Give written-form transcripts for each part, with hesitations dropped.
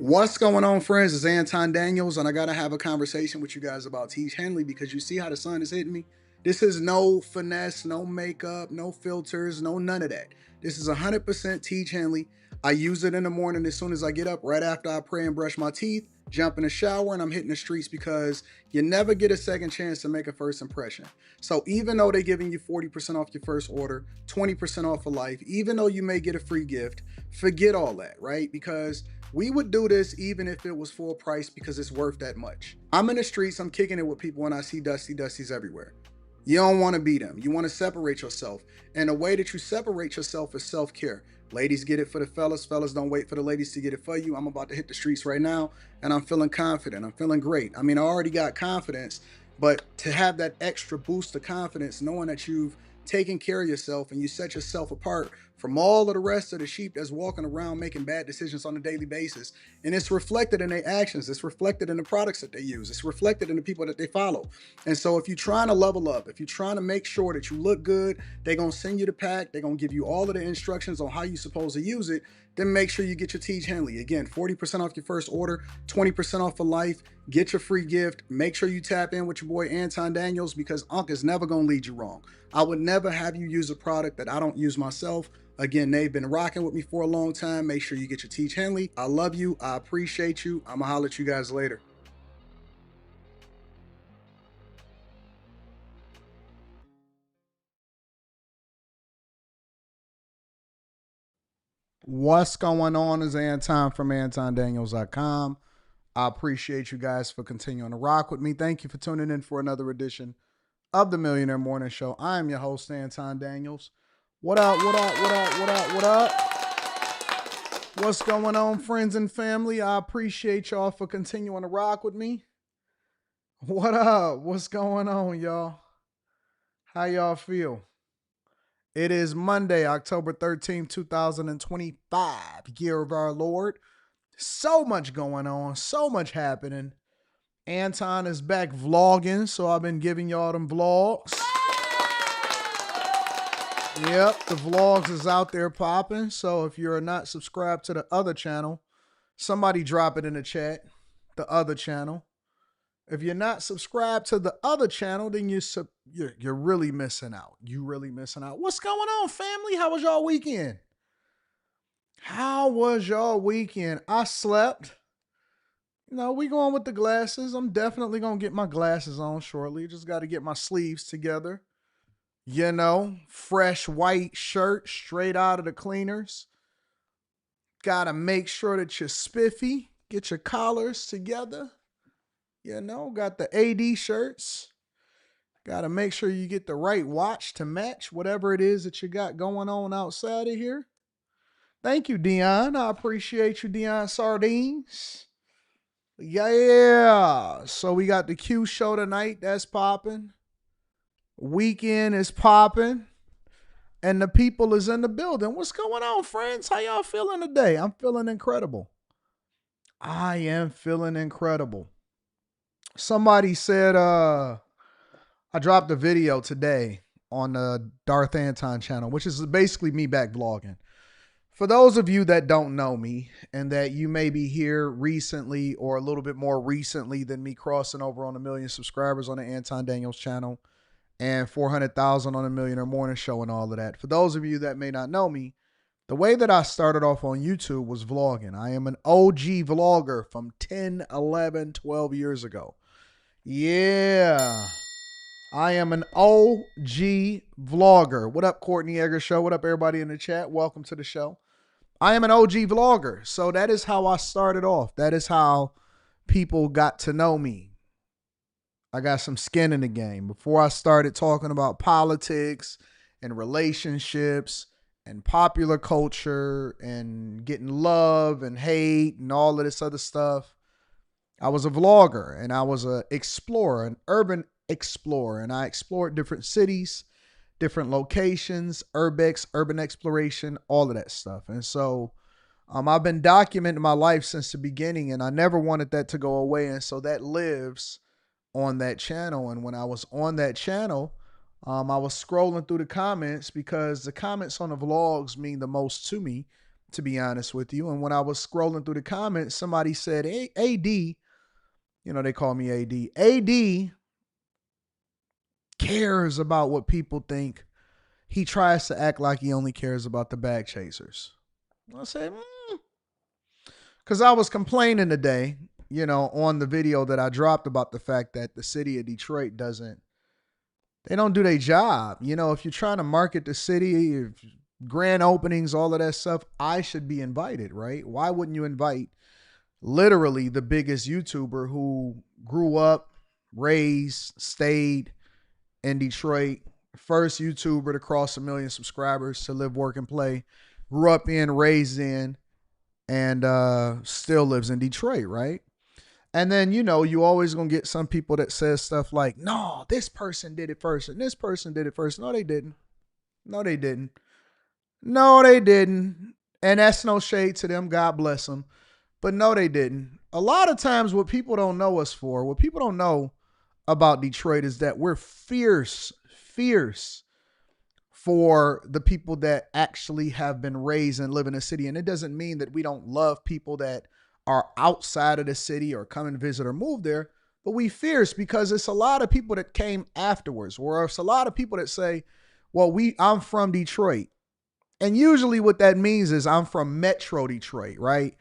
What's going on, friends? It's Anton Daniels, and I gotta have a conversation with you guys about Teach Henley because you see how the sun is hitting me. This is no finesse, no makeup, no filters, no none of that. This is 100% Teach Henley. I use it in the morning as soon as I get up, right after I pray and brush my teeth, jump in the shower, and I'm hitting the streets because you never get a second chance to make a first impression. So even though they're giving you 40% off your first order, 20% off for life, even though you may get a free gift, forget all that, right? Because we would do this even if it was full price because it's worth that much. I'm in the streets, I'm kicking it with people, and I see Dusties everywhere. You don't want to be them. You want to separate yourself. And the way that you separate yourself is self care. Ladies get it for the fellas. Fellas don't wait for the ladies to get it for you. I'm about to hit the streets right now, and I'm feeling confident. I'm feeling great. I mean, I already got confidence, but to have that extra boost of confidence, knowing that you've taken care of yourself and you set yourself apart from all of the rest of the sheep that's walking around making bad decisions on a daily basis. And it's reflected in their actions. It's reflected in the products that they use. It's reflected in the people that they follow. And so if you're trying to level up, if you're trying to make sure that you look good, they're going to send you the pack. They're going to give you all of the instructions on how you're supposed to use it. Then make sure you get your Teach Henley. Again, 40% off your first order, 20% off for life. Get your free gift. Make sure you tap in with your boy Anton Daniels because Unc is never going to lead you wrong. I would never have you use a product that I don't use myself. Again, they've been rocking with me for a long time. Make sure you get your Teach Henley. I love you. I appreciate you. I'm going to holler at you guys later. What's going on is Anton from AntonDaniels.com. I appreciate you guys for continuing to rock with me. Thank you for tuning in for another edition of the Millionaire Morning Show. I am your host, Anton Daniels. What up, what up, what up, what up, what up? What's going on, friends and family? I appreciate y'all for continuing to rock with me. What up? What's going on, y'all? How y'all feel? It is Monday, October 13th, 2025, year of our Lord. So much going on, so much happening. Anton is back vlogging, so I've been giving y'all them vlogs. Yep, the vlogs is out there popping. So if you're not subscribed to the other channel, somebody drop it in the chat. The other channel. If you're not subscribed to the other channel, then you're really missing out. You really missing out. What's going on, family? How was y'all weekend? How was y'all weekend? I slept. We going with the glasses. I'm definitely gonna get my glasses on shortly. Just got to get my sleeves together. Fresh white shirt straight out of the cleaners. Gotta make sure that you're spiffy. Get your collars together. Got the AD shirts. Got to make sure you get the right watch to match whatever it is that you got going on outside of here. Thank you, Dion. I appreciate you, Dion Sardines. Yeah. So we got the Q show tonight. That's popping. Weekend is popping. And the people is in the building. What's going on, friends? How y'all feeling today? I'm feeling incredible. I am feeling incredible. Somebody said, I dropped a video today on the Darth Anton channel, which is basically me back vlogging. For those of you that don't know me and that you may be here recently or a little bit more recently than me crossing over on 1 million subscribers on the Anton Daniels channel and 400,000 on the Millionaire Morning Show and all of that. For those of you that may not know me, the way that I started off on YouTube was vlogging. I am an OG vlogger from 10, 11, 12 years ago. Yeah. I am an OG vlogger. What up, Courtney Egger Show? What up, everybody in the chat? Welcome to the show. I am an OG vlogger. So that is how I started off. That is how people got to know me. I got some skin in the game. Before I started talking about politics and relationships and popular culture and getting love and hate and all of this other stuff, I was a vlogger and I was an explorer, an urban explorer, and I explored different cities, different locations, urbex, urban exploration, all of that stuff. And so I've been documenting my life since the beginning, and I never wanted that to go away. And so that lives on that channel. And when I was on that channel, I was scrolling through the comments because the comments on the vlogs mean the most to me to be honest with you. And when I was scrolling through the comments, somebody said, hey, AD, they call me AD. AD cares about what people think. He tries to act like he only cares about the bag chasers. I said, because I was complaining today, on the video that I dropped about the fact that the city of Detroit they don't do their job. If you're trying to market the city, grand openings, all of that stuff, I should be invited, right? Why wouldn't you invite literally the biggest YouTuber who grew up, raised, stayed in Detroit, first YouTuber to cross 1 million subscribers, to live, work, and play, grew up in, raised in, and still lives in Detroit, right? And then, you always going to get some people that says stuff like, no, this person did it first and this person did it first. No, they didn't. No, they didn't. No, they didn't. And that's no shade to them. God bless them. But no, they didn't. A lot of times what people don't know us for, what people don't know about Detroit is that we're fierce for the people that actually have been raised and live in a city. And it doesn't mean that we don't love people that are outside of the city or come and visit or move there, but we fierce because it's a lot of people that came afterwards, or it's a lot of people that say, well, I'm from Detroit. And usually what that means is I'm from Metro Detroit, right?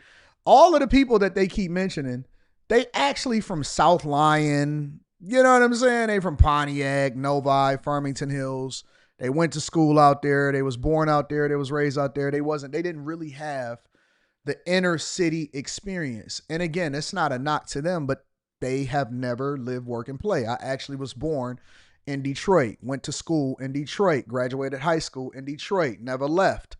All of the people that they keep mentioning, they actually from South Lyon, you know what I'm saying? They from Pontiac, Novi, Farmington Hills. They went to school out there. They was born out there. They was raised out there. They didn't really have the inner city experience. And again, it's not a knock to them, but they have never lived, work, and play. I actually was born in Detroit, went to school in Detroit, graduated high school in Detroit, never left.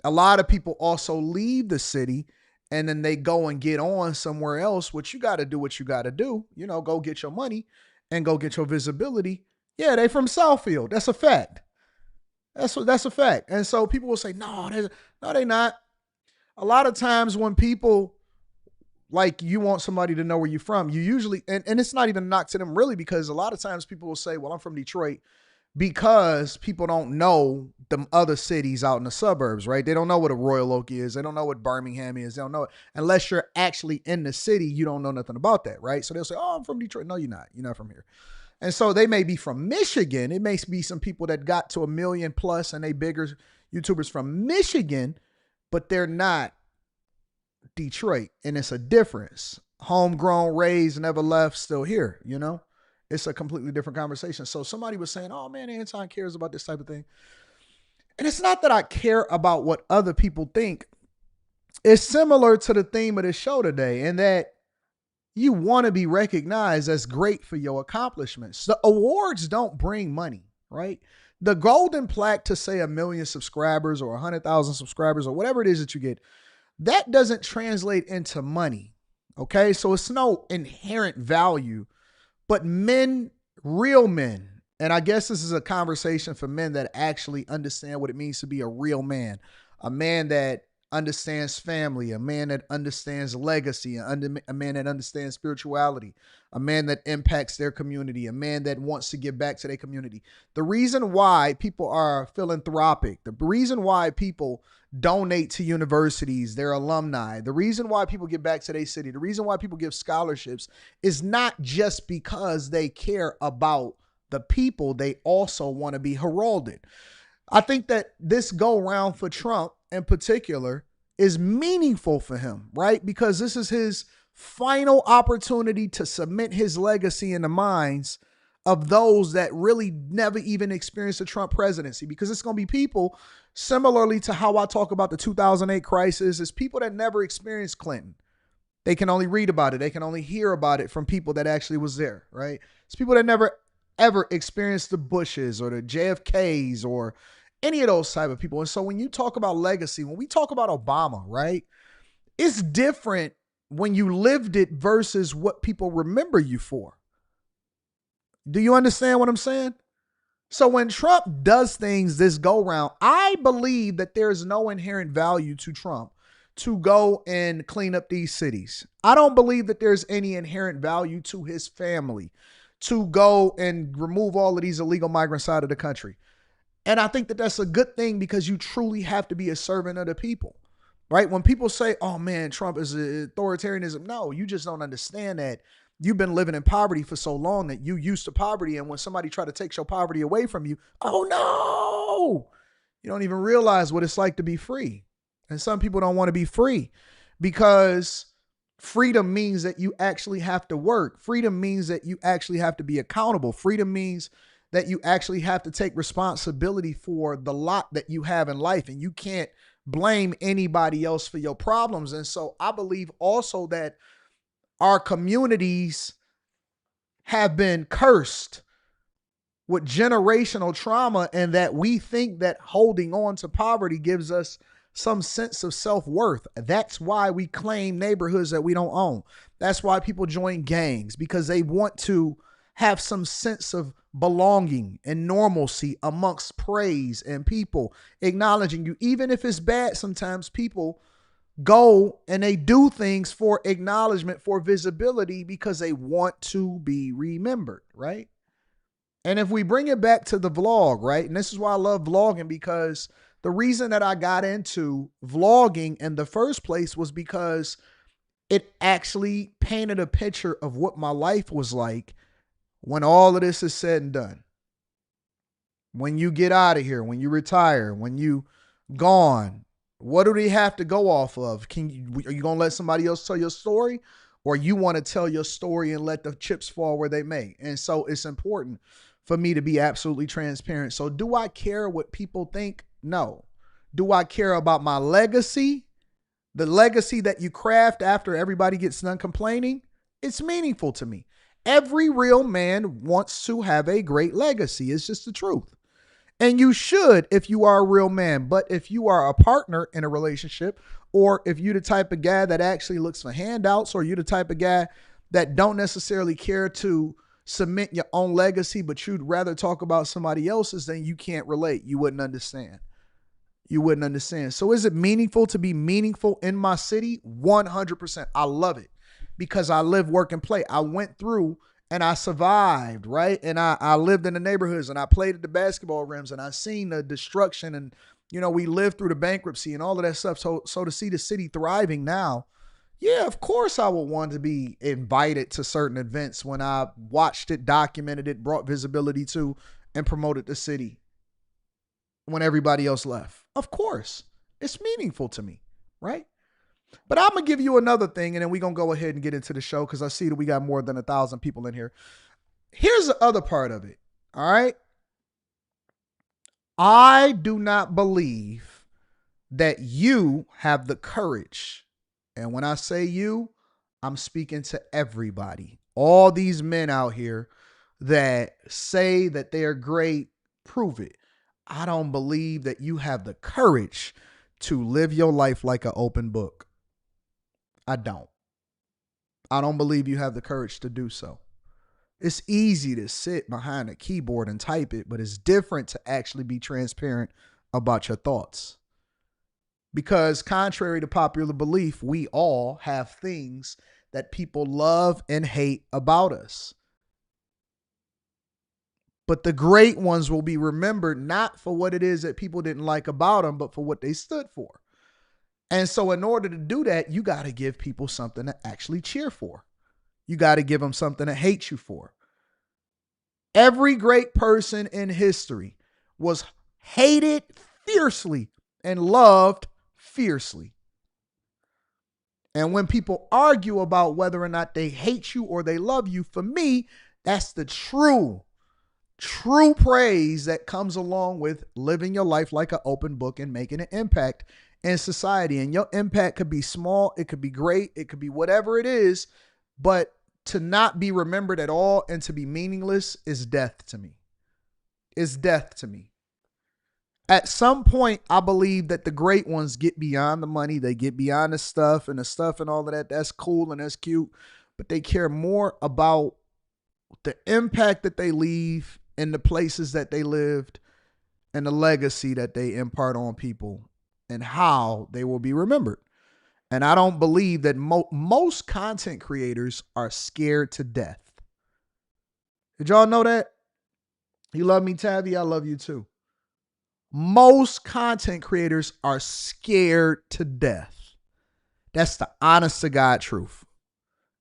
A lot of people also leave the city and then they go and get on somewhere else, which you got to do what you got to do, go get your money and go get your visibility. Yeah, they from Southfield. That's a fact. That's a fact. And so people will say, no, they not. A lot of times when people, like, you want somebody to know where you're from, you usually, and it's not even a knock to them really, because a lot of times people will say, well, I'm from Detroit, because people don't know the other cities out in the suburbs, right? They don't know what a Royal Oak is. They don't know what Birmingham is. They don't know it. Unless you're actually in the city, you don't know nothing about that, right? So they'll say, oh, I'm from Detroit. No, you're not. You're not from here. And so they may be from Michigan. It may be some people that got to 1 million plus and they bigger YouTubers from Michigan, but they're not Detroit. And it's a difference. Homegrown, raised, never left, still here, It's a completely different conversation. So somebody was saying, oh man, Anton cares about this type of thing. And it's not that I care about what other people think. It's similar to the theme of this show today, in that you want to be recognized as great for your accomplishments. The awards don't bring money, right? The golden plaque to say 1 million subscribers or 100,000 subscribers or whatever it is that you get, that doesn't translate into money. Okay. So it's no inherent value, but men, real men, and I guess this is a conversation for men that actually understand what it means to be a real man, a man that understands family, a man that understands legacy, a man that understands spirituality, a man that impacts their community, a man that wants to give back to their community. The reason why people are philanthropic, the reason why people donate to universities, their alumni, the reason why people give back to their city, the reason why people give scholarships is not just because they care about the people, they also want to be heralded. I think that this go round for Trump in particular is meaningful for him, right? Because this is his final opportunity to cement his legacy in the minds of those that really never even experienced the Trump presidency, because it's going to be people, similarly to how I talk about the 2008 crisis, is people that never experienced Clinton. They can only read about it. They can only hear about it from people that actually was there, right? It's people that never ever experienced the Bushes or the JFKs or any of those type of people. And so when you talk about legacy, when we talk about Obama, right, it's different when you lived it versus what people remember you for. Do you understand what I'm saying? So when Trump does things this go round, I believe that there's no inherent value to Trump to go and clean up these cities. I don't believe that there's any inherent value to his family to go and remove all of these illegal migrants out of the country. And I think that that's a good thing, because you truly have to be a servant of the people. right? When people say, oh man, Trump is authoritarianism, no, you just don't understand that you've been living in poverty for so long that you used to poverty. And when somebody try to take your poverty away from you, oh no, you don't even realize what it's like to be free. And some people don't want to be free because freedom means that you actually have to work. Freedom means that you actually have to be accountable. Freedom means that you actually have to take responsibility for the lot that you have in life, and you can't blame anybody else for your problems. And so I believe also that our communities have been cursed with generational trauma, and that we think that holding on to poverty gives us some sense of self-worth. That's why we claim neighborhoods that we don't own. That's why people join gangs, because they want to have some sense of belonging and normalcy amongst praise and people acknowledging you. Even if it's bad, sometimes people go and they do things for acknowledgement, for visibility, because they want to be remembered, right? And if we bring it back to the vlog, right? And this is why I love vlogging, because the reason that I got into vlogging in the first place was because it actually painted a picture of what my life was like when all of this is said and done. When you get out of here, when you retire, when you gone, what do they have to go off of? Are you going to let somebody else tell your story, or you want to tell your story and let the chips fall where they may? And so it's important for me to be absolutely transparent. So do I care what people think? No. Do I care about my legacy? The legacy that you craft after everybody gets done complaining? It's meaningful to me. Every real man wants to have a great legacy. It's just the truth. And you should if you are a real man. But if you are a partner in a relationship, or if you're the type of guy that actually looks for handouts, or you're the type of guy that don't necessarily care to cement your own legacy, but you'd rather talk about somebody else's, then you can't relate. You wouldn't understand. You wouldn't understand. So is it meaningful to be meaningful in my city? 100%. I love it because I live, work, and play. I went through and I survived, right? And I lived in the neighborhoods, and I played at the basketball rims, and I seen the destruction, and, you know, we lived through the bankruptcy and all of that stuff. So to see the city thriving now, yeah, of course I would want to be invited to certain events when I watched it, documented it, brought visibility to, and promoted the city when everybody else left. Of course, it's meaningful to me, right? But I'm going to give you another thing, and then we're going to go ahead and get into the show because I see that we got more than 1,000 people in here. Here's the other part of it, all right? I do not believe that you have the courage. And when I say you, I'm speaking to everybody. All these men out here that say that they're great, prove it. I don't believe that you have the courage to live your life like an open book. I don't. I don't believe you have the courage to do so. It's easy to sit behind a keyboard and type it, but it's different to actually be transparent about your thoughts. Because contrary to popular belief, we all have things that people love and hate about us. But the great ones will be remembered not for what it is that people didn't like about them, but for what they stood for. And so in order to do that, you got to give people something to actually cheer for. You got to give them something to hate you for. Every great person in history was hated fiercely and loved fiercely. And when people argue about whether or not they hate you or they love you, for me, that's the true praise that comes along with living your life like an open book and making an impact in society. And your impact could be small, it could be great, it could be whatever it is, but to not be remembered at all and to be meaningless is death to me. It's death to me. At some point, I believe that the great ones get beyond the money. They get beyond the stuff and all of that. That's cool and that's cute. But they care more about the impact that they leave in the places that they lived and the legacy that they impart on people and how they will be remembered. And I don't believe that most content creators are scared to death. Did y'all know that? You love me, Tabby? I love you too. Most content creators are scared to death. That's the honest to God truth.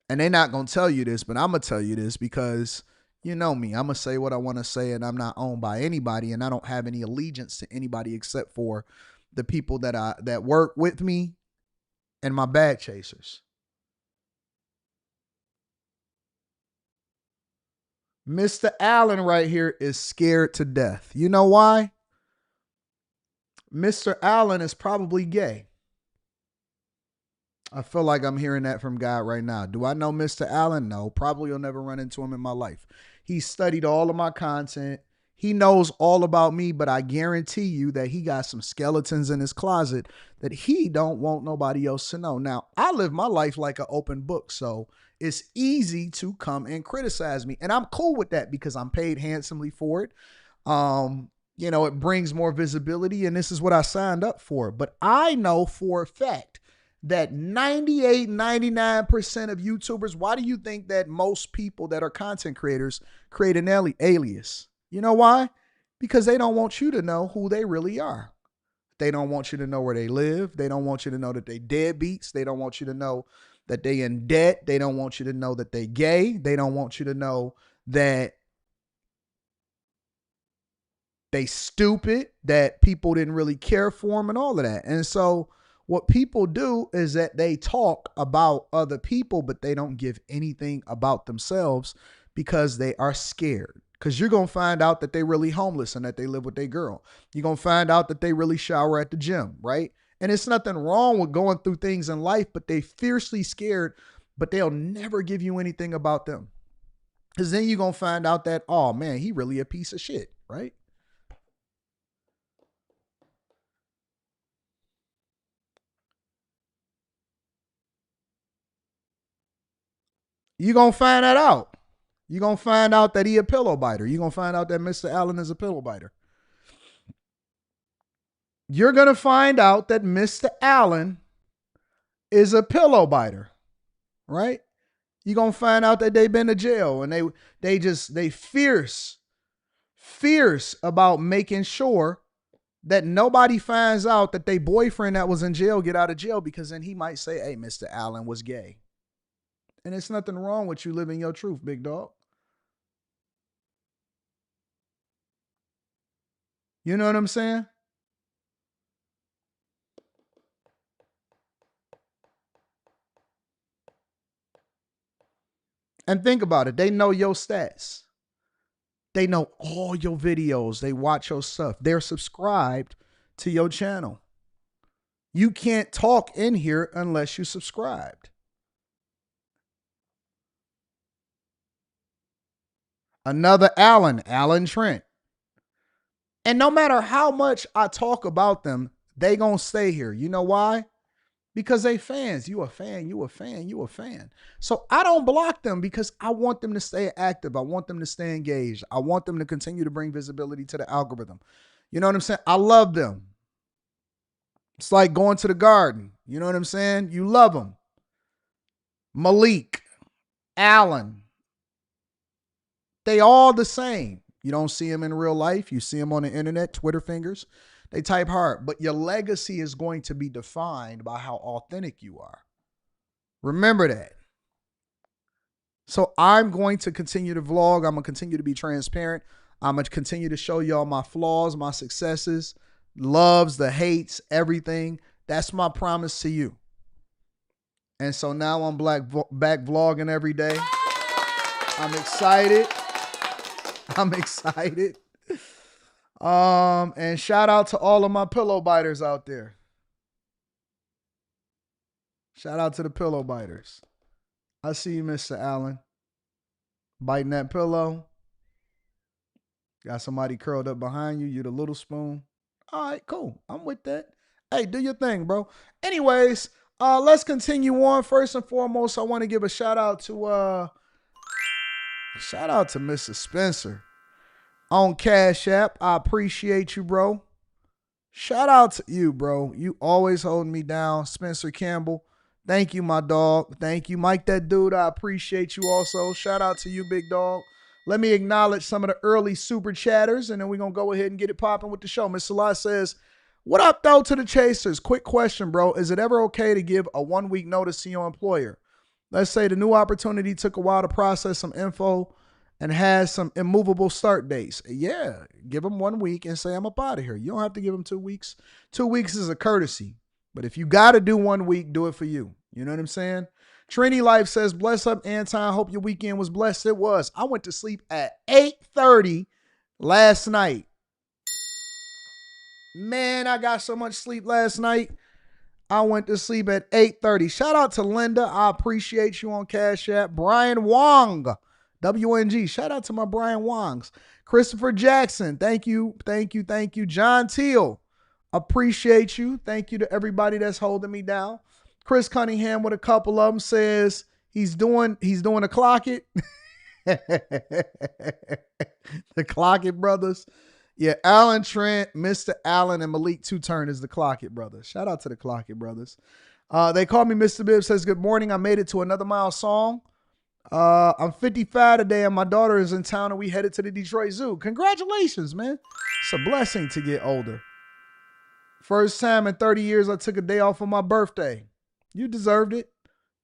And they're not going to tell you this, but I'm going to tell you this because you know me. I'm going to say what I want to say, and I'm not owned by anybody, and I don't have any allegiance to anybody except for the people that work with me and my bag chasers. Mr. Allen right here is scared to death. You know why? Mr. Allen is probably gay. I feel like I'm hearing that from God right now. Do I know Mr. Allen? No, probably will never run into him in my life. He studied all of my content. He knows all about me, but I guarantee you that he got some skeletons in his closet that he don't want nobody else to know. Now, I live my life like an open book, so it's easy to come and criticize me. And I'm cool with that because I'm paid handsomely for it. It brings more visibility, and this is what I signed up for. But I know for a fact that 98, 99% of YouTubers, why do you think that most people that are content creators create an alias? You know why? Because they don't want you to know who they really are. They don't want you to know where they live. They don't want you to know that they deadbeats. They don't want you to know that they in debt. They don't want you to know that they gay. They don't want you to know that they stupid, that people didn't really care for them and all of that. And so what people do is that they talk about other people, but they don't give anything about themselves because they are scared. Because you're going to find out that they really homeless and that they live with their girl. You're going to find out that they really shower at the gym, right? And it's nothing wrong with going through things in life, but they fiercely scared, but they'll never give you anything about them. Because then you're going to find out that, oh man, he really a piece of shit, right? You're going to find that out. You're going to find out that he a pillow biter. You're going to find out that Mr. Allen is a pillow biter. You're going to find out that Mr. Allen is a pillow biter, right? You're going to find out that they've been to jail and they fierce about making sure that nobody finds out that their boyfriend that was in jail get out of jail, because then he might say, hey, Mr. Allen was gay. And it's nothing wrong with you living your truth, big dog. You know what I'm saying? And think about it. They know your stats. They know all your videos. They watch your stuff. They're subscribed to your channel. You can't talk in here unless you subscribed. Another Alan Trent. And no matter how much I talk about them, they gonna stay here. You know why? Because they fans. You a fan, you a fan, you a fan. So I don't block them because I want them to stay active. I want them to stay engaged. I want them to continue to bring visibility to the algorithm. You know what I'm saying? I love them. It's like going to the garden. You know what I'm saying? You love them. Malik, Allen, they all the same. You don't see them in real life. You see them on the internet, Twitter fingers. They type hard, but your legacy is going to be defined by how authentic you are. Remember that. So I'm going to continue to vlog. I'm going to continue to be transparent. I'm going to continue to show y'all my flaws, my successes, loves, the hates, everything. That's my promise to you. And so now I'm back vlogging every day. I'm excited. I'm excited. And shout out to all of my pillow biters out there. Shout out to the pillow biters. I see you, Mr. Allen. Biting that pillow. Got somebody curled up behind you. You the little spoon. All right, cool. I'm with that. Hey, do your thing, bro. Anyways, let's continue on. First and foremost, I want to give a shout out to Mr. Spencer on Cash App. I appreciate you, bro. Shout out to you, bro. You always holding me down. Spencer Campbell. Thank you, my dog. Thank you, Mike, that dude. I appreciate you also. Shout out to you, big dog. Let me acknowledge some of the early super chatters, and then we're going to go ahead and get it popping with the show. Miss Salah says, What up, though, to the chasers? Quick question, bro. Is it ever okay to give a 1 week notice to your employer? Let's say the new opportunity took a while to process some info and has some immovable start dates. Yeah, give them 1 week and say, I'm up out of here. You don't have to give them 2 weeks. 2 weeks is a courtesy. But if you got to do 1 week, do it for you. You know what I'm saying? Trini Life says, bless up, Anton. Hope your weekend was blessed. It was. I went to sleep at 8:30 last night. Man, I got so much sleep last night. I went to sleep at 8:30. Shout out to Linda. I appreciate you on Cash App. Brian Wong, WNG. Shout out to my Brian Wongs. Christopher Jackson. Thank you. Thank you. Thank you. John Teal. Appreciate you. Thank you to everybody that's holding me down. Chris Cunningham with a couple of them says he's doing a clock it. The Clock It brothers. Yeah, Alan Trent, Mr. Allen, and Malik Two-Turn is the Clock It brothers. Shout out to the Clock It brothers. They call me Mr. Bibb. Says, good morning. I made it to Another Mile song. I'm 55 today, and my daughter is in town, and we headed to the Detroit Zoo. Congratulations, man. It's a blessing to get older. First time in 30 years I took a day off on my birthday. You deserved it.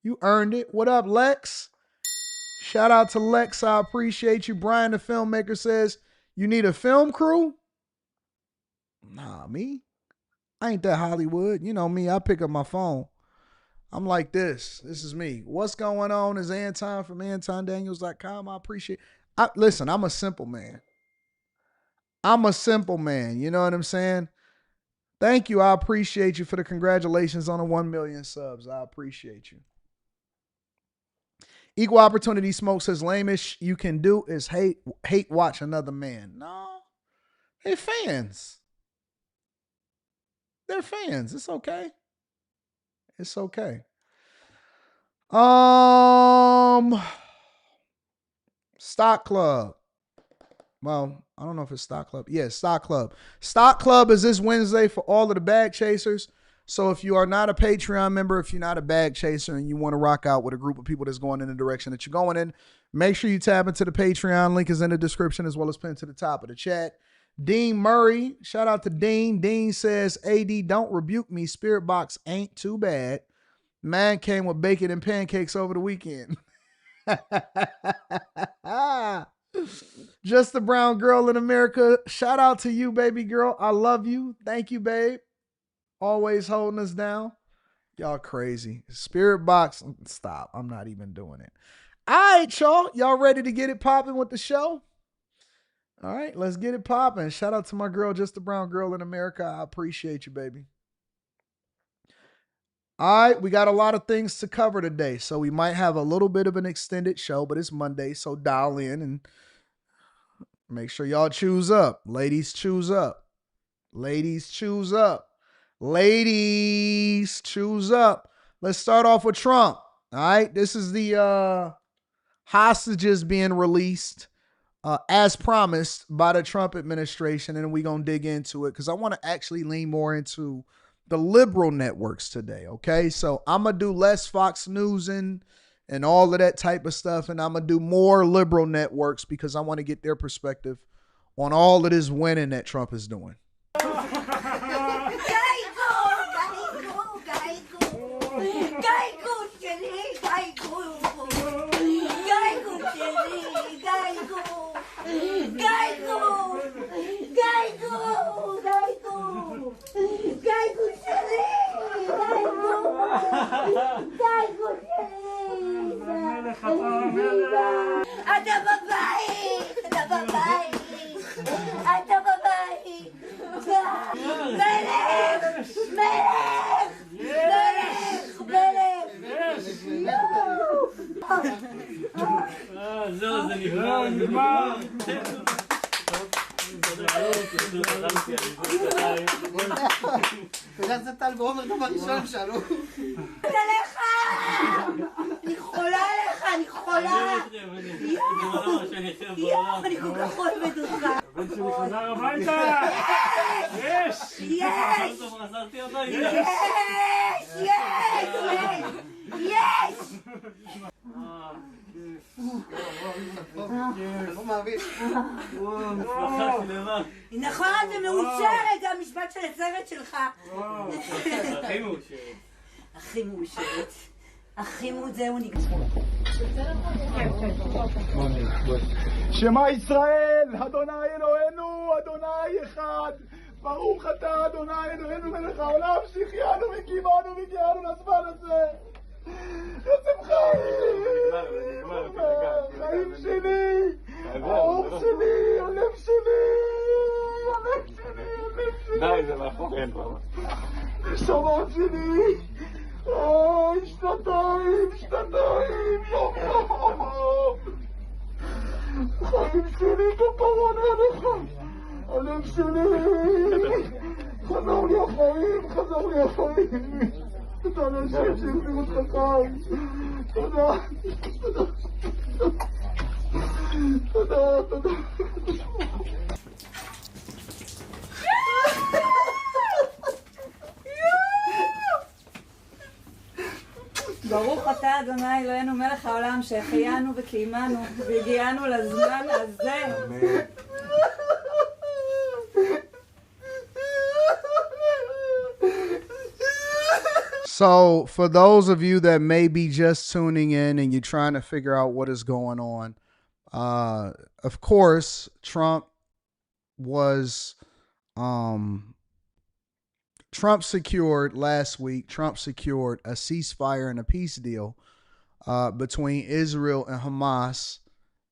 You earned it. What up, Lex? Shout out to Lex. I appreciate you. Brian, the filmmaker, says, you need a film crew? Nah, me? I ain't that Hollywood. You know me, I pick up my phone. I'm like this. This is me. What's going on is Anton from AntonDaniels.com. I appreciate listen, I'm a simple man. I'm a simple man. You know what I'm saying? Thank you. I appreciate you for the congratulations on the 1 million subs. I appreciate you. Equal Opportunity Smoke says, lamest you can do is hate watch another man. No, they're fans. They're fans. It's okay. It's okay. Stock Club. Well, I don't know if it's Stock Club. Yeah, Stock Club. Stock Club is this Wednesday for all of the bag chasers. So if you are not a Patreon member, if you're not a bag chaser and you want to rock out with a group of people that's going in the direction that you're going in, make sure you tap into the Patreon. Link is in the description as well as pinned to the top of the chat. Dean Murray, shout out to Dean. Dean says, AD, don't rebuke me. Spirit Box ain't too bad. Man came with bacon and pancakes over the weekend. Just the brown girl in America. Shout out to you, baby girl. I love you. Thank you, babe. Always holding us down. Y'all crazy. Spirit Box. Stop. I'm not even doing it. All right, y'all. Y'all ready to get it popping with the show? All right, let's get it popping. Shout out to my girl, Just the Brown Girl in America. I appreciate you, baby. All right, we got a lot of things to cover today, so we might have a little bit of an extended show, but it's Monday, so dial in and make sure y'all choose up. Ladies, choose up. Ladies, choose up. Ladies, choose up. Let's start off with Trump. All right, this is the hostages being released as promised by the Trump administration, and we're going to dig into it because I want to actually lean more into the liberal networks today, okay? So I'm going to do less Fox News and all of that type of stuff, and I'm going to do more liberal networks because I want to get their perspective on all of this winning that Trump is doing. אתה בבית! אתה בבית! אתה בבית! מלך! מלך! מלך! מלך! זהו, זה נגמר. אתה יודע, זה טל ועומר דבר ראשון שאלו. עליך! אני חולה עליך, אני חולה! יואו, אני כל כך אוהבת אותך! הבן שלי חזר הביתה! יש! יש! יש! יש! יש! לא מאמין. נכון, זה מאושרת, זה המשפט של הצוות שלך. הכי מאושרת. הכי מאושרת. הכי זהו נגמר. שמע ישראל, אדוני אלוהינו, אדוני אחד. ברוך אתה אדוני אלוהינו מלך העולם שהחיינו וקיימנו והגיענו לזמן הזה. עצם חיים שלי, האור שלי, הלב שלי, הלב שלי, הלב שלי. די, זה מאחורינו. נשמות שלי. שנתיים, יום יום. חיים שלי כפרון עליך. הלב שלי. חזור לי החיים. תודה להשם שהחזיר אותך חי. תודה. ברוך אתה אדוני אלוהינו מלך העולם שהחיינו וקיימנו והגיענו לזמן הזה. So, for those of you that may be just tuning in and you're trying to figure out what is going on, of course, Trump secured last week, Trump secured a ceasefire and a peace deal between Israel and Hamas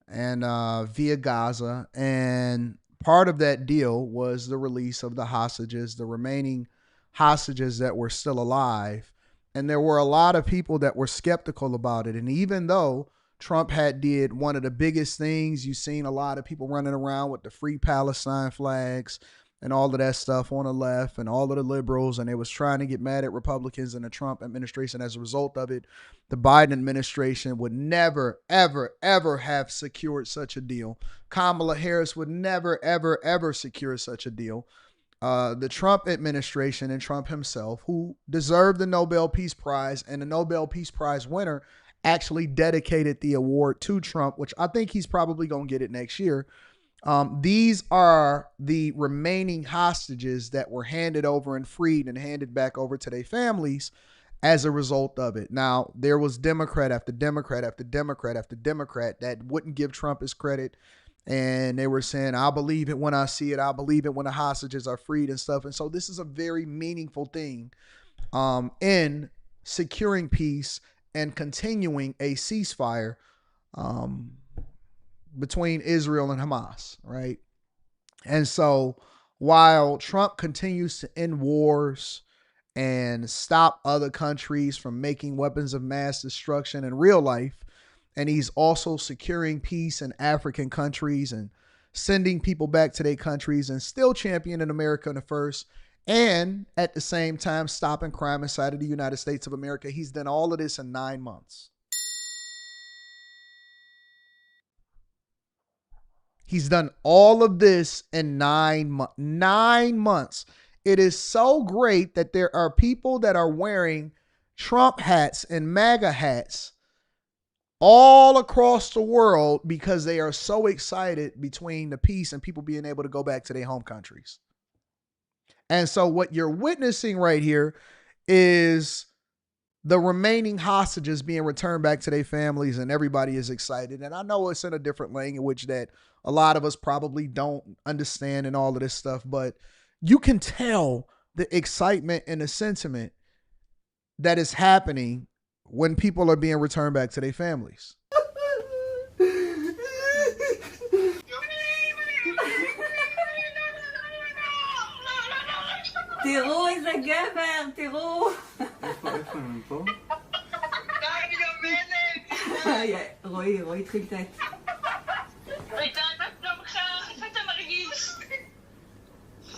and via Gaza. And part of that deal was the release of the hostages, the remaining hostages that were still alive. And there were a lot of people that were skeptical about it. And even though Trump had did one of the biggest things, you've seen a lot of people running around with the Free Palestine flags and all of that stuff on the left and all of the liberals, and they was trying to get mad at Republicans and the Trump administration. As a result of it, the Biden administration would never, ever, ever have secured such a deal. Kamala Harris would never, ever, ever secure such a deal. The Trump administration and Trump himself, who deserved the Nobel Peace Prize, and the Nobel Peace Prize winner actually dedicated the award to Trump, which I think he's probably going to get it next year. These are the remaining hostages that were handed over and freed and handed back over to their families as a result of it. Now, there was Democrat after Democrat after Democrat after Democrat that wouldn't give Trump his credit. And they were saying, I believe it when I see it. I believe it when the hostages are freed and stuff. And so this is a very meaningful thing in securing peace and continuing a ceasefire between Israel and Hamas, right? And so while Trump continues to end wars and stop other countries from making weapons of mass destruction in real life, and he's also securing peace in African countries and sending people back to their countries and still championing America first, and at the same time stopping crime inside of the United States of America. He's done all of this in 9 months. He's done all of this in 9 months. 9 months. It is so great that there are people that are wearing Trump hats and MAGA hats all across the world because they are so excited between the peace and people being able to go back to their home countries. And so what you're witnessing right here is the remaining hostages being returned back to their families, and everybody is excited. And I know it's in a different language that a lot of us probably don't understand and all of this stuff, but you can tell the excitement and the sentiment that is happening when people are being returned back to their families. תראו איזה גבר, תראו. איפה הם פה? רועי התחיל לתת.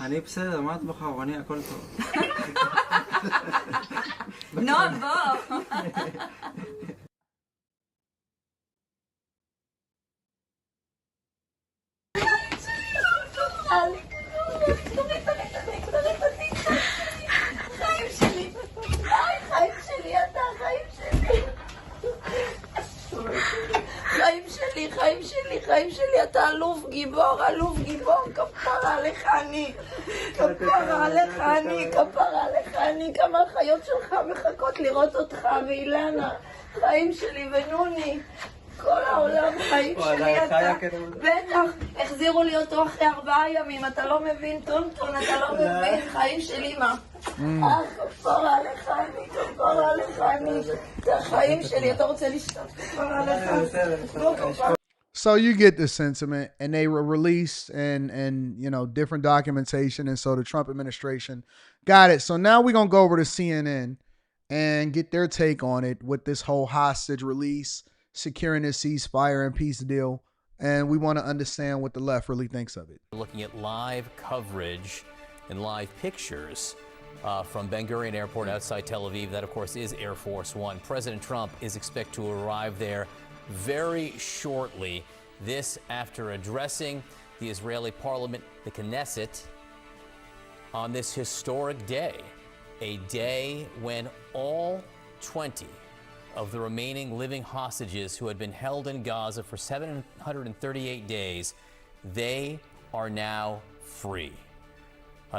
אני בסדר, מה את בחר? אני הכל טוב. נועם, בוא. חיים שלי, אתה חיים שלי. שלי, חיים שלי, חיים שלי, אתה אלוף גיבור, כפרה עליך אני, כפרה עליך אני, כפרה עליך אני, כמה החיות שלך מחכות לראות אותך, ואילנה, חיים שלי ונוני, כל העולם חיים שלי, אתה, בטח, החזירו לי אותו אחרי 4 ימים, אתה לא מבין, טונטון, אתה לא מבין, חיים של אמא. כפרה עליך אני, כפרה עליך אני, זה החיים שלי, אתה רוצה לשתות, כפרה עליך, לא כפרה. So you get the sentiment, and they were released and you know, different documentation, and so the Trump administration got it. So now we're gonna go over to CNN and get their take on it with this whole hostage release, securing this ceasefire and peace deal, and we want to understand what the left really thinks of it. Looking at live coverage and live pictures from Ben Gurion Airport outside Tel Aviv. That, of course, is Air Force One. President Trump is expected to arrive there very shortly. This after addressing the Israeli parliament, the Knesset, on this historic day, a day when all 20 of the remaining living hostages who had been held in Gaza for 738 days, they are now free.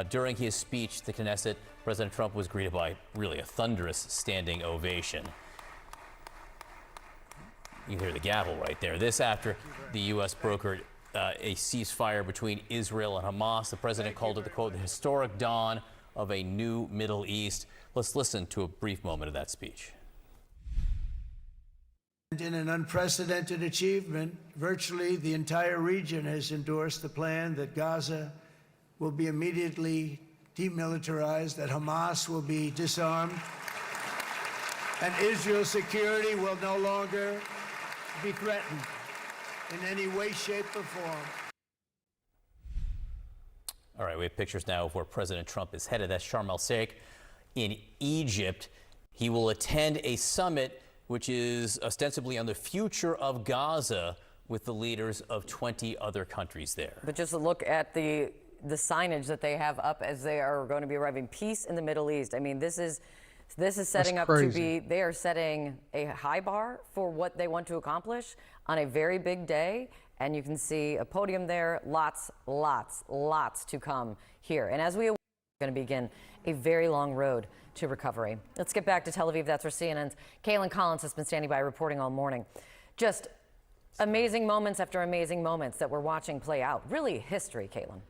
During his speech to the Knesset, President Trump was greeted by really a thunderous standing ovation. You can hear the gavel right there. This after the U.S. brokered a ceasefire between Israel and Hamas. The president called it, the quote, the historic dawn of a new Middle East. Let's listen to a brief moment of that speech. In an unprecedented achievement, virtually the entire region has endorsed the plan that Gaza will be immediately demilitarized, that Hamas will be disarmed, and Israel's security will no longer be threatened in any way, shape, or form. All right, we have pictures now of where President Trump is headed. That's Sharm el-Sheikh in Egypt. He will attend a summit which is ostensibly on the future of Gaza with the leaders of 20 other countries there. But just a look at the signage that they have up as they are going to be arriving. Peace in the Middle East. I mean, this is setting up to be, they are setting a high bar for what they want to accomplish on a very big day. And you can see a podium there, lots to come here. And as we are going to begin a very long road to recovery. Let's get back to Tel Aviv. That's where CNN's Kaylin Collins has been standing by reporting all morning. Just amazing moments after amazing moments that we're watching play out. Really history, Kaylin.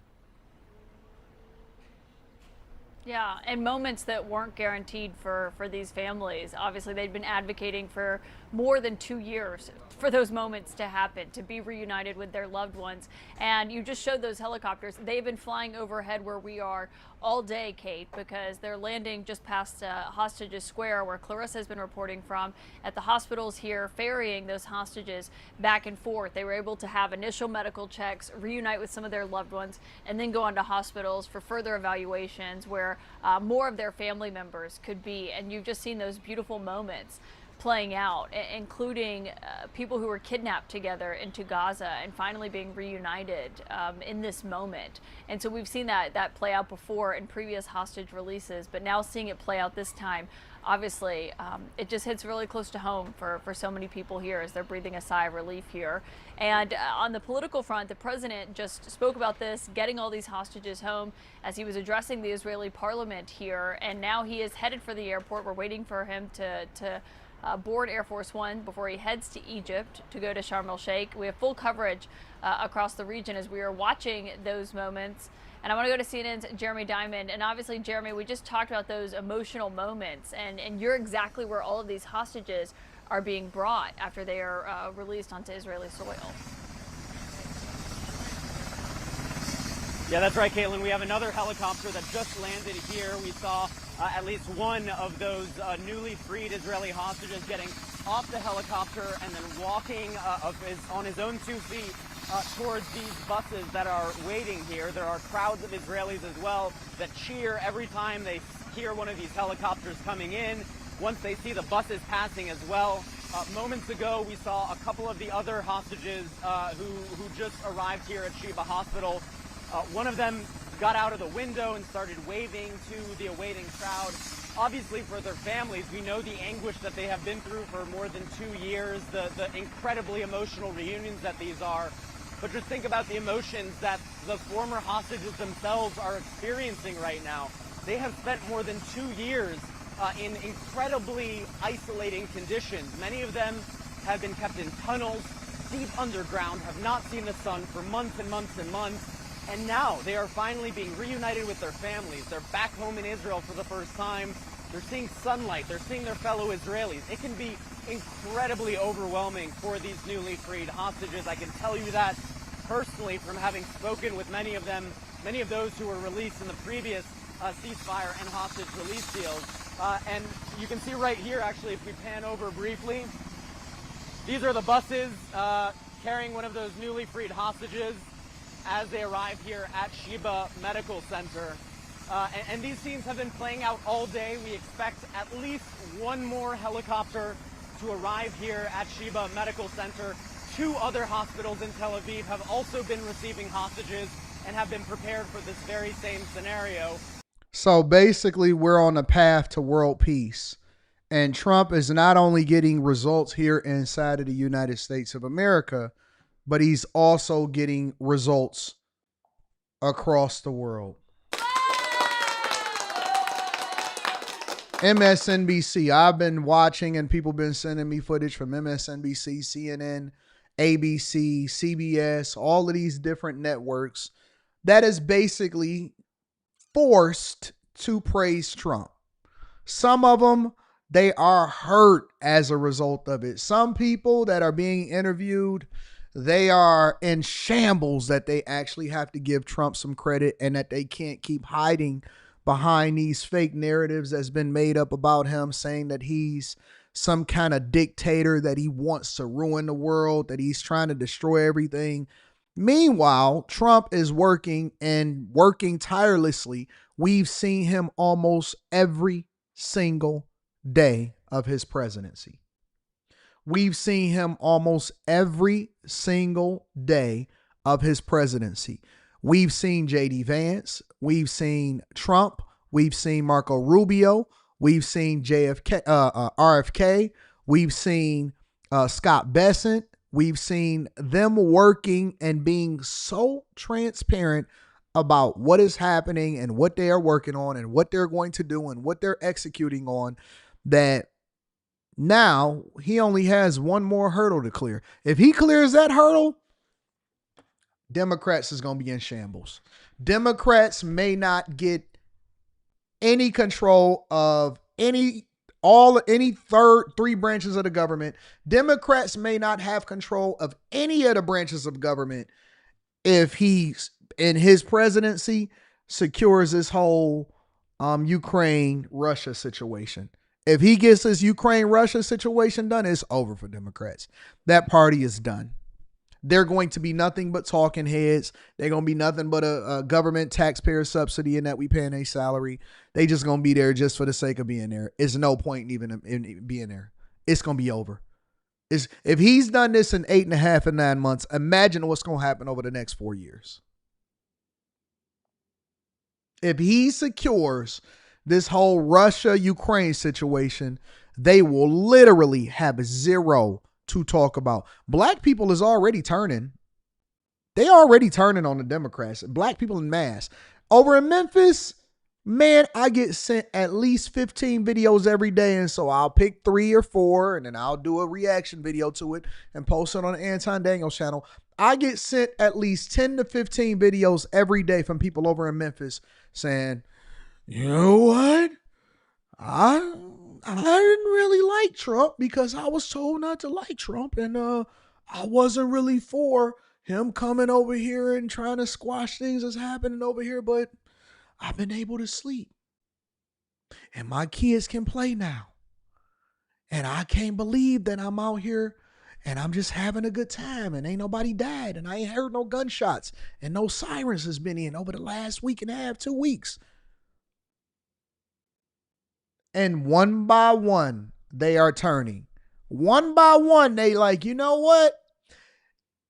Yeah, and moments that weren't guaranteed for these families. Obviously, they'd been advocating for more than 2 years for those moments to happen, to be reunited with their loved ones. And you just showed those helicopters. They've been flying overhead where we are all day, Kate, because they're landing just past Hostages Square, where Clarissa has been reporting from, at the hospitals here, ferrying those hostages back and forth. They were able to have initial medical checks, reunite with some of their loved ones, and then go on to hospitals for further evaluations where more of their family members could be. And you've just seen those beautiful moments playing out, including people who were kidnapped together into Gaza and finally being reunited in this moment. And so we've seen that play out before in previous hostage releases, but now seeing it play out this time, obviously it just hits really close to home for so many people here as they're breathing a sigh of relief here. And on the political front, the president just spoke about this, getting all these hostages home as he was addressing the Israeli parliament here. And now he is headed for the airport. We're waiting for him to board Air Force One before he heads to Egypt to go to Sharm el-Sheikh. We have full coverage across the region as we are watching those moments. And I want to go to CNN's Jeremy Diamond. And obviously, Jeremy, we just talked about those emotional moments. And you're exactly where all of these hostages are being brought after they are released onto Israeli soil. Yeah, that's right, Caitlin. We have another helicopter that just landed here. We saw at least one of those newly freed Israeli hostages getting off the helicopter and then walking on his own 2 feet towards these buses that are waiting here. There are crowds of Israelis as well that cheer every time they hear one of these helicopters coming in, once they see the buses passing as well. Moments ago, we saw a couple of the other hostages who just arrived here at Sheba Hospital. One of them got out of the window and started waving to the awaiting crowd. obviously for their families, we know the anguish that they have been through for more than 2 years, the incredibly emotional reunions that these are. But just think about the emotions that the former hostages themselves are experiencing right now. They have spent more than 2 years in incredibly isolating conditions. Many of them have been kept in tunnels, deep underground, have not seen the sun for months and months and months. And now they are finally being reunited with their families. They're back home in Israel for the first time. They're seeing sunlight. They're seeing their fellow Israelis. It can be incredibly overwhelming for these newly freed hostages. I can tell you that personally from having spoken with many of them, many of those who were released in the previous ceasefire and hostage release deals. And you can see right here, actually, if we pan over briefly, these are the buses carrying one of those newly freed hostages as they arrive here at Sheba Medical Center. And these scenes have been playing out all day. We expect at least one more helicopter to arrive here at Sheba Medical Center. 2 other hospitals in Tel Aviv have also been receiving hostages and have been prepared for this very same scenario. So basically, we're on a path to world peace. And Trump is not only getting results here inside of the United States of America, but he's also getting results across the world. MSNBC. I've been watching and people been sending me footage from MSNBC, CNN, ABC, CBS, all of these different networks that is basically forced to praise Trump. Some of them, they are hurt as a result of it. Some people that are being interviewed, they are in shambles that they actually have to give Trump some credit and that they can't keep hiding behind these fake narratives that's been made up about him, saying that he's some kind of dictator, that he wants to ruin the world, that he's trying to destroy everything. Meanwhile, Trump is working tirelessly. We've seen him almost every single day of his presidency. We've seen him almost every single day of his presidency. We've seen J.D. Vance. We've seen Trump. We've seen Marco Rubio. We've seen RFK. We've seen Scott Bessent. We've seen them working and being so transparent about what is happening and what they are working on and what they're going to do and what they're executing on, that now he only has one more hurdle to clear. If he clears that hurdle, Democrats is going to be in shambles. Democrats may not get any control of any three branches of the government. Democrats may not have control of any of the branches of government if he's in his presidency secures this whole Ukraine-Russia situation. If he gets this Ukraine-Russia situation done, it's over for Democrats. That party is done. They're going to be nothing but talking heads. They're going to be nothing but a government taxpayer subsidy in that we paying a salary. They just going to be there just for the sake of being there. It's no point even in being there. It's going to be over. If he's done this in 8.5 and 9 months, imagine what's going to happen over the next 4 years. If he secures this whole Russia-Ukraine situation, they will literally have zero to talk about. Black people is already turning. They already turning on the Democrats. Black people in mass. Over in Memphis, man, I get sent at least 15 videos every day. And so I'll pick 3 or 4 and then I'll do a reaction video to it and post it on the Anton Daniels channel. I get sent at least 10 to 15 videos every day from people over in Memphis saying, you know what? I didn't really like Trump because I was told not to like Trump, and I wasn't really for him coming over here and trying to squash things that's happening over here, but I've been able to sleep. And my kids can play now. And I can't believe that I'm out here and I'm just having a good time and ain't nobody died and I ain't heard no gunshots and no sirens has been in over the last week and a half, 2 weeks. And one by one, they are turning. One by one, they like, you know what?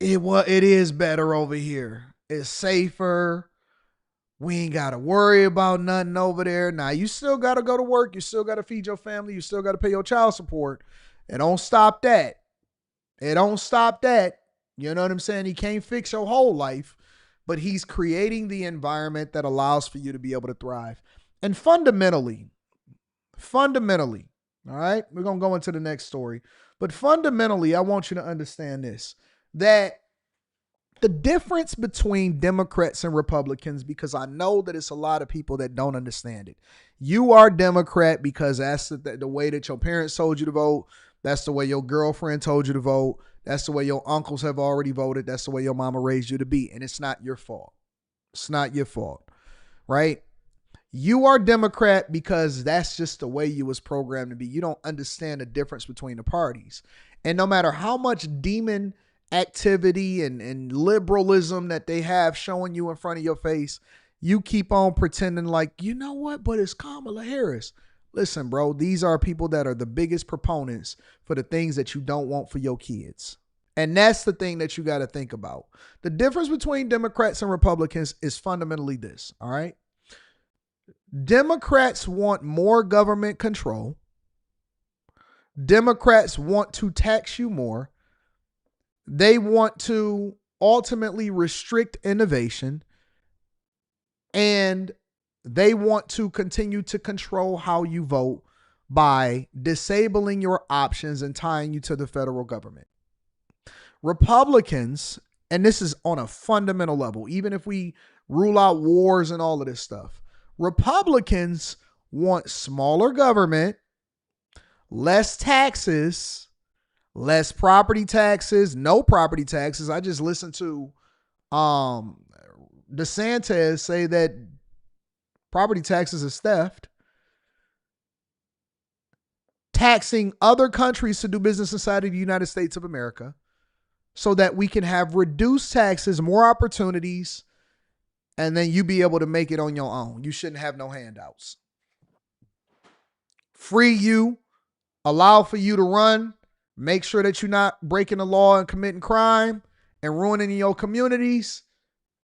It is better over here. It's safer. We ain't got to worry about nothing over there. Now, you still got to go to work. You still got to feed your family. You still got to pay your child support. It don't stop that. It don't stop that. You know what I'm saying? He can't fix your whole life, but he's creating the environment that allows for you to be able to thrive. And fundamentally, all right, we're going to go into the next story. But fundamentally, I want you to understand this, that the difference between Democrats and Republicans, because I know that it's a lot of people that don't understand it. You are Democrat because that's the way that your parents told you to vote. That's the way your girlfriend told you to vote. That's the way your uncles have already voted. That's the way your mama raised you to be. And it's not your fault. It's not your fault, right? You are Democrat because that's just the way you was programmed to be. You don't understand the difference between the parties. And no matter how much demon activity and liberalism that they have showing you in front of your face, you keep on pretending like, you know what, but it's Kamala Harris. Listen, bro, these are people that are the biggest proponents for the things that you don't want for your kids. And that's the thing that you got to think about. The difference between Democrats and Republicans is fundamentally this, all right? Democrats want more government control. Democrats want to tax you more. They want to ultimately restrict innovation. And they want to continue to control how you vote by disabling your options and tying you to the federal government. Republicans, and this is on a fundamental level, even if we rule out wars and all of this stuff, Republicans want smaller government, less taxes, less property taxes, no property taxes. I just listened to DeSantis say that property taxes is theft. Taxing other countries to do business inside of the United States of America so that we can have reduced taxes, more opportunities, and then you be able to make it on your own. You shouldn't have no handouts. Free you, allow for you to run, make sure that you're not breaking the law and committing crime and ruining your communities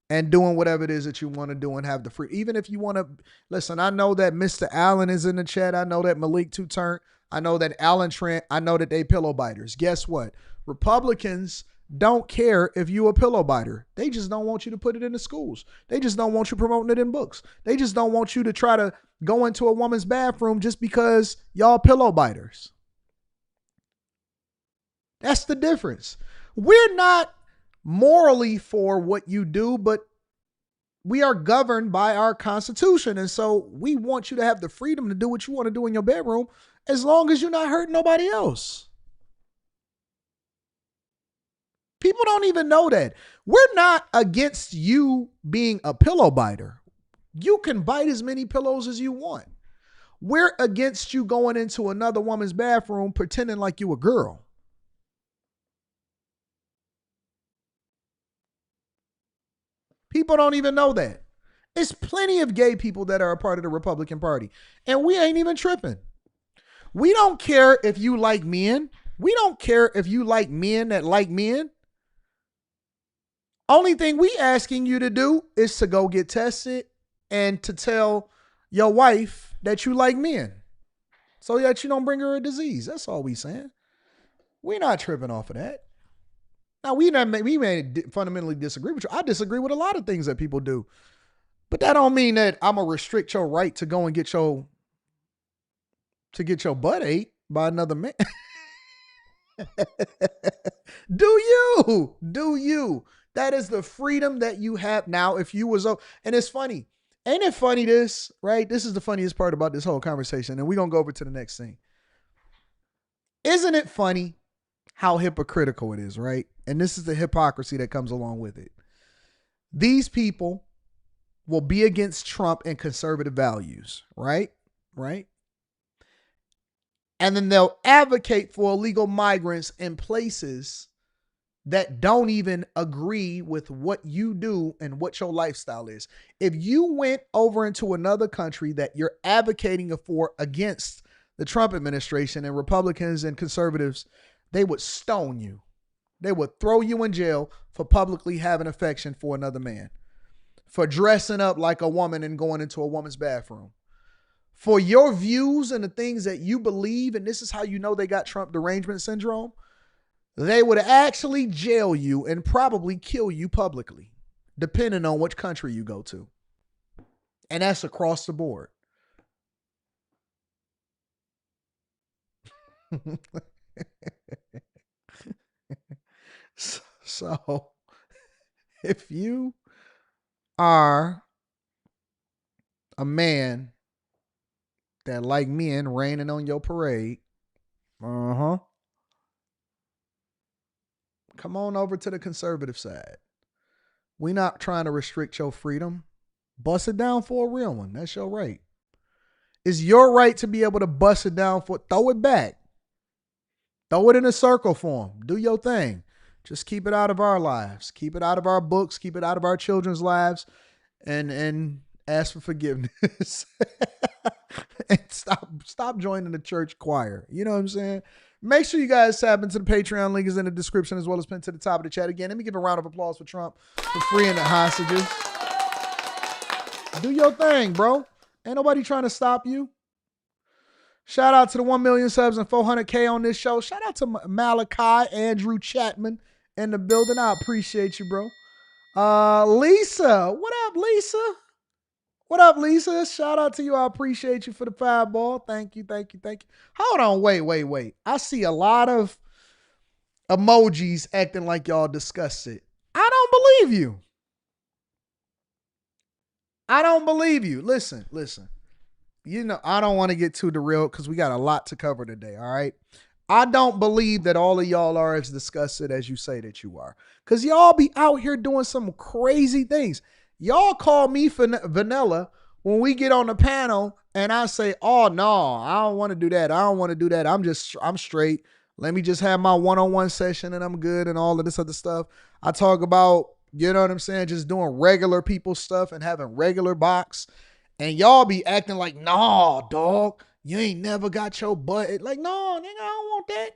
and doing whatever it is that you want to do and have the free. Even if you want to, listen, I know that Mr. Allen is in the chat. I know that Malik Two-Turn. I know that Alan Trent. I know that they pillow biters. Guess what? Republicans don't care if you a pillow biter. They just don't want you to put it in the schools. They just don't want you promoting it in books. They just don't want you to try to go into a woman's bathroom just because y'all pillow biters. That's the difference. We're not morally for what you do, but we are governed by our Constitution. And so we want you to have the freedom to do what you want to do in your bedroom as long as you're not hurting nobody else. People don't even know that. We're not against you being a pillow biter. You can bite as many pillows as you want. We're against you going into another woman's bathroom pretending like you a girl. People don't even know that. There's plenty of gay people that are a part of the Republican Party, and we ain't even tripping. We don't care if you like men. We don't care if you like men that like men. Only thing we asking you to do is to go get tested and to tell your wife that you like men so that you don't bring her a disease. That's all we saying. We're not tripping off of that. Now, we may fundamentally disagree with you. I disagree with a lot of things that people do. But that don't mean that I'm going to restrict your right to go and get your butt ate by another man. Do you? That is the freedom that you have now. If you was, and it's funny. Ain't it funny this, right? This is the funniest part about this whole conversation. And we're going to go over to the next thing. Isn't it funny how hypocritical it is, right? And this is the hypocrisy that comes along with it. These people will be against Trump and conservative values, right? Right? And then they'll advocate for illegal migrants in places that don't even agree with what you do and what your lifestyle is. If you went over into another country that you're advocating for against the Trump administration and Republicans and conservatives, they would stone you. They would throw you in jail for publicly having affection for another man. for dressing up like a woman and going into a woman's bathroom. For your views and the things that you believe, and this is how you know they got Trump derangement syndrome, they would actually jail you and probably kill you publicly, depending on which country you go to. And that's across the board. So, if you are a man that like men raining on your parade, come on over to the conservative side. We not trying to restrict your freedom. Bust it down for a real one. That's your right. It's your right to be able to bust it down throw it back. Throw it in a circle form. Do your thing. Just keep it out of our lives. Keep it out of our books. Keep it out of our children's lives. And ask for forgiveness. And stop joining the church choir. You know what I'm saying? Make sure you guys tap into the Patreon. Link is in the description as well as pinned to the top of the chat. Again, let me give a round of applause for Trump for freeing the hostages. Do your thing, bro. Ain't nobody trying to stop you. Shout out to the 1 million subs and 400K on this show. Shout out to Malachi, Andrew Chapman in the building. I appreciate you, bro. Lisa. What up, Lisa? What up, Lisa? Shout out to you. I appreciate you for the fireball. Thank you. Hold on. Wait. I see a lot of emojis acting like y'all discussed it. I don't believe you. Listen. You know, I don't want to get too derailed because we got a lot to cover today, all right? I don't believe that all of y'all are as disgusted as you say that you are. Because y'all be out here doing some crazy things. Y'all call me vanilla when we get on the panel and I say, oh, no, I don't want to do that. I'm straight. Let me just have my one-on-one session and I'm good and all of this other stuff. I talk about, you know what I'm saying, just doing regular people stuff and having regular box. And y'all be acting like, nah, dog, you ain't never got your butt. Like, no, nigga, I don't want that.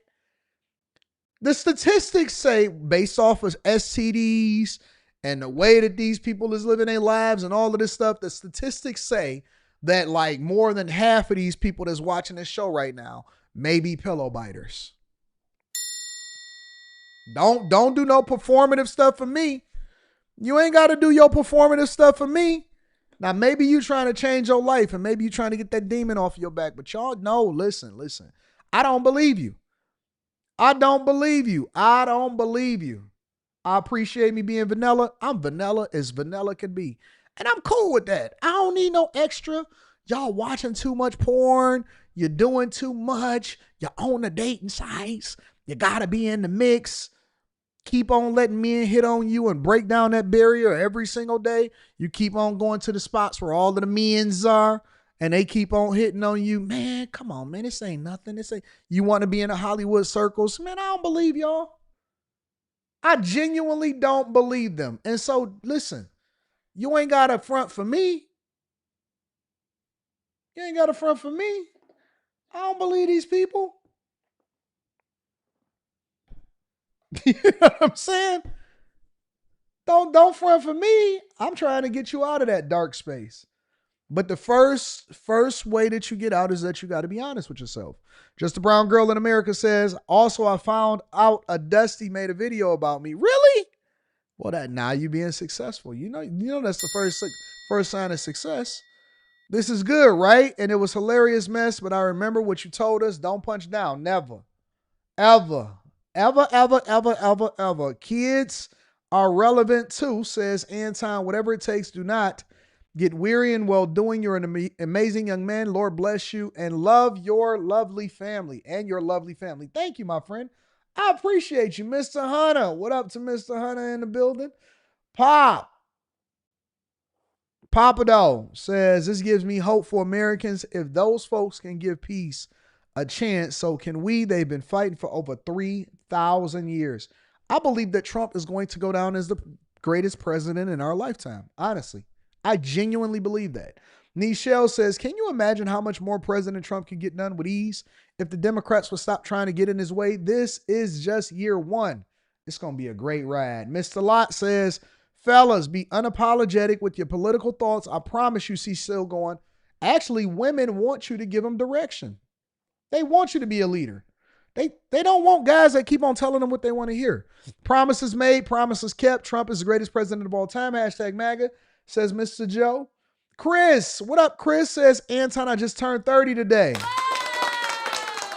The statistics say, based off of STDs and the way that these people is living their lives and all of this stuff, the statistics say that like more than half of these people that's watching this show right now may be pillow biters. Don't do no performative stuff for me. You ain't got to do your performative stuff for me. Now, maybe you trying to change your life and maybe you trying to get that demon off your back. But y'all, no, listen. I don't believe you. I appreciate me being vanilla. I'm vanilla as vanilla can be. And I'm cool with that. I don't need no extra. Y'all watching too much porn. You're doing too much. You're on the dating sites. You got to be in the mix. Keep on letting men hit on you and break down that barrier every single day. You keep on going to the spots where all of the men's are and they keep on hitting on you. Man, come on, man. This ain't nothing. You want to be in the Hollywood circles. Man, I don't believe y'all. I genuinely don't believe them. And so, listen, you ain't got a front for me. I don't believe these people. You know what I'm saying? Don't front for me. I'm trying to get you out of that dark space. But the first way that you get out is that you got to be honest with yourself. Just a Brown Girl in America says, also, I found out a Dusty made a video about me. Really? Well, now you being successful. You know that's the first sign of success. This is good, right? And it was hilarious mess, but I remember what you told us. Don't punch down. Never. Ever. Kids are relevant too, says Anton. Whatever it takes, do not get weary in well doing. You're an amazing young man. Lord bless you and love your lovely family and your lovely family. Thank you, my friend. I appreciate you, Mr. Hunter. What up to Mr. Hunter in the building? Papado says, this gives me hope for Americans. If those folks can give peace a chance, so can we. They've been fighting for over 3,000 years. I believe that Trump is going to go down as the greatest president in our lifetime. Honestly, I genuinely believe that. Nichelle says, can you imagine how much more President Trump can get done with ease if the Democrats would stop trying to get in his way? This is just year one. It's going to be a great ride. Mr. Lott says, Fellas, be unapologetic with your political thoughts. I promise you, see still going. Actually, women want you to give them direction. They want you to be a leader. They don't want guys that keep on telling them what they want to hear. Promises made, promises kept. Trump is the greatest president of all time. Hashtag MAGA, says Mr. Joe. Chris, what up, Chris? Says, Anton, I just turned 30 today.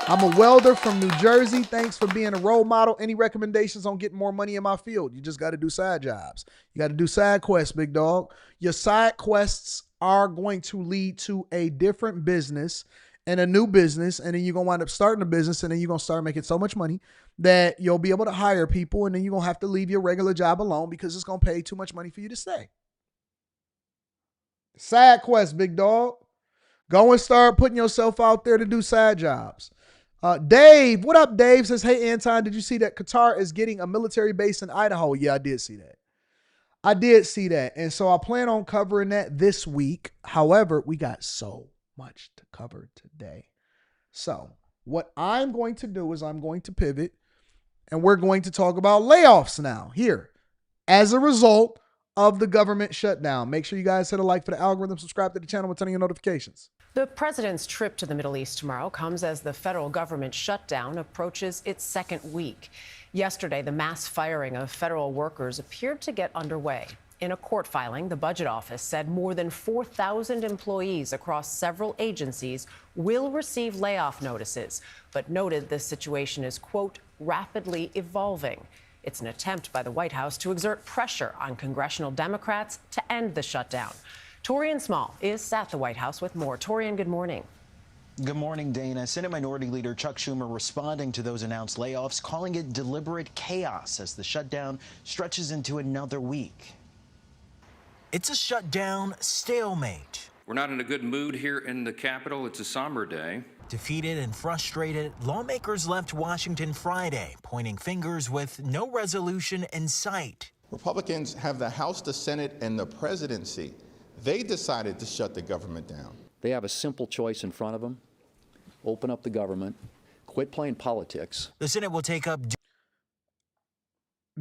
I'm a welder from New Jersey. Thanks for being a role model. Any recommendations on getting more money in my field? You just got to do side jobs. You got to do side quests, big dog. Your side quests are going to lead to a different business and a new business, and then you're going to wind up starting a business, and then you're going to start making so much money that you'll be able to hire people, and then you're going to have to leave your regular job alone because it's going to pay too much money for you to stay. Side quest, big dog. Go and start putting yourself out there to do side jobs. Dave, what up, Dave? Says, hey, Anton, did you see that Qatar is getting a military base in Idaho? Yeah, I did see that. I did see that. And so I plan on covering that this week. However, we got so much to cover today. So what I'm going to do is I'm going to pivot, and we're going to talk about layoffs now here as a result of the government shutdown. Make sure you guys hit a like for the algorithm, subscribe to the channel, and turn on your notifications. The president's trip to the Middle East tomorrow comes as the federal government shutdown approaches its second week. Yesterday, the mass firing of federal workers appeared to get underway. In a court filing, the budget office said more than 4,000 employees across several agencies will receive layoff notices, but noted the situation is, quote, rapidly evolving. It's an attempt by the White House to exert pressure on congressional Democrats to end the shutdown. Torian Small is at the White House with more. Torian, good morning. Good morning, Dana. Senate Minority Leader Chuck Schumer responding to those announced layoffs, calling it deliberate chaos as the shutdown stretches into another week. It's a shutdown stalemate. We're not in a good mood here in the Capitol. It's a somber day. Defeated and frustrated, lawmakers left Washington Friday, pointing fingers with no resolution in sight. Republicans have the House, the Senate, and the presidency. They decided to shut the government down. They have a simple choice in front of them. Open up the government, quit playing politics. The Senate will take up...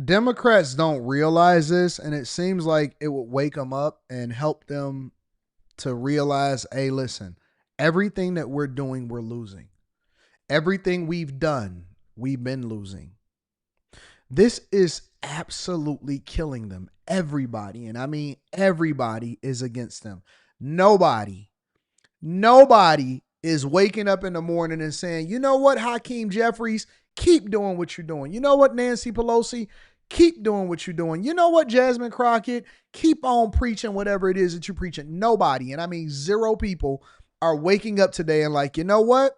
Democrats don't realize this, and it seems like it would wake them up and help them to realize, hey, listen, everything that we're doing, we're losing. Everything we've done, we've been losing. This is absolutely killing them. Everybody, and I mean everybody, is against them. Nobody is waking up in the morning and saying, you know what, Hakeem Jeffries, keep doing what you're doing. You know what, Nancy Pelosi, keep doing what you're doing. You know what, Jasmine Crockett, keep on preaching whatever it is that you're preaching. Nobody, and I mean 0 people, are waking up today and like, you know what,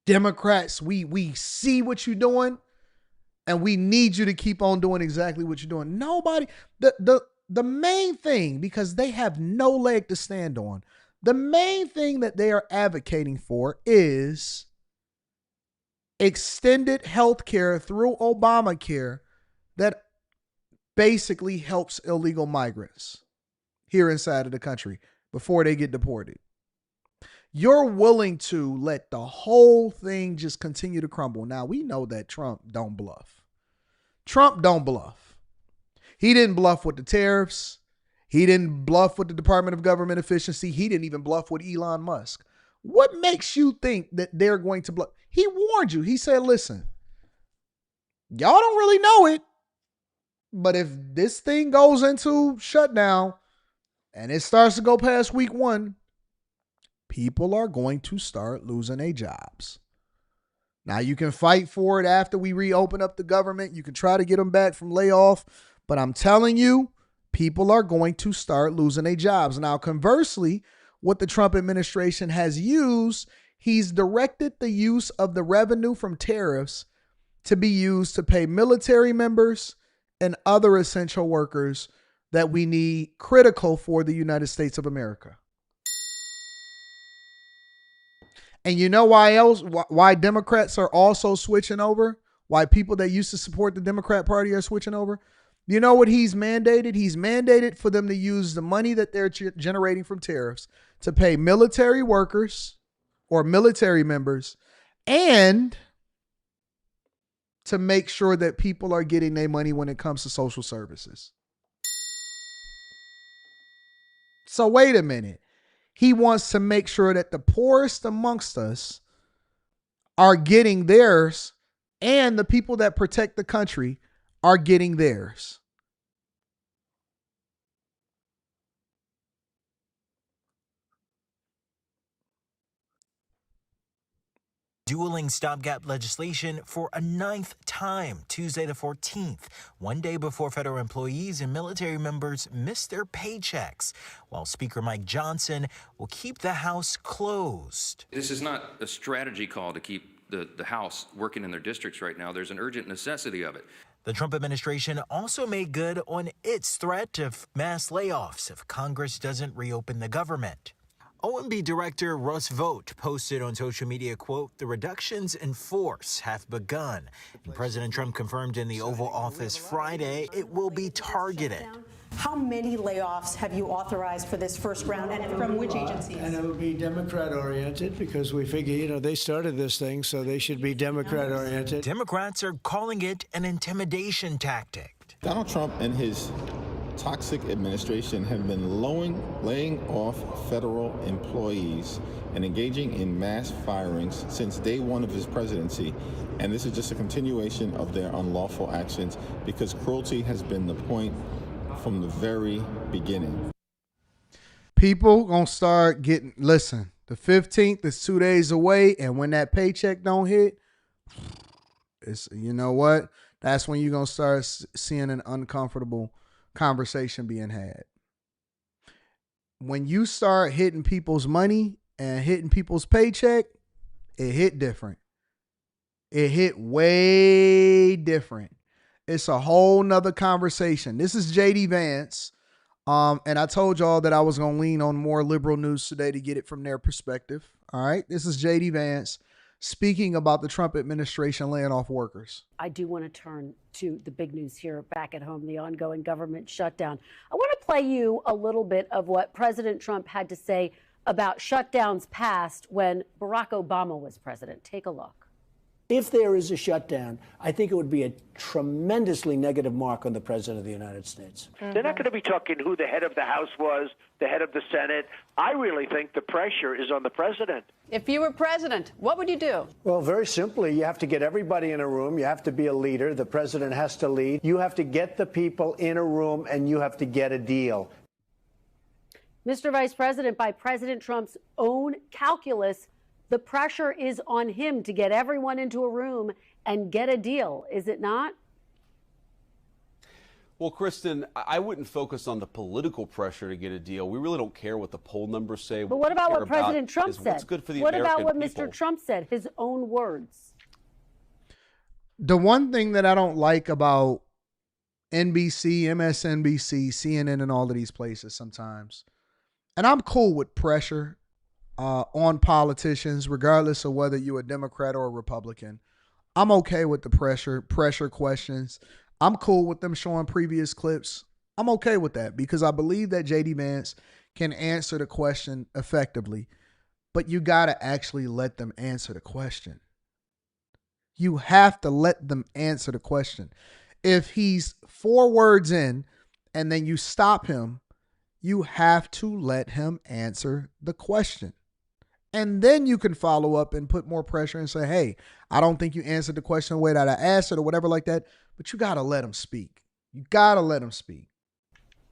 Democrats, we see what you're doing, and we need you to keep on doing exactly what you're doing. Nobody, the main thing, because they have no leg to stand on, the main thing that they are advocating for is extended health care through Obamacare that basically helps illegal migrants here inside of the country before they get deported. You're willing to let the whole thing just continue to crumble. Now, we know that Trump don't bluff. Trump don't bluff. He didn't bluff with the tariffs. He didn't bluff with the Department of Government Efficiency. He didn't even bluff with Elon Musk. What makes you think that they're going to bluff? He warned you. He said, listen, y'all don't really know it, but if this thing goes into shutdown and it starts to go past week 1, people are going to start losing their jobs. Now, you can fight for it after we reopen up the government. You can try to get them back from layoff, but I'm telling you, people are going to start losing their jobs. Now, conversely, what the Trump administration has used, he's directed the use of the revenue from tariffs to be used to pay military members and other essential workers that we need, critical for the United States of America. And you know why Democrats are also switching over? Why people that used to support the Democrat Party are switching over? You know what he's mandated? He's mandated for them to use the money that they're generating from tariffs to pay military workers or military members and to make sure that people are getting their money when it comes to social services. So wait a minute. He wants to make sure that the poorest amongst us are getting theirs and the people that protect the country are getting theirs. Dueling stopgap legislation for a 9th time, Tuesday the 14th, one day before federal employees and military members miss their paychecks, while Speaker Mike Johnson will keep the House closed. This is not a strategy call to keep the House working in their districts right now. There's an urgent necessity of it. The Trump administration also made good on its threat of mass layoffs if Congress doesn't reopen the government. OMB Director Russ Vought posted on social media, quote, "The reductions in force have begun." And President Trump confirmed in the Oval Office Friday it will be targeted. How many layoffs have you authorized for this first round, and from which agencies? And it will be Democrat-oriented because we figure, they started this thing, so they should be Democrat-oriented. Democrats are calling it an intimidation tactic. Donald Trump and his toxic administration have been laying off federal employees and engaging in mass firings since day one of his presidency. And this is just a continuation of their unlawful actions because cruelty has been the point from the very beginning. People gonna start getting, listen, the 15th is 2 days away, and when that paycheck don't hit, it's, you know what? That's when you're gonna start seeing an uncomfortable conversation being had. When you start hitting people's money and hitting people's paycheck, it hit different. It hit way different. It's a whole nother conversation. This is JD Vance. And I told y'all that I was going to lean on more liberal news today to get it from their perspective. All right. This is JD Vance speaking about the Trump administration laying off workers. I do want to turn to the big news here back at home, the ongoing government shutdown. I want to play you a little bit of what President Trump had to say about shutdowns past when Barack Obama was president. Take a look. If there is a shutdown, I think it would be a tremendously negative mark on the President of the United States. They're not going to be talking who the head of the House was, the head of the Senate. I really think the pressure is on the President. If you were president, what would you do? Well, very simply, you have to get everybody in a room. You have to be a leader. The President has to lead. You have to get the people in a room, and you have to get a deal. Mr. Vice President, by President Trump's own calculus, the pressure is on him to get everyone into a room and get a deal, is it not? Well, Kristen, I wouldn't focus on the political pressure to get a deal. We really don't care what the poll numbers say. But what about what President Trump said? What's good for the What American about what people. Mr. Trump said, his own words? The one thing that I don't like about NBC, MSNBC, CNN, and all of these places sometimes, and I'm cool with pressure on politicians, regardless of whether you're a Democrat or a Republican. I'm okay with the pressure questions. I'm cool with them showing previous clips. I'm okay with that because I believe that JD Vance can answer the question effectively, but you got to actually let them answer the question. You have to let them answer the question. If he's 4 words in and then you stop him, you have to let him answer the question. And then you can follow up and put more pressure and say, hey, I don't think you answered the question the way that I asked it or whatever like that. But you got to let him speak. You got to let him speak.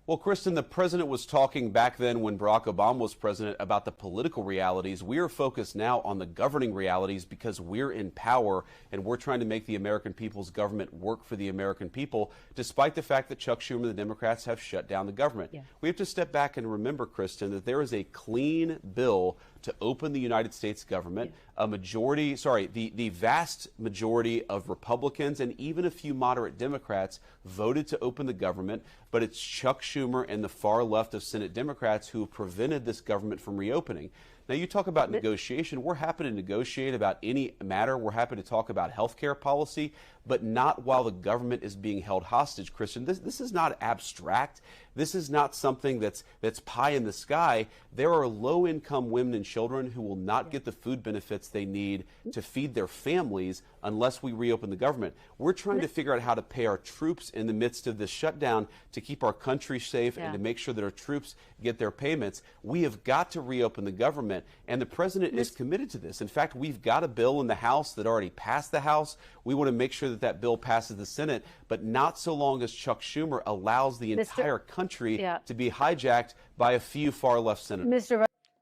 Well, Kristen, the president was talking back then when Barack Obama was president about the political realities. We are focused now on the governing realities because we're in power and we're trying to make the American people's government work for the American people, despite the fact that Chuck Schumer and the Democrats have shut down the government. Yeah. We have to step back and remember, Kristen, that there is a clean bill to open the United States government. The vast majority of Republicans and even a few moderate Democrats voted to open the government, but it's Chuck Schumer and the far left of Senate Democrats who have prevented this government from reopening. Now, you talk about negotiation. We're happy to negotiate about any matter. We're happy to talk about health care policy, but not while the government is being held hostage, Christian. This is not abstract. This is not something that's pie in the sky. There are low-income women and children who will not get the food benefits they need to feed their families unless we reopen the government. We're trying to figure out how to pay our troops in the midst of this shutdown to keep our country safe and to make sure that our troops get their payments. We have got to reopen the government, and the president is committed to this. In fact, we've got a bill in the House that already passed the House. We want to make sure that that bill passes the Senate, but not so long as Chuck Schumer allows the entire country to be hijacked by a few far-left senators.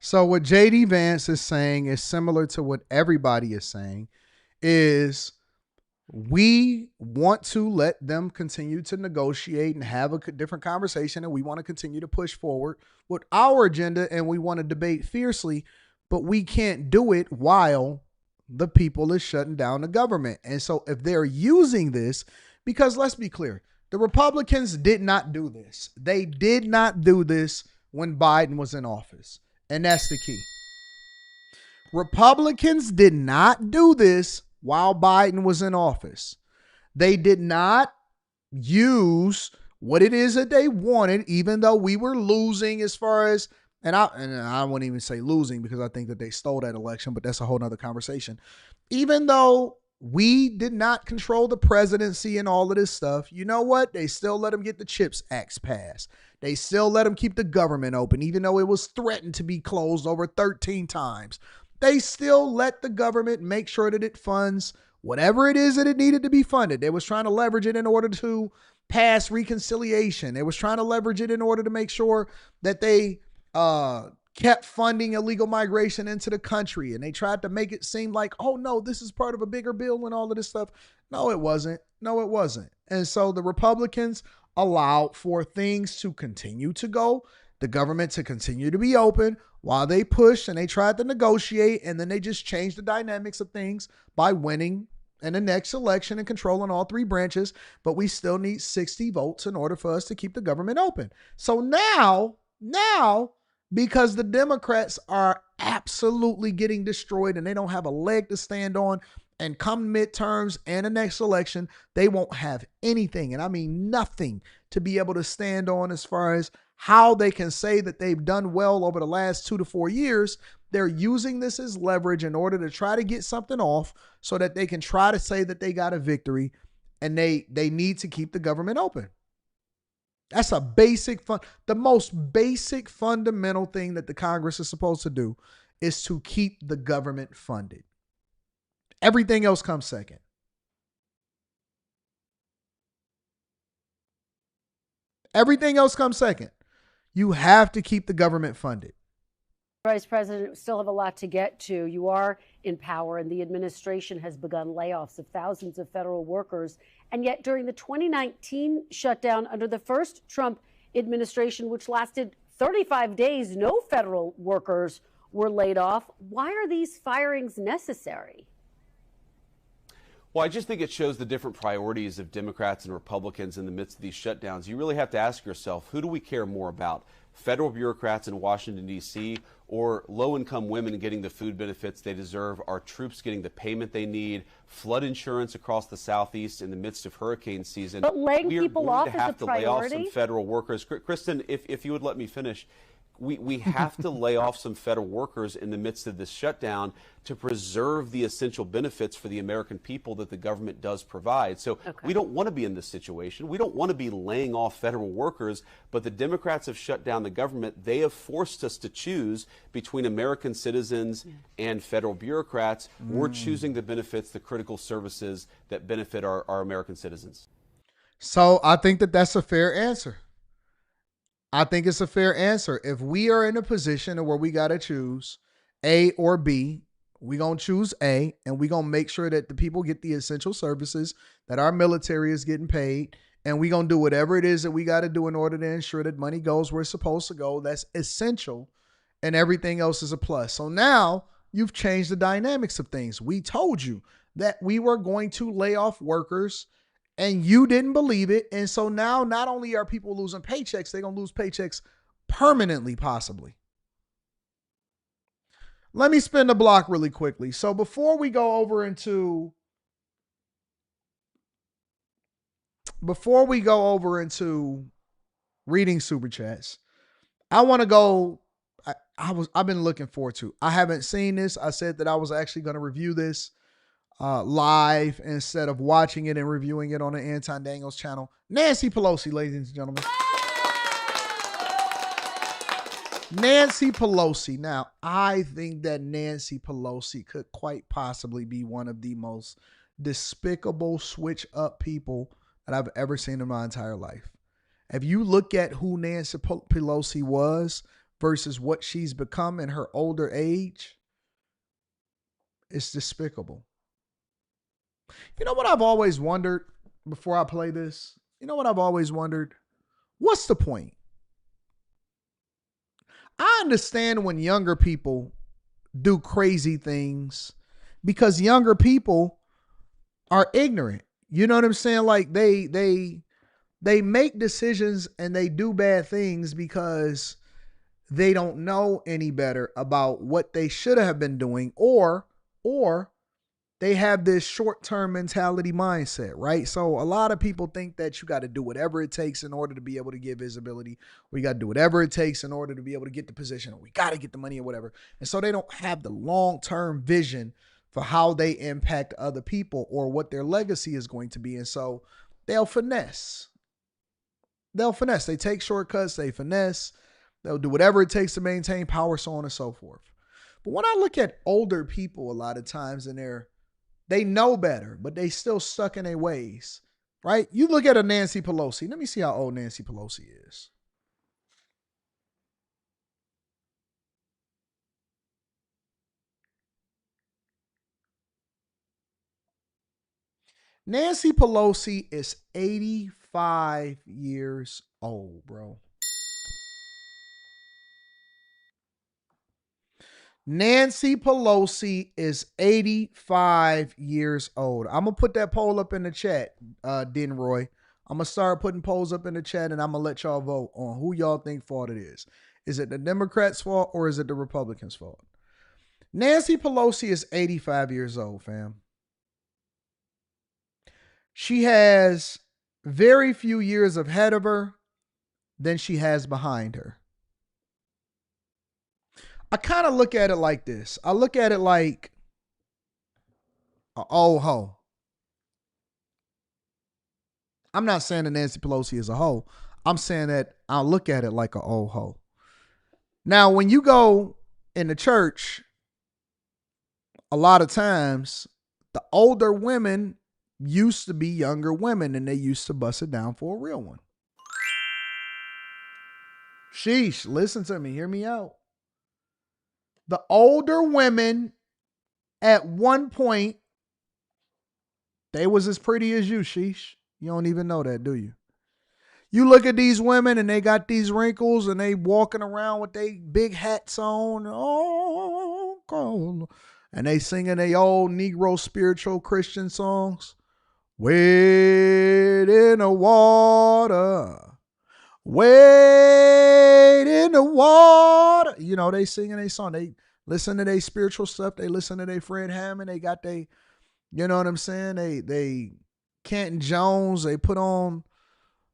So what J.D. Vance is saying is similar to what everybody is saying, is we want to let them continue to negotiate and have a different conversation, and we want to continue to push forward with our agenda, and we want to debate fiercely, but we can't do it while the people is shutting down the government. And so if they're using this, because let's be clear, the Republicans did not do this. They did not do this when Biden was in office. And that's the key. Republicans did not do this while Biden was in office. They did not use what it is that they wanted, even though we were losing as far as, and I wouldn't even say losing because I think that they stole that election, but that's a whole nother conversation. Even though we did not control the presidency and all of this stuff, you know what? They still let them get the CHIPS Act passed. They still let them keep the government open, even though it was threatened to be closed over 13 times. They still let the government make sure that it funds whatever it is that it needed to be funded. They was trying to leverage it in order to pass reconciliation. They was trying to leverage it in order to make sure that they kept funding illegal migration into the country. And they tried to make it seem like, oh no, this is part of a bigger bill and all of this stuff. No, it wasn't. No, it wasn't. And so the Republicans allowed for things to continue to go, the government to continue to be open while they pushed and they tried to negotiate, and then they just changed the dynamics of things by winning in the next election and controlling all three branches. But we still need 60 votes in order for us to keep the government open. So now, because the Democrats are absolutely getting destroyed and they don't have a leg to stand on, and come midterms and the next election, they won't have anything, and I mean nothing, to be able to stand on as far as how they can say that they've done well over the last 2 to 4 years. They're using this as leverage in order to try to get something off so that they can try to say that they got a victory, and they need to keep the government open. That's a the most basic fundamental thing that the Congress is supposed to do is to keep the government funded. Everything else comes second. Everything else comes second. You have to keep the government funded. Vice President, we still have a lot to get to. You are in power, and the administration has begun layoffs of thousands of federal workers. And yet, during the 2019 shutdown under the first Trump administration, which lasted 35 days, no federal workers were laid off. Why are these firings necessary? Well, I just think it shows the different priorities of Democrats and Republicans in the midst of these shutdowns. You really have to ask yourself, who do we care more about? Federal bureaucrats in Washington, D.C., or low-income women getting the food benefits they deserve, our troops getting the payment they need, flood insurance across the Southeast in the midst of hurricane season? But laying people off is a priority. We have to lay off some federal workers. Kristen, if you would let me finish. We have to lay off some federal workers in the midst of this shutdown to preserve the essential benefits for the American people that the government does provide. So we don't want to be in this situation. We don't want to be laying off federal workers, but the Democrats have shut down the government. They have forced us to choose between American citizens and federal bureaucrats. We're choosing the benefits, the critical services that benefit our American citizens. So I think that that's a fair answer. I think it's a fair answer. If we are in a position where we got to choose A or B, we're going to choose A, and we're going to make sure that the people get the essential services, that our military is getting paid, and we're going to do whatever it is that we got to do in order to ensure that money goes where it's supposed to go. That's essential, and everything else is a plus. So now you've changed the dynamics of things. We told you that we were going to lay off workers, and you didn't believe it. And so now not only are people losing paychecks, they're going to lose paychecks permanently, possibly. Let me spin the block really quickly. So before we go over into reading super chats, I want to go. I've been looking forward to. I haven't seen this. I said that I was actually going to review this live instead of watching it and reviewing it on the Anton Daniels channel. Nancy Pelosi, ladies and gentlemen. Nancy Pelosi. Now, I think that Nancy Pelosi could quite possibly be one of the most despicable switch up people that I've ever seen in my entire life. If you look at who Nancy Pelosi was versus what she's become in her older age, it's despicable. You know what I've always wondered before I play this? You know what I've always wondered? What's the point? I understand when younger people do crazy things because younger people are ignorant. You know what I'm saying? Like they make decisions and they do bad things because they don't know any better about what they should have been doing, or they have this short-term mentality mindset, right? So a lot of people think that you got to do whatever it takes in order to be able to get visibility. We got to do whatever it takes in order to be able to get the position. Or we got to get the money or whatever. And so they don't have the long-term vision for how they impact other people or what their legacy is going to be. And so they'll finesse. They take shortcuts. They finesse. They'll do whatever it takes to maintain power, so on and so forth. But when I look at older people a lot of times and they know better, but they still stuck in their ways, right? You look at a Nancy Pelosi. Let me see how old Nancy Pelosi is. Nancy Pelosi is 85 years old, bro. Nancy Pelosi is 85 years old. I'm going to put that poll up in the chat, Denroy. I'm going to start putting polls up in the chat, and I'm going to let y'all vote on who y'all think fault it is. Is it the Democrats' fault or is it the Republicans' fault? Nancy Pelosi is 85 years old, fam. She has very few years ahead of her than she has behind her. I kind of look at it like this. I look at it like an old hoe. I'm not saying that Nancy Pelosi is a hoe. I'm saying that I look at it like an old hoe. Now, when you go in the church, a lot of times, the older women used to be younger women and they used to bust it down for a real one. Sheesh, listen to me. Hear me out. The older women at one point, they was as pretty as you, sheesh. You don't even know that, do you? You look at these women and they got these wrinkles and they walking around with they big hats on. Oh, God. And they singing they old Negro spiritual Christian songs. Wade in the water. Wade in the water. You know, they singing a song. They listen to their spiritual stuff. They listen to their Fred Hammond. They got they, you know what I'm saying? They Canton Jones. They put on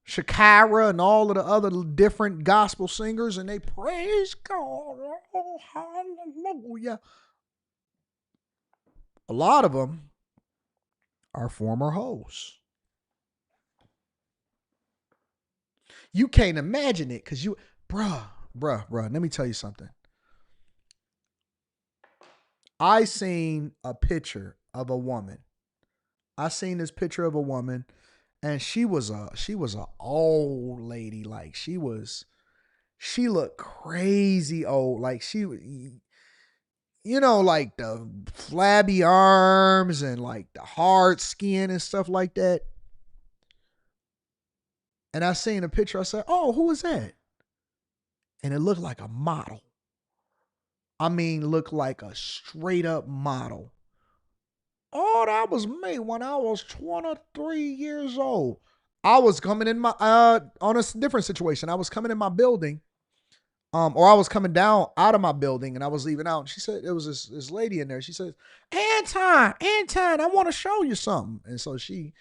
Shakira and all of the other different gospel singers, and they praise God. Oh, hallelujah. A lot of them are former hoes. You can't imagine it because you, bruh, let me tell you something. I seen a picture of a woman. I seen this picture of a woman, and she was a old lady. Like she looked crazy old. Like she, you know, like the flabby arms and like the hard skin and stuff like that. And I seen a picture. I said, "Oh, who is that?" And it looked like a model. I mean, looked like a straight up model. Oh, that was me when I was 23 years old. I was coming in my on a different situation. I was coming in my building, or I was coming down out of my building, and I was leaving out. And she said there was this lady in there. She said, Anton, I want to show you something. And so she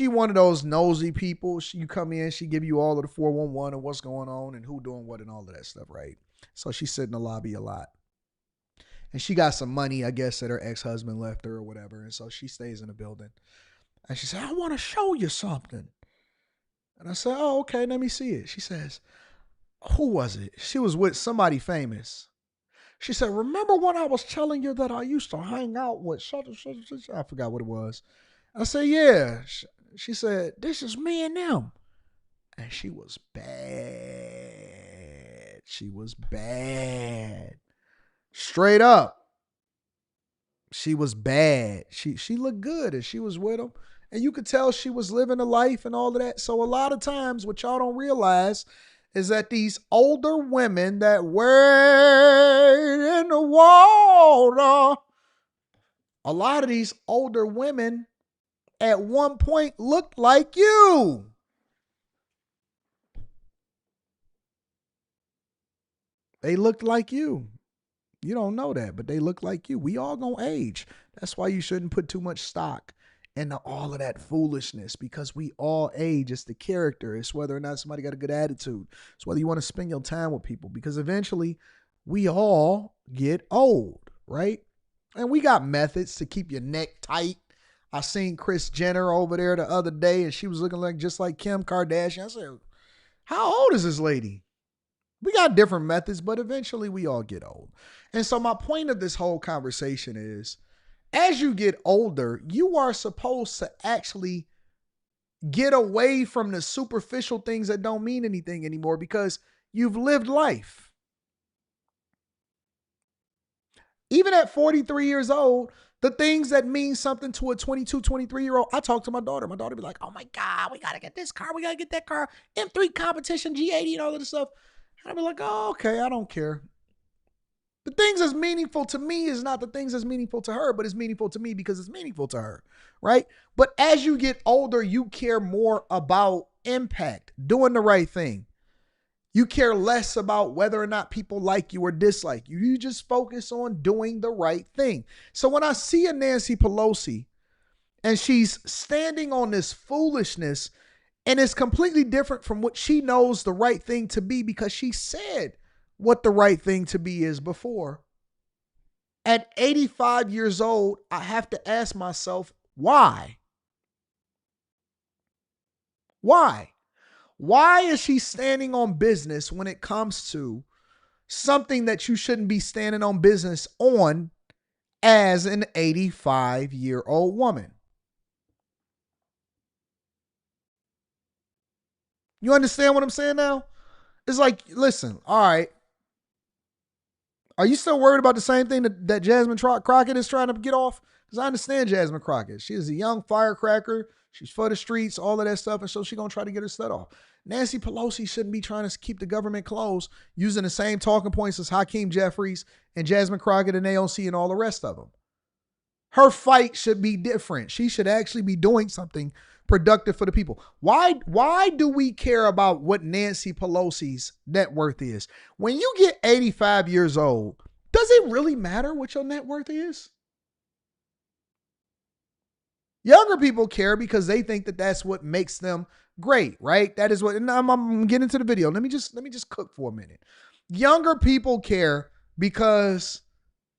one of those nosy people. You come in, she give you all of the 411 and what's going on and who doing what and all of that stuff, right? So she sit in the lobby a lot. And she got some money, I guess, that her ex-husband left her or whatever. And so she stays in the building. And she said, I want to show you something. And I said, oh, okay, let me see it. She says, who was it? She was with somebody famous. She said, remember when I was telling you that I used to hang out with I forgot what it was. I said, yeah. She said, this is me and them. And she was bad. She was bad. Straight up. She was bad. She looked good and she was with him. And you could tell she was living a life and all of that. So a lot of times what y'all don't realize is that these older women that wade in the water, a lot of these older women at one point looked like you. They looked like you. You don't know that, but they look like you. We all gonna age. That's why you shouldn't put too much stock into all of that foolishness, because we all age. It's the character. It's whether or not somebody got a good attitude. It's whether you want to spend your time with people, because eventually we all get old, right? And we got methods to keep your neck tight. I seen Kris Jenner over there the other day, and she was looking like just like Kim Kardashian. I said, how old is this lady? We got different methods, but eventually we all get old. And so my point of this whole conversation is, as you get older, you are supposed to actually get away from the superficial things that don't mean anything anymore, because you've lived life. Even at 43 years old, the things that mean something to a 22, 23-year-old, I talk to my daughter. My daughter be like, oh my God, we got to get this car. We got to get that car. M3 competition, G80 and all of this stuff. And I'd be like, oh, okay, I don't care. The things that's meaningful to me is not the things that's meaningful to her, but it's meaningful to me because it's meaningful to her, right? But as you get older, you care more about impact, doing the right thing. You care less about whether or not people like you or dislike you. You just focus on doing the right thing. So when I see a Nancy Pelosi and she's standing on this foolishness, and it's completely different from what she knows the right thing to be, because she said what the right thing to be is before. At 85 years old, I have to ask myself, why? Why? Why is she standing on business when it comes to something that you shouldn't be standing on business on as an 85-year-old woman? You understand what I'm saying now? It's like, listen, all right. Are you still worried about the same thing that Jasmine Crockett is trying to get off? Because I understand Jasmine Crockett. She is a young firecracker. She's for the streets, all of that stuff. And so she's going to try to get her stud off. Nancy Pelosi shouldn't be trying to keep the government closed using the same talking points as Hakeem Jeffries and Jasmine Crockett and AOC and all the rest of them. Her fight should be different. She should actually be doing something productive for the people. Why do we care about what Nancy Pelosi's net worth is? When you get 85 years old, does it really matter what your net worth is? Younger people care because they think that that's what makes them great, right? That is what, and I'm getting into the video. Let me just cook for a minute. Younger people care because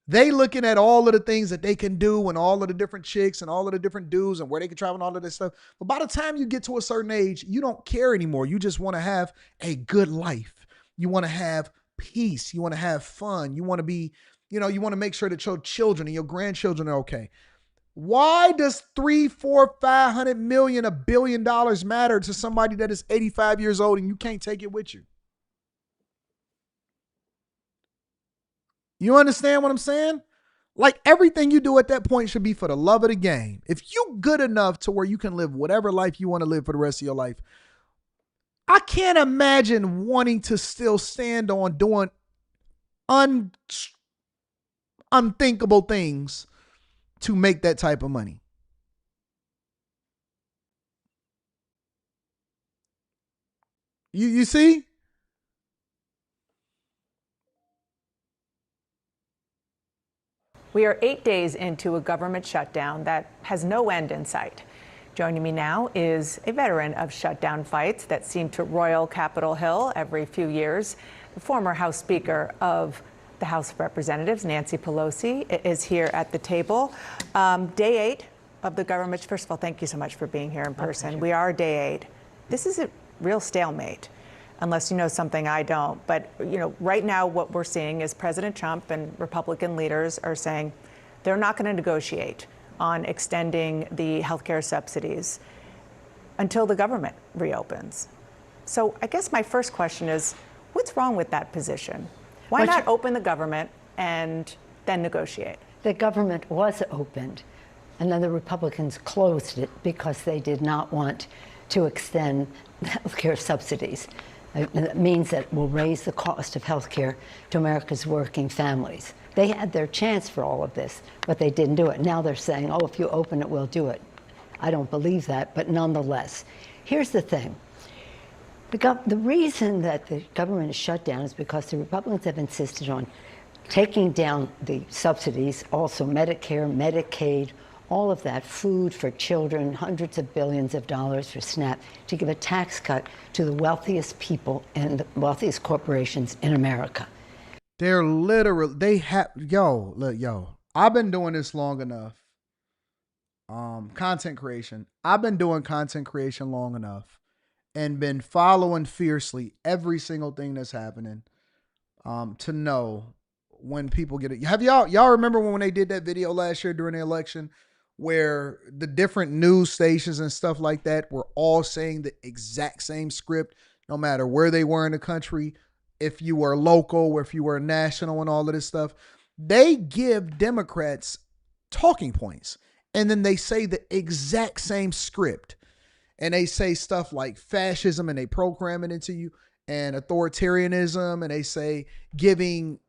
they looking at all of the things that they can do and all of the different chicks and all of the different dudes and where they can travel and all of this stuff. But by the time you get to a certain age, you don't care anymore. You just want to have a good life. You want to have peace. You want to have fun. You want to be, you want to make sure that your children and your grandchildren are okay. Why does $300, $400, $500 million, $1 billion matter to somebody that is 85 years old and you can't take it with you? You understand what I'm saying? Like, everything you do at that point should be for the love of the game. If you good enough to where you can live whatever life you want to live for the rest of your life, I can't imagine wanting to still stand on doing unthinkable things to make that type of money. You see? We are 8 days into a government shutdown that has no end in sight. Joining me now is a veteran of shutdown fights that seem to roil Capitol Hill every few years, the former House Speaker of the House of Representatives, Nancy Pelosi, is here at the table. Day 8 of the government. First of all, thank you so much for being here in person. We are day 8. This is a real stalemate, unless you know something I don't. But right now what we're seeing is President Trump and Republican leaders are saying they're not going to negotiate on extending the health care subsidies until the government reopens. So I guess my first question is, what's wrong with that position? Why not open the government and then negotiate? The government was opened, and then the Republicans closed it because they did not want to extend health care subsidies. It means that it will raise the cost of health care to America's working families. They had their chance for all of this, but they didn't do it. Now they're saying, oh, if you open it, we'll do it. I don't believe that, but nonetheless. Here's the thing. The reason that the government is shut down is because the Republicans have insisted on taking down the subsidies, also Medicare, Medicaid, all of that, food for children, hundreds of billions of dollars for SNAP, to give a tax cut to the wealthiest people and the wealthiest corporations in America. They're literally, they have, I've been doing this long enough. Content creation. I've been doing content creation long enough and been following fiercely every single thing that's happening to know when people get it. Have y'all remember when they did that video last year during the election where the different news stations and stuff like that were all saying the exact same script, no matter where they were in the country, if you were local or if you were national and all of this stuff? They give Democrats talking points and then they say the exact same script. And they say stuff like fascism and they program it into you, and authoritarianism, and they say giving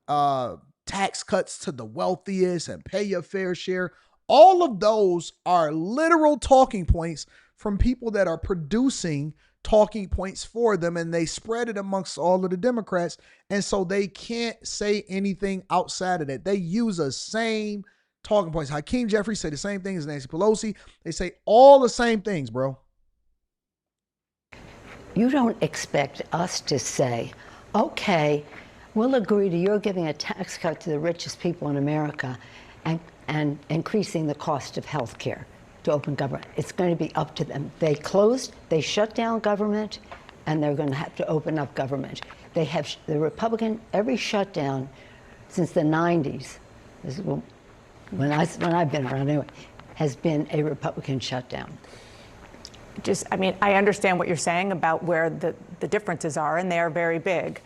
tax cuts to the wealthiest and pay your fair share. All of those are literal talking points from people that are producing talking points for them, and they spread it amongst all of the Democrats. And so they can't say anything outside of that. They use the same talking points. Hakeem Jeffries say the same thing as Nancy Pelosi. They say all the same things, bro. You don't expect us to say, okay, we'll agree to you're giving a tax cut to the richest people in America and increasing the cost of health care to open government. It's going to be up to them. They shut down government, and they're going to have to open up government. They have every shutdown since the 90s, when I've been around anyway, has been a Republican shutdown. I understand what you're saying about where the differences are, and they are very big.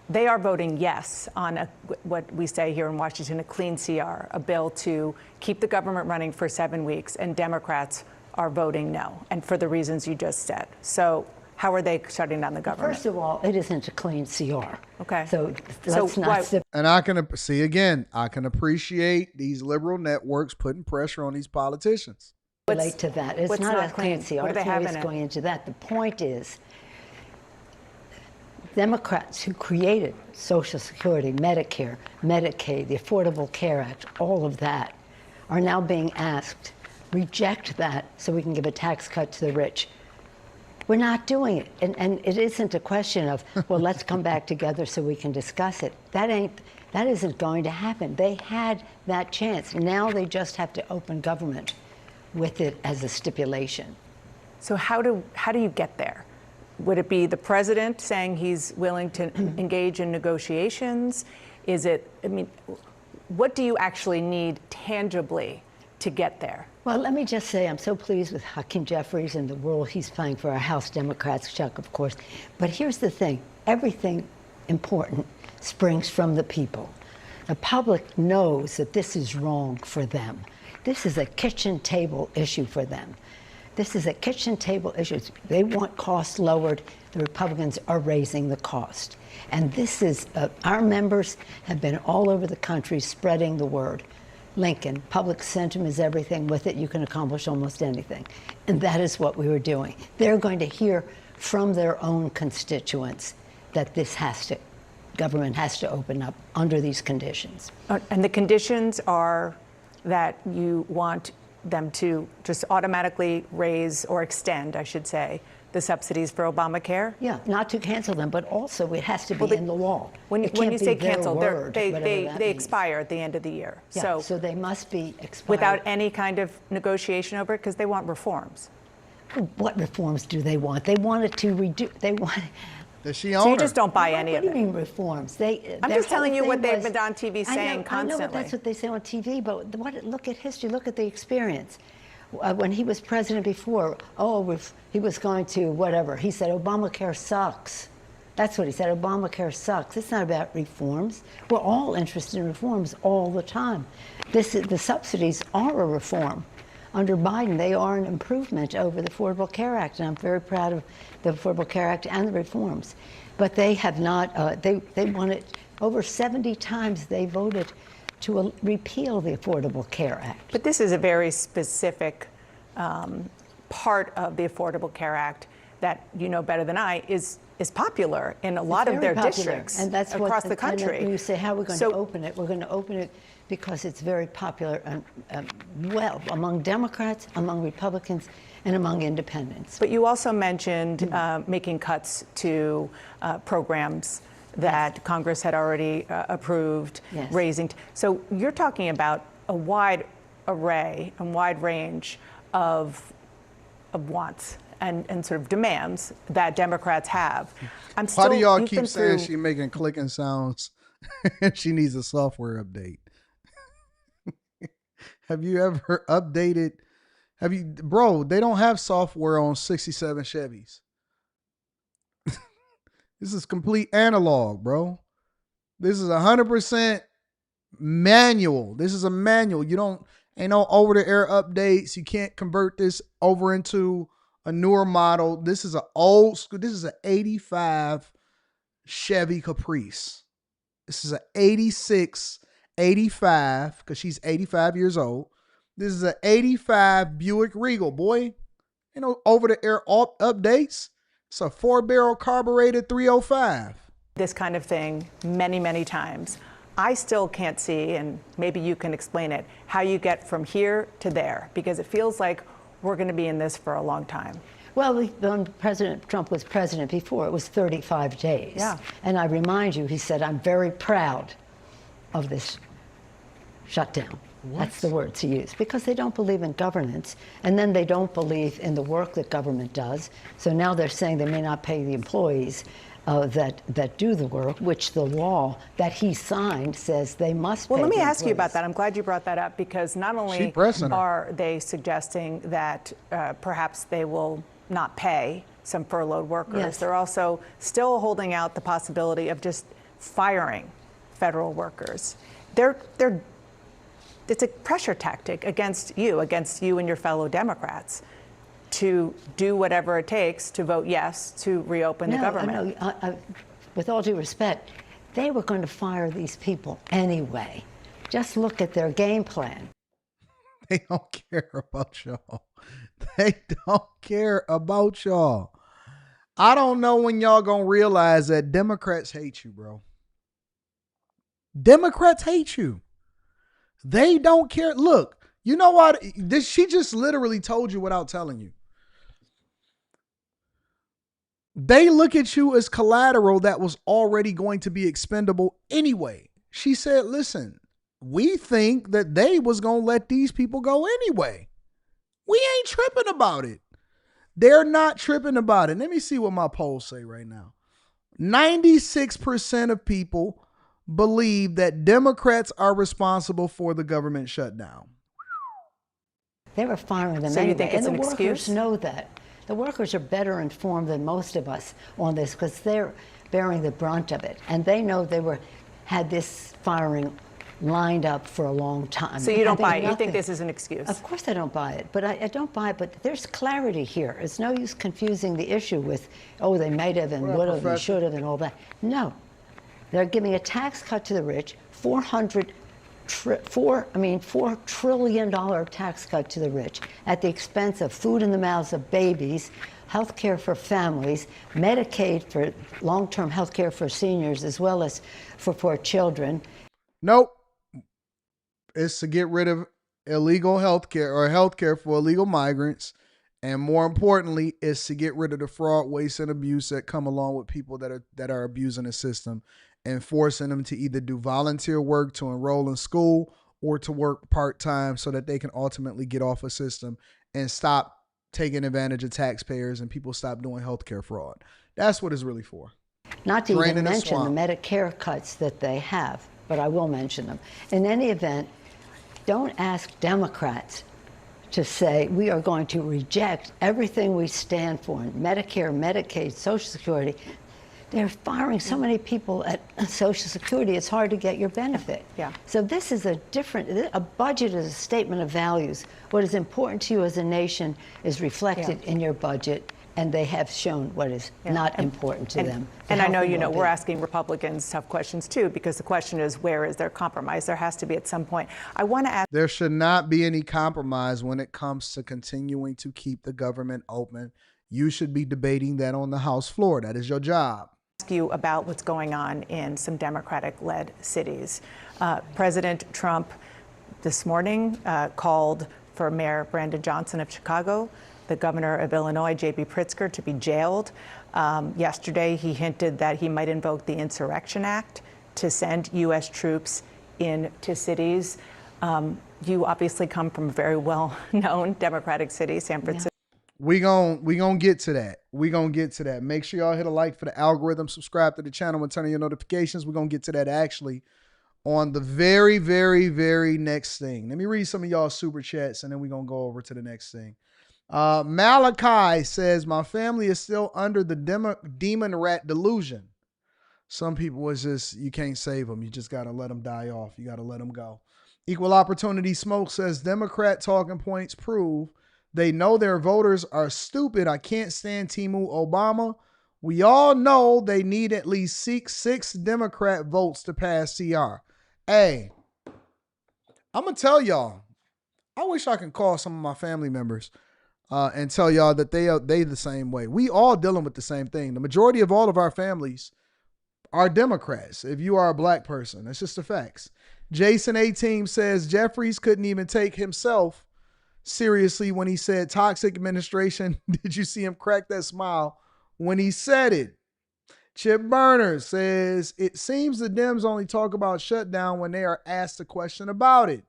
They are voting yes on what we say here in Washington, a clean CR, a bill to keep the government running for 7 weeks, and Democrats are voting no, and for the reasons you just said. So how are they shutting down the government? First of all, it isn't a clean CR. Okay. So let's not... And I can appreciate these liberal networks putting pressure on these politicians. Relate to that. It's not a clean CR. What do they have in it? Going into that. The point is, Democrats who created Social Security, Medicare, Medicaid, the Affordable Care Act, all of that, are now being asked, reject that so we can give a tax cut to the rich. We're not doing it. And it isn't a question of, well, let's come back together so we can discuss it. That isn't going to happen. They had that chance. Now they just have to open government with it as a stipulation. So how do you get there? Would it be the president saying he's willing to engage in negotiations? Is it, what do you actually need tangibly to get there? Well, let me just say I'm so pleased with Hakeem Jeffries and the role he's playing for our House Democrats, Chuck, of course. But here's the thing. Everything important springs from the people. The public knows that this is wrong for them. This is a kitchen table issue for them. This is a kitchen table issue. They want costs lowered. The Republicans are raising the cost. And this is, our members have been all over the country spreading the word. Lincoln, public sentiment is everything. With it, you can accomplish almost anything. And that is what we were doing. They're going to hear from their own constituents that government has to open up under these conditions. And the conditions are that you want them to just automatically raise or extend, I should say, the subsidies for Obamacare? Yeah, not to cancel them, but also it has to be in the law. When It you can't say be their cancel, word, they whatever that means. expire at the end of the year. Yeah, so they must be expired. Without any kind of negotiation over it, because they want reforms. What reforms do they want? They wanted to reduce. They want. Does she So own you her? just don't buy any What of do you it. mean reforms? I'm just telling you what they've been on TV saying I know, constantly. but that's what they say on TV. But look at history. Look at the experience. When he was president before, he was going to whatever. He said Obamacare sucks. That's what he said. Obamacare sucks. It's not about reforms. We're all interested in reforms all the time. The subsidies are a reform. Under Biden, they are an improvement over the Affordable Care Act, and I'm very proud of the Affordable Care Act and the reforms. But they have not. They wanted over 70 times. They voted to repeal the Affordable Care Act. But this is a very specific part of the Affordable Care Act that you know better than I is popular in a lot of their districts and that's across the And country. when you say how we're going to open it, we're going to open it because it's very popular well among Democrats, among Republicans, and among independents. But you also mentioned making cuts to programs that Congress had already approved, raising. So you're talking about a wide array and wide range of wants and sort of demands that Democrats have. Why do y'all keep saying she's making clicking sounds? She needs a software update. Have you ever updated? Bro, they don't have software on 67 Chevys. This is complete analog, bro. This is 100% manual. This is a manual. Ain't no over-the-air updates. You can't convert this over into a newer model. This is an old school. This is an 85 Chevy Caprice. This is an 86, 85, because she's 85 years old. This is an 85 Buick Regal, boy. Over-the-air updates. It's a 4-barrel carbureted 305. This kind of thing many, many times. I still can't see, and maybe you can explain it, how you get from here to there, because it feels like we're going to be in this for a long time. Well, when President Trump was president before, it was 35 days. Yeah. And I remind you, he said, I'm very proud of this shutdown. What? That's the words he used, because they don't believe in governance, and then they don't believe in the work that government does. So now they're saying they may not pay the employees that do the work, which the law that he signed says they must pay. Well, let me the ask you about employees. that. I'm glad you brought that up, because not only are they suggesting that perhaps they will not pay some furloughed workers, Yes. they're also still holding out the possibility of just firing federal workers. It's a pressure tactic against you and your fellow Democrats to do whatever it takes to vote yes to reopen the government. With all due respect, they were going to fire these people anyway. Just look at their game plan. They don't care about y'all. They don't care about y'all. I don't know when y'all gonna realize that Democrats hate you, bro. Democrats hate you. They don't care. Look, you know what? She just literally told you without telling you. They look at you as collateral that was already going to be expendable anyway. She said, listen, we think that they was going to let these people go anyway. We ain't tripping about it. They're not tripping about it. Let me see what my polls say right now. 96% of people believe that Democrats are responsible for the government shutdown. They were firing them So anyway. you think it's and an the workers excuse? know that. The workers are better informed than most of us on this because they're bearing the brunt of it. And they know had this firing lined up for a long time. So you don't buy it? You think this is an excuse? Of course I don't buy it. But I don't buy it. But there's clarity here. It's no use confusing the issue with, they might have and would have and should have and all that. No. They're giving a tax cut to the rich, $4 trillion tax cut to the rich at the expense of food in the mouths of babies, health care for families, Medicaid for long-term health care for seniors, as well as for poor children. Nope. It's to get rid of illegal health care or health care for illegal migrants And more importantly, is to get rid of the fraud, waste, and abuse that come along with people that are abusing the system and forcing them to either do volunteer work, to enroll in school, or to work part-time so that they can ultimately get off a system and stop taking advantage of taxpayers and people stop doing healthcare fraud. That's what it's really for. Not to Draining even the mention the swamp. Medicare cuts that they have, but I will mention them. In any event, don't ask Democrats to say we are going to reject everything we stand for in Medicare, Medicaid, Social Security. They're firing so many people at Social Security, it's hard to get your benefit. Yeah. So this is a budget is a statement of values. What is important to you as a nation is reflected in your budget, and they have shown what is not important to them. And I know, we're asking Republicans tough questions too, because the question is, where is there compromise? There has to be at some point. I want to ask. There should not be any compromise when it comes to continuing to keep the government open. You should be debating that on the House floor. That is your job. You about what's going on in some Democratic-led cities. President Trump this morning called for Mayor Brandon Johnson of Chicago, the governor of Illinois, J.B. Pritzker, to be jailed. Yesterday, he hinted that he might invoke the Insurrection Act to send U.S. troops into cities. You obviously come from a very well-known Democratic city, San Francisco. We gon' get to that. We gonna get to that. Make sure y'all hit a like for the algorithm, subscribe to the channel, and turn on your notifications. We're gonna get to that actually on the very, very, very next thing. Let me read some of y'all super chats, and then we're gonna go over to the next thing. Malachi says, my family is still under the demon rat delusion. Some people was just, you can't save them. You just gotta let them die off. You gotta let them go. Equal Opportunity Smoke says, Democrat talking points prove they know their voters are stupid. I can't stand Timu Obama. We all know they need at least six Democrat votes to pass CR. Hey, I'm going to tell y'all, I wish I could call some of my family members and tell y'all that they the same way. We all dealing with the same thing. The majority of all of our families are Democrats. If you are a black person, that's just the facts. Jason A-Team says Jeffries couldn't even take himself seriously when he said toxic administration. Did you see him crack that smile when he said it? Chip Burner says it seems the Dems only talk about shutdown when they are asked a question about it.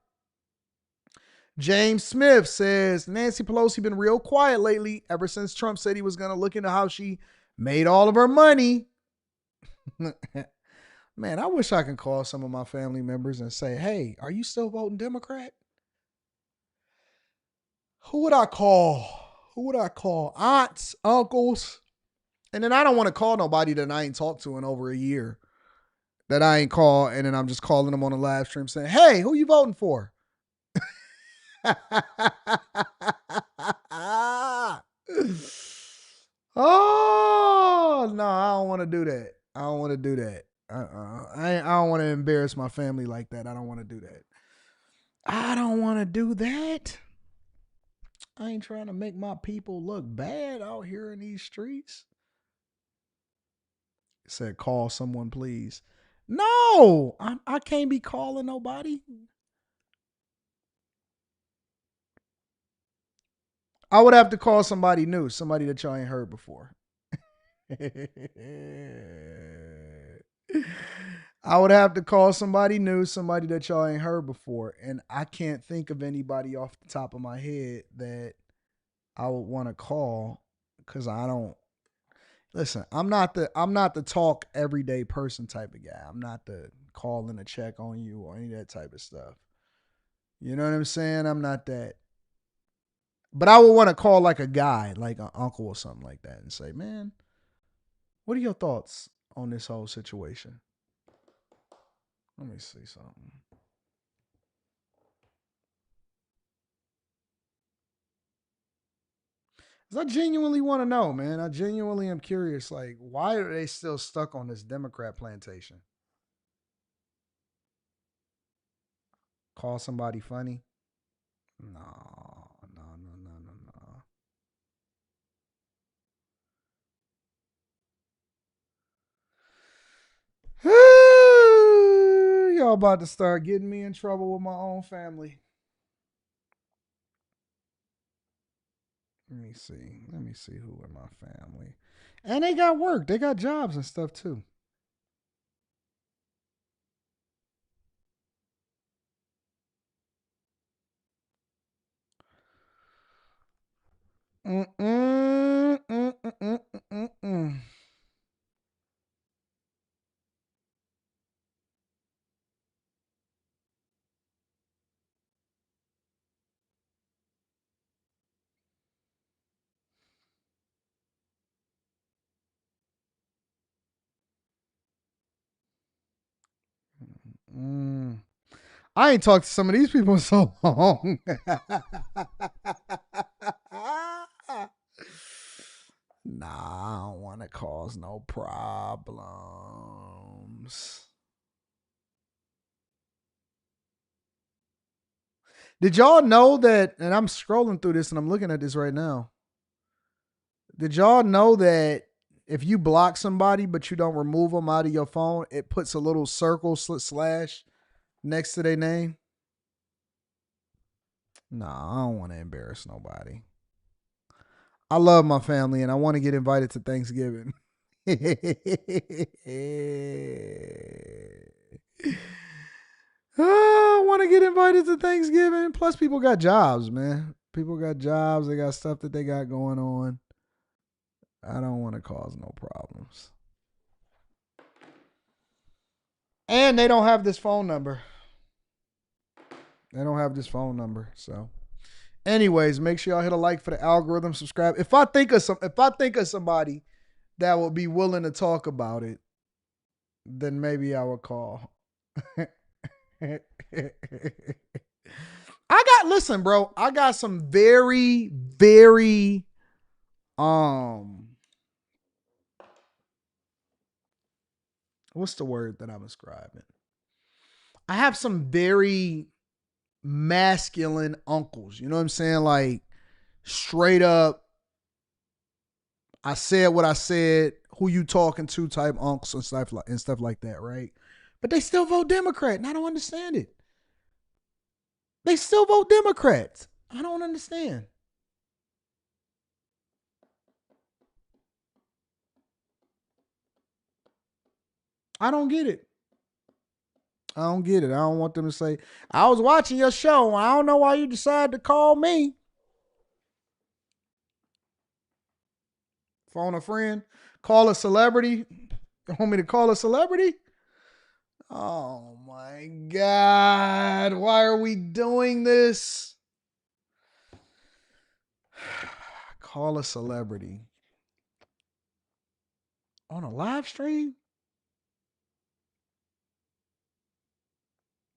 James Smith says Nancy Pelosi been real quiet lately ever since Trump said he was going to look into how she made all of her money. Man, I wish I could call some of my family members and say, hey, are you still voting Democrat? Who would I call? Aunts, uncles. And then I don't want to call nobody that I ain't talked to in over a year. That I ain't called, and then I'm just calling them on a live stream saying, hey, who you voting for? Oh, no, I don't want to do that. I don't want to do that. I don't want to embarrass my family like that. I don't want to do that. I don't want to do that. I ain't trying to make my people look bad out here in these streets. It said, call someone, please. No, I can't be calling nobody. I would have to call somebody new, somebody that y'all ain't heard before. I would have to call somebody new, somebody that y'all ain't heard before. And I can't think of anybody off the top of my head that I would want to call because I don't. Listen, I'm not the talk everyday person type of guy. I'm not the call and a check on you or any of that type of stuff. You know what I'm saying? I'm not that. But I would want to call like a guy, like an uncle or something like that and say, man, what are your thoughts on this whole situation? Let me see something. Because I genuinely want to know, man. I genuinely am curious. Like, why are they still stuck on this Democrat plantation? Call somebody funny? No. Y'all about to start getting me in trouble with my own family. Let me see. Let me see who in my family. And they got work. They got jobs and stuff too. Mm-mm. I ain't talked to some of these people in so long. Nah, I don't want to cause no problems. Did y'all know that, and I'm scrolling through this and I'm looking at this right now. Did y'all know that if you block somebody but you don't remove them out of your phone, it puts a little circle slash next to their name? Nah, I don't want to embarrass nobody. I love my family and I want to get invited to Thanksgiving. I want to get invited to Thanksgiving. Plus, people got jobs, man. People got jobs. They got stuff that they got going on. I don't want to cause no problems. And they don't have this phone number. They don't have this phone number. So, anyways, make sure y'all hit a like for the algorithm. Subscribe. If I think of somebody that would be willing to talk about it, then maybe I would call. Listen, bro, I got some very, very, what's the word that I'm describing? I have some very masculine uncles. You know what I'm saying? Like, straight up, I said what I said, who you talking to type uncles and stuff like that, right? But they still vote Democrat, and I don't understand it. They still vote Democrats. I don't understand. I don't get it. I don't get it. I don't want them to say, I was watching your show. I don't know why you decided to call me. Phone a friend. Call a celebrity. You want me to call a celebrity? Oh my God. Why are we doing this? Call a celebrity. On a live stream?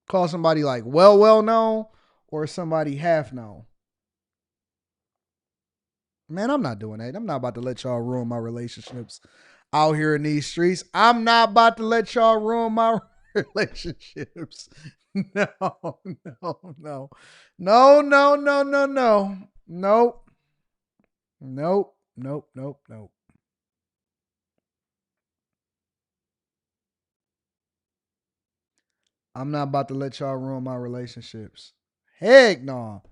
Call somebody like well known or somebody half known. Man, I'm not doing that. I'm not about to let y'all ruin my relationships out here in these streets. I'm not about to let y'all ruin my relationships. No. Nope. I'm not about to let y'all ruin my relationships. Heck no.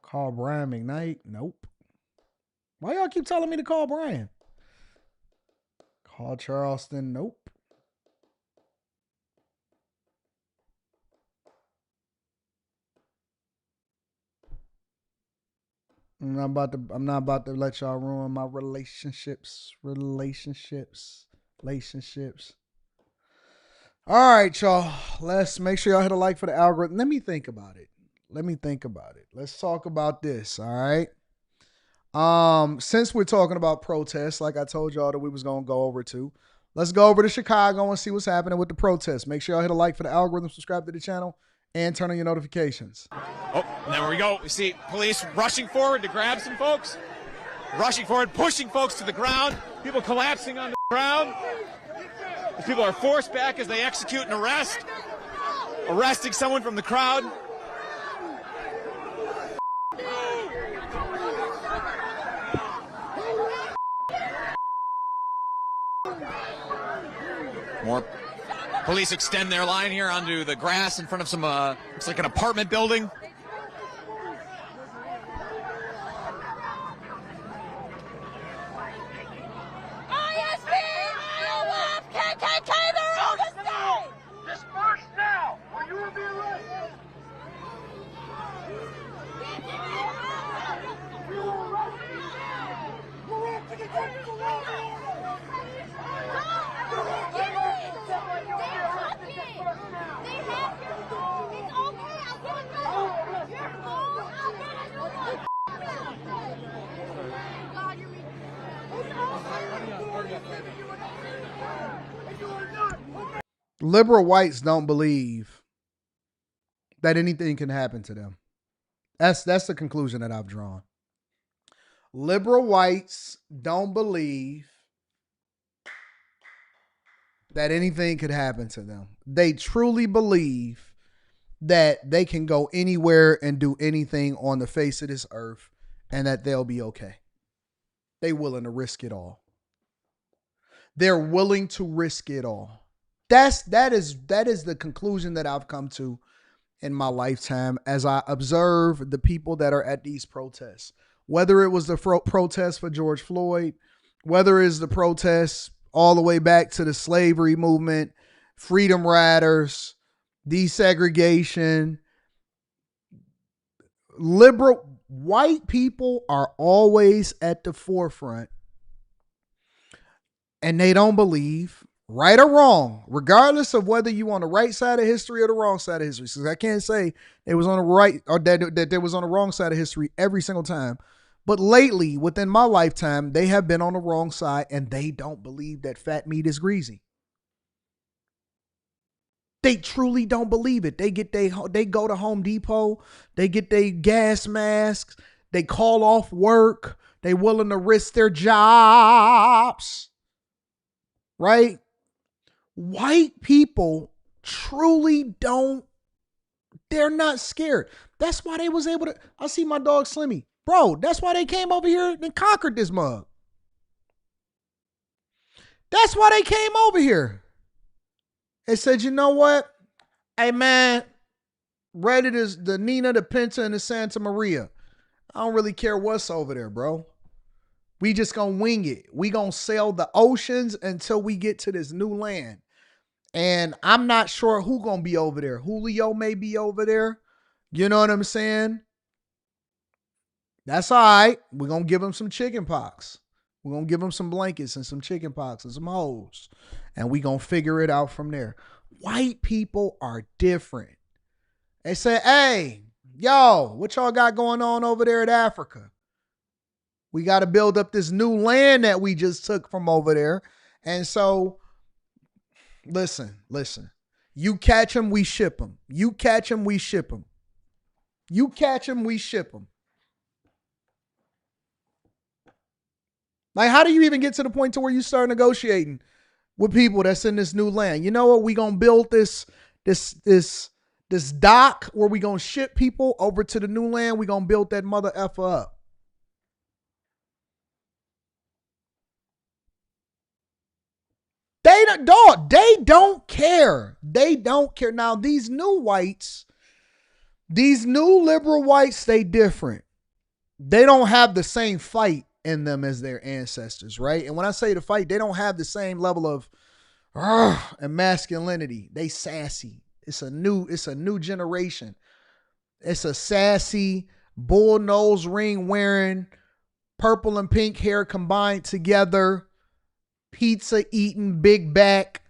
Call Brian McKnight? Nope. Why y'all keep telling me to call Brian? Call Charleston? Nope. I'm not about to let y'all ruin my relationships. All right, y'all. Let's make sure y'all hit a like for the algorithm. Let me think about it. Let's talk about this. All right. Since we're talking about protests, like I told y'all that we was gonna go over to, let's go over to Chicago and see what's happening with the protests. Make sure y'all hit a like for the algorithm, subscribe to the channel, and turn on your notifications. Oh, there we go. We see police rushing forward to grab some folks. Rushing forward, pushing folks to the ground. People collapsing on the ground. As people are forced back as they execute an arrest. Arresting someone from the crowd. More police extend their line here onto the grass in front of some, looks like an apartment building. Liberal whites don't believe that anything can happen to them. That's the conclusion that I've drawn. Liberal whites don't believe that anything could happen to them. They truly believe that they can go anywhere and do anything on the face of this earth and that they'll be okay. They're willing to risk it all. They're willing to risk it all. That is the conclusion that I've come to in my lifetime as I observe the people that are at these protests. Whether it was the protest for George Floyd, whether it's the protests all the way back to the slavery movement, freedom riders, desegregation, liberal white people are always at the forefront, and they don't believe, right or wrong, regardless of whether you on the right side of history or the wrong side of history. Because I can't say they was on the right or that they was on the wrong side of history every single time. But lately, within my lifetime, they have been on the wrong side, and they don't believe that fat meat is greasy. They truly don't believe it. They go to Home Depot, they get their gas masks, they call off work, they willing to risk their jobs. Right? White people truly don't, they're not scared. That's why they was able to, I see my dog Slimmy. Bro, that's why they came over here and conquered this mug. That's why they came over here. They said, you know what? Hey, man, ready to the Nina, the Pinta, and the Santa Maria. I don't really care what's over there, bro. We just gonna wing it. We gonna sail the oceans until we get to this new land. And I'm not sure who gonna be over there. Julio may be over there. You know what I'm saying? That's all right. We're gonna give him some chicken pox. We're gonna give him some blankets and some chicken pox and some hoes. And we gonna figure it out from there. White people are different. They say, hey, yo, what y'all got going on over there in Africa? We got to build up this new land that we just took from over there. And so, listen. You catch them, we ship them. You catch them, we ship them. You catch them, we ship them. Like, how do you even get to the point to where you start negotiating with people that's in this new land? You know what? We gonna build this dock where we gonna ship people over to the new land. We gonna build that mother effer up. They don't care. They don't care. Now, these new whites, these new liberal whites, they different. They don't have the same fight in them as their ancestors, right? And when I say the fight, they don't have the same level of and masculinity. They sassy. It's a new generation. It's a sassy, bull nose ring wearing, purple and pink hair combined together, pizza eating, big back,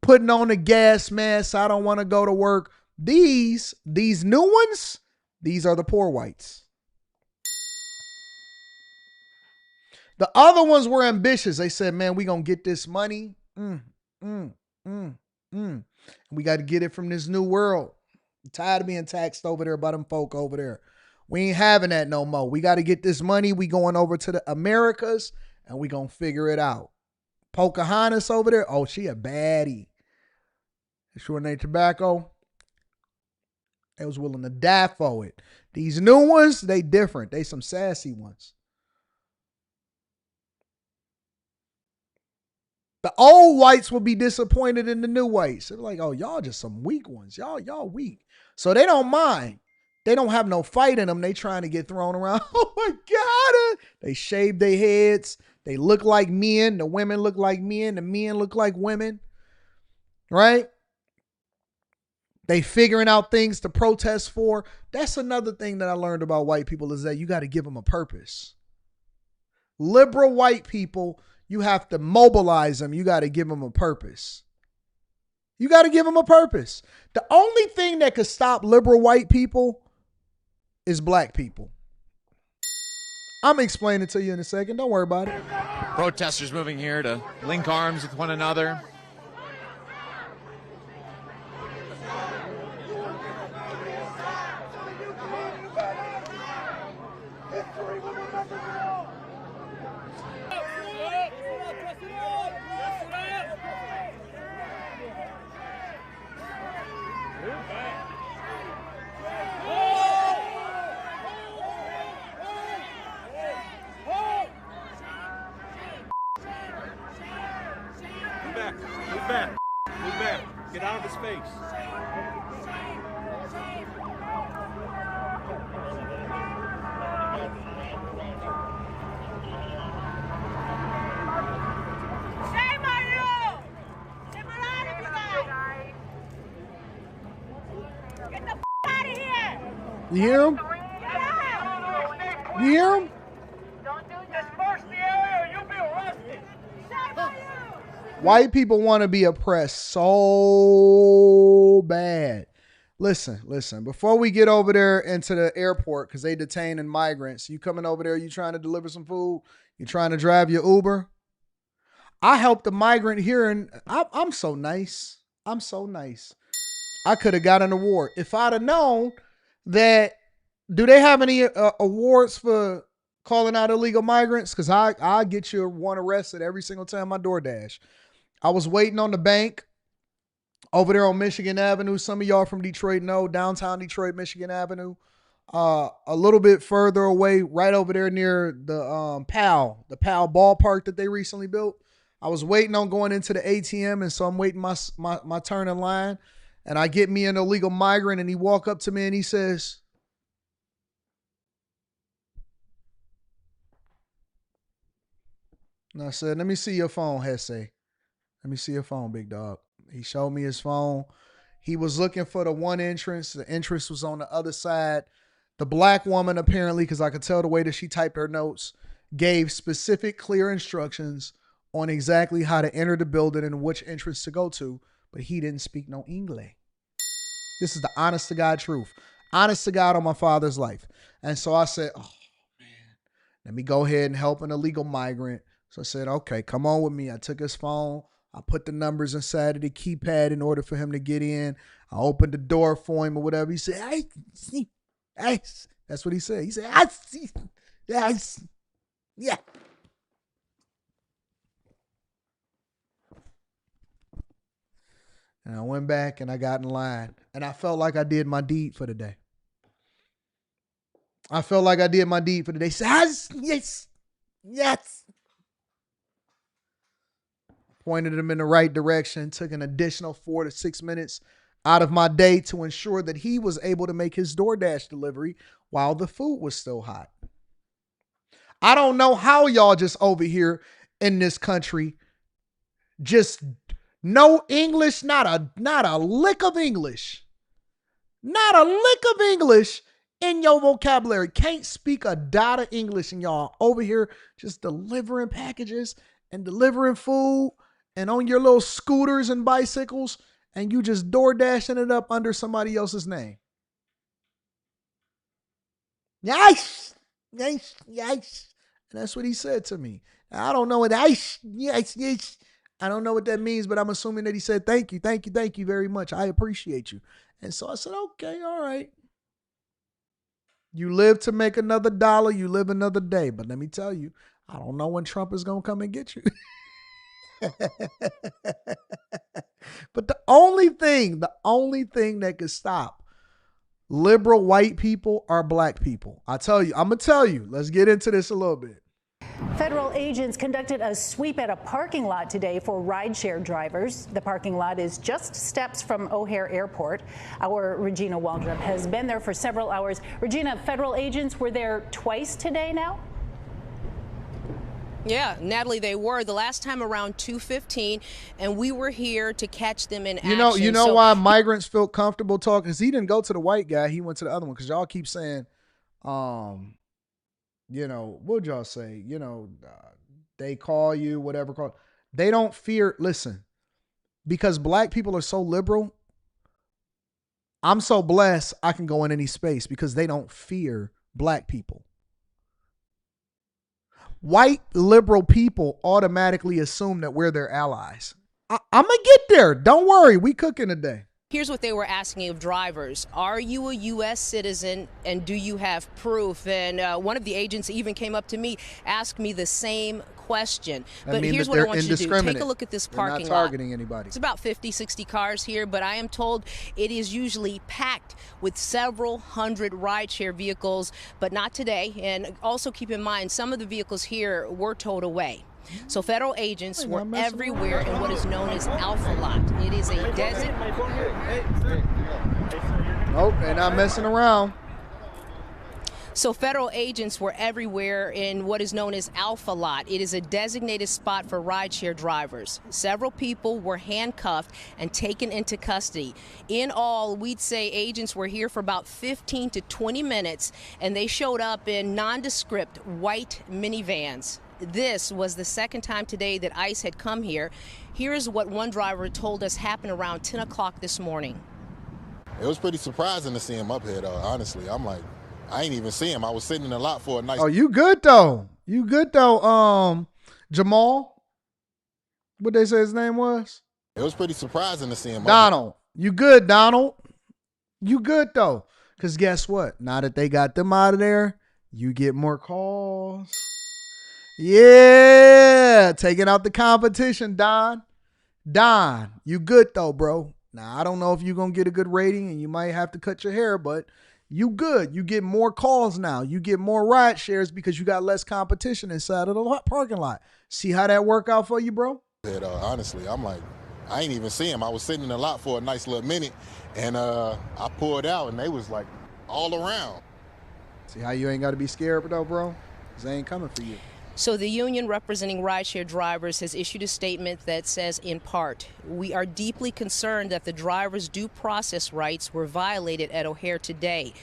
putting on a gas mask. I don't want to go to work. These new ones, these are the poor whites. The other ones were ambitious. They said, man, we going to get this money. We got to get it from this new world. I'm tired of being taxed over there by them folk over there. We ain't having that no more. We got to get this money. We going over to the Americas and we going to figure it out. Pocahontas over there. Oh, she a baddie. Sure name tobacco. They was willing to die for it. These new ones, they different. They some sassy ones. The old whites will be disappointed in the new whites. They're like, oh, y'all just some weak ones. Y'all weak. So they don't mind. They don't have no fight in them. They trying to get thrown around. Oh my God. They shave their heads. They look like men. The women look like men. The men look like women. Right? They figuring out things to protest for. That's another thing that I learned about white people is that you got to give them a purpose. Liberal white people, you have to mobilize them. You got to give them a purpose. You got to give them a purpose. The only thing that could stop liberal white people is black people. I'm explaining it to you in a second. Don't worry about it. Protesters moving here to link arms with one another. Move back. Get out of his face. Shame on you! Get out of here! Get the out of here! You hear him? You hear him? Don't disperse the area or you'll be arrested. Shame on you! White people want to be oppressed so bad. Listen. Before we get over there into the airport, because they detaining migrants, you coming over there, you trying to deliver some food, you trying to drive your Uber. I helped a migrant here, and I'm so nice. I'm so nice. I could have got an award. If I'd have known that, do they have any awards for calling out illegal migrants? Because I get you one arrested every single time I DoorDash. I was waiting on the bank over there on Michigan Avenue. Some of y'all from Detroit know, downtown Detroit, Michigan Avenue. A little bit further away, right over there near the PAL ballpark that they recently built. I was waiting on going into the ATM, and so I'm waiting my turn in line, and I get me an illegal migrant, and he walk up to me and he says, and I said, "Let me see your phone, Hesse. Let me see your phone, big dog." He showed me his phone. He was looking for the one entrance. The entrance was on the other side. The black woman, apparently, because I could tell the way that she typed her notes, gave specific, clear instructions on exactly how to enter the building and which entrance to go to, but he didn't speak no English. This is the honest to God truth. Honest to God on my father's life. And so I said, oh, man, let me go ahead and help an illegal migrant. So I said, okay, come on with me. I took his phone. I put the numbers inside of the keypad in order for him to get in. I opened the door for him or whatever. He said, I see. That's what he said. He said, I see. Yeah. And I went back and I got in line. And I felt like I did my deed for the day. I felt like I did my deed for the day. He said, yes. Pointed him in the right direction, took an additional 4 to 6 minutes out of my day to ensure that he was able to make his DoorDash delivery while the food was still hot. I don't know how y'all just over here in this country just no English, not a lick of English. Not a lick of English in your vocabulary. Can't speak a dot of English, and y'all over here just delivering packages and delivering food and on your little scooters and bicycles, and you just door dashing it up under somebody else's name. Yes. And that's what he said to me. I don't know what yes. I don't know what that means, but I'm assuming that he said, thank you very much. I appreciate you. And so I said, okay, all right. You live to make another dollar, you live another day. But let me tell you, I don't know when Trump is going to come and get you. But the only thing that could stop liberal white people are black people. I'm going to tell you, let's get into this a little bit. Federal agents conducted a sweep at a parking lot today for rideshare drivers. The parking lot is just steps from O'Hare Airport. Our Regina Waldrop has been there for several hours. Regina, federal agents were there twice today now? Yeah, Natalie, they were the last time around 2:15, and we were here to catch them in action. You know why migrants feel comfortable talking? Because he didn't go to the white guy. He went to the other one. Because y'all keep saying, what would y'all say? They call you, whatever call. They don't fear, listen, because black people are so liberal. I'm so blessed I can go in any space because they don't fear black people. White liberal people automatically assume that we're their allies. I'm going to get there. Don't worry. We cooking today. Here's what they were asking of drivers. Are you a U.S. citizen and do you have proof? And one of the agents even came up to me, asked me the same question. But here's what I want you to do. Take a look at this parking lot. Not targeting anybody. It's about 50, 60 cars here, but I am told it is usually packed with several hundred rideshare vehicles, but not today. And also keep in mind, some of the vehicles here were towed away. So federal agents were everywhere in what is known as Alpha Lot. It is a Nope, they're not messing around. So federal agents were everywhere in what is known as Alpha Lot. It is a designated spot for rideshare drivers. Several people were handcuffed and taken into custody. In all, we'd say agents were here for about 15 to 20 minutes, and they showed up in nondescript white minivans. This was the second time today that ICE had come here. Here is what one driver told us happened around 10 o'clock this morning. It was pretty surprising to see him up here, though, honestly. I'm like, I ain't even see him. I was sitting in the lot for a nice... Oh, you good, though. You good, though. Jamal? What they say his name was? It was pretty surprising to see him. Donald. You good, Donald? You good, though. Because guess what? Now that they got them out of there, you get more calls. Yeah, taking out the competition, Don. Don, you good though, bro. Now, I don't know if you're going to get a good rating and you might have to cut your hair, but you good. You get more calls now. You get more ride shares because you got less competition inside of the parking lot. See how that work out for you, bro? Honestly, I'm like, I ain't even see him. I was sitting in the lot for a nice little minute, and I pulled out, and they was like all around. See how you ain't got to be scared though, bro? Because they ain't coming for you. So the union representing rideshare drivers has issued a statement that says, in part, we are deeply concerned that the drivers' due process rights were violated at O'Hare today.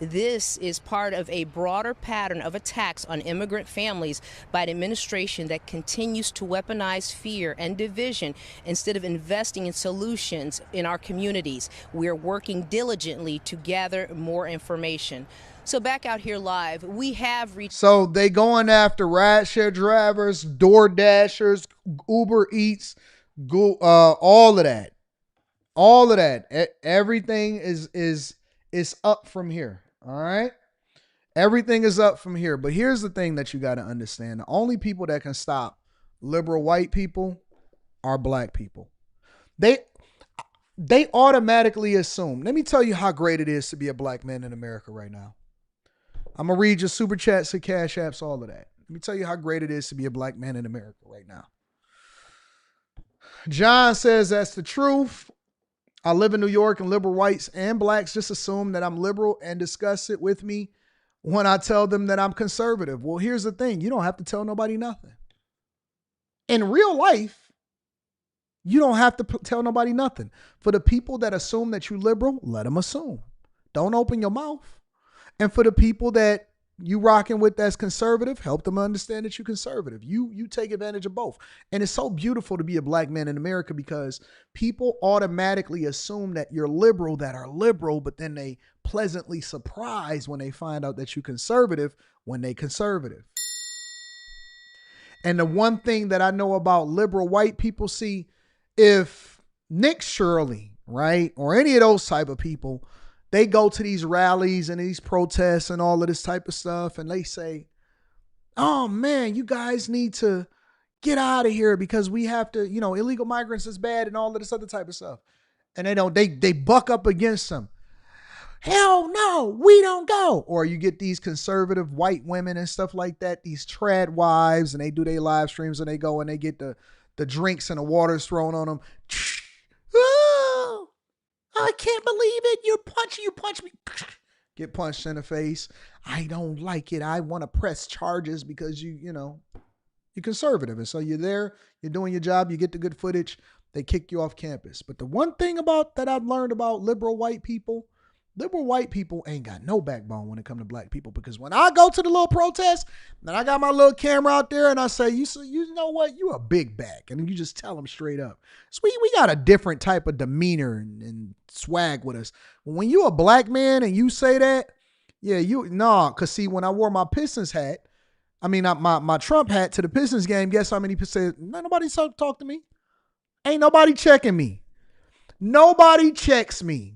This is part of a broader pattern of attacks on immigrant families by an administration that continues to weaponize fear and division instead of investing in solutions in our communities. We are working diligently to gather more information. So back out here live, we have reached. So they going after rideshare drivers, Door Dashers, Uber Eats, all of that. All of that. Everything is up from here. All right. Everything is up from here. But here's the thing that you got to understand. The only people that can stop liberal white people are black people. They automatically assume. Let me tell you how great it is to be a black man in America right now. I'm going to read your super chats and cash apps, all of that. Let me tell you how great it is to be a black man in America right now. John says that's the truth. I live in New York, and liberal whites and blacks just assume that I'm liberal and discuss it with me when I tell them that I'm conservative. Well, here's the thing. You don't have to tell nobody nothing. In real life, you don't have to tell nobody nothing. For the people that assume that you're liberal, let them assume. Don't open your mouth. And for the people that you rocking with that's conservative, help them understand that you're conservative. You take advantage of both. And it's so beautiful to be a black man in America because people automatically assume that you're liberal that are liberal, but then they pleasantly surprised when they find out that you're conservative when they conservative. And the one thing that I know about liberal white people, see, if Nick Shirley, right, or any of those type of people, they go to these rallies and these protests and all of this type of stuff, and they say, oh, man, you guys need to get out of here because we have to, illegal migrants is bad and all of this other type of stuff. And they buck up against them. Hell no, we don't go. Or you get these conservative white women and stuff like that, these trad wives, and they do their live streams and they go and they get the drinks and the waters thrown on them. Oh, I can't believe it. You punch me. Get punched in the face. I don't like it. I want to press charges because you're conservative. And so you're there, you're doing your job, you get the good footage, they kick you off campus. But the one thing that I've learned about liberal white people Liberal white people ain't got no backbone when it comes to black people, because when I go to the little protest, and I got my little camera out there and I say, you know what? You a big back. And you just tell them straight up. So we got a different type of demeanor and swag with us. When you a black man and you say that, yeah, cause see, when I wore my Pistons hat, my Trump hat to the Pistons game, guess how many people said, nobody talk to me? Ain't nobody checking me. Nobody checks me.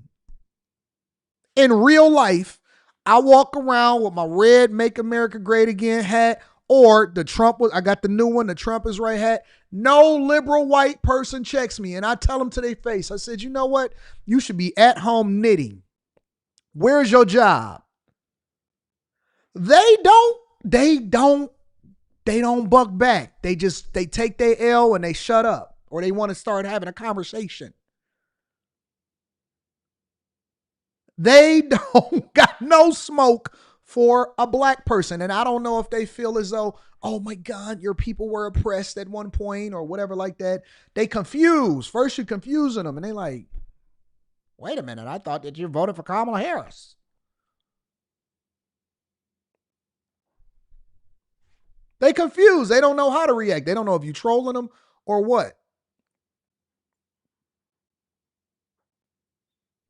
In real life, I walk around with my red Make America Great Again hat, or I got the new one, the Trump is right hat. No liberal white person checks me. And I tell them to their face, I said, you know what? You should be at home knitting. Where's your job? They don't buck back. They take their L and they shut up, or they want to start having a conversation. They don't got no smoke for a black person. And I don't know if they feel as though, oh my God, your people were oppressed at one point or whatever like that. They confused. First you're confusing them and they like, wait a minute, I thought that you voted for Kamala Harris. They confused. They don't know how to react. They don't know if you're trolling them or what.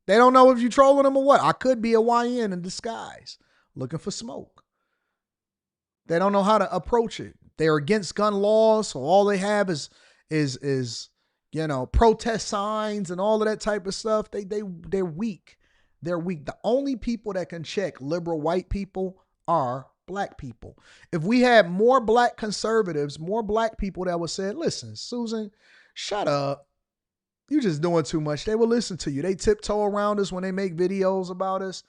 They don't know if you're trolling them or what. I could be a YN in disguise looking for smoke. They don't know how to approach it. They're against gun laws, so all they have is protest signs and all of that type of stuff. They're weak. They're weak. The only people that can check liberal white people are black people. If we had more black conservatives, more black people that would say, listen, Susan, shut up. You just doing too much. They will listen to you. They tiptoe around us when they make videos about us.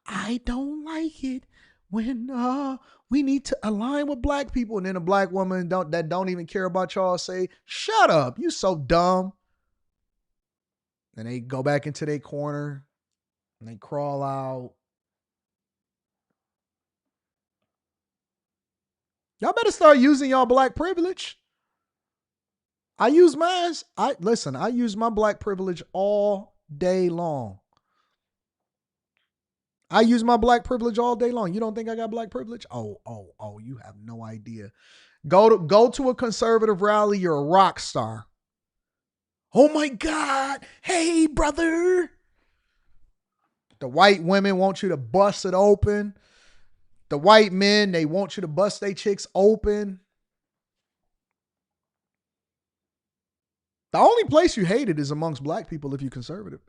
I don't like it when we need to align with black people. And then a black woman that don't even care about y'all say, shut up. You so dumb. And they go back into their corner and they crawl out. Y'all better start using y'all black privilege. I use mine. I use my black privilege all day long. I use my black privilege all day long. You don't think I got black privilege? Oh, you have no idea. Go to a conservative rally, you're a rock star. Oh my God. Hey, brother. The white women want you to bust it open. The white men, they want you to bust their chicks open. The only place you hate it is amongst black people if you're conservative.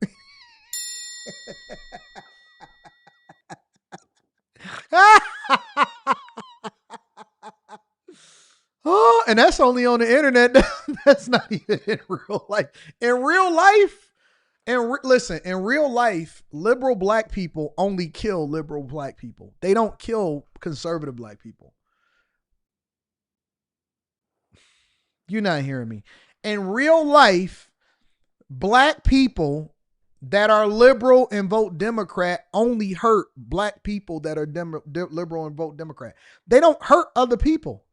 Oh, and that's only on the internet. That's not even in real life. In real life, in real life, liberal black people only kill liberal black people. They don't kill conservative black people. You're not hearing me. In real life, black people that are liberal and vote Democrat only hurt black people that are liberal and vote Democrat. They don't hurt other people.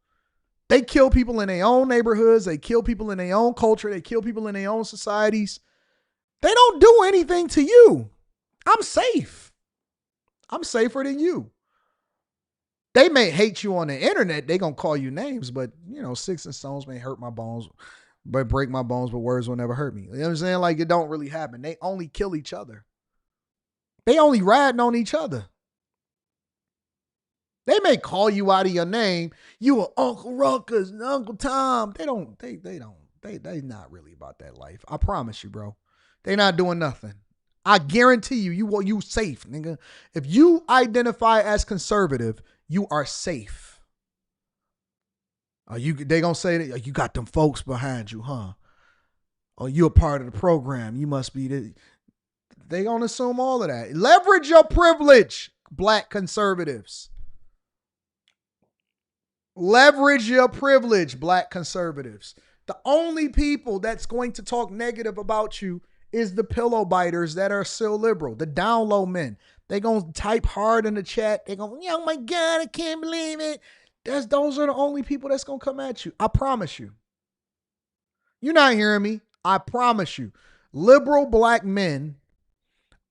They kill people in their own neighborhoods. They kill people in their own culture. They kill people in their own societies. They don't do anything to you. I'm safe. I'm safer than you. They may hate you on the internet. They gonna call you names, but sticks and stones may hurt my bones, but break my bones, but words will never hurt me. You know what I'm saying? Like, it don't really happen. They only kill each other. They only riding on each other. They may call you out of your name. You are Uncle Ruckus and Uncle Tom. They not really about that life. I promise you, bro. They not doing nothing. I guarantee you, you safe, nigga. If you identify as conservative, you are safe. They gonna say that you got them folks behind you, huh? Oh, you're a part of the program. You must be they gonna assume all of that. Leverage your privilege, black conservatives. Leverage your privilege, black conservatives. The only people that's going to talk negative about you is the pillow biters that are still liberal, the down low men. They gonna type hard in the chat. They gonna, oh my God, I can't believe it. Those are the only people that's gonna come at you. I promise you. You're not hearing me. I promise you. Liberal black men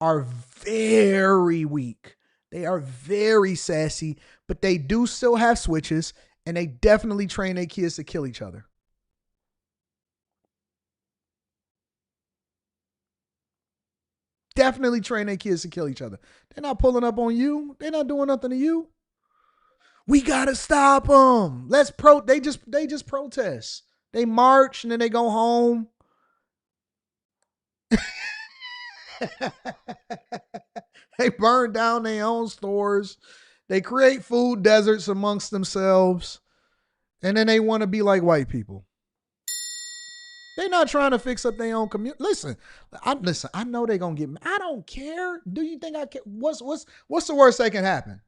are very weak. They are very sassy, but they do still have switches, and they definitely train their kids to kill each other. Definitely train their kids to kill each other. They're not pulling up on you. They're not doing nothing to you. We gotta stop them. They just protest. They march and then they go home. They burn down their own stores. They create food deserts amongst themselves. And then they want to be like white people. They're not trying to fix up their own community. Listen, I know they're gonna get me. I don't care. Do you think I care? What's the worst that can happen?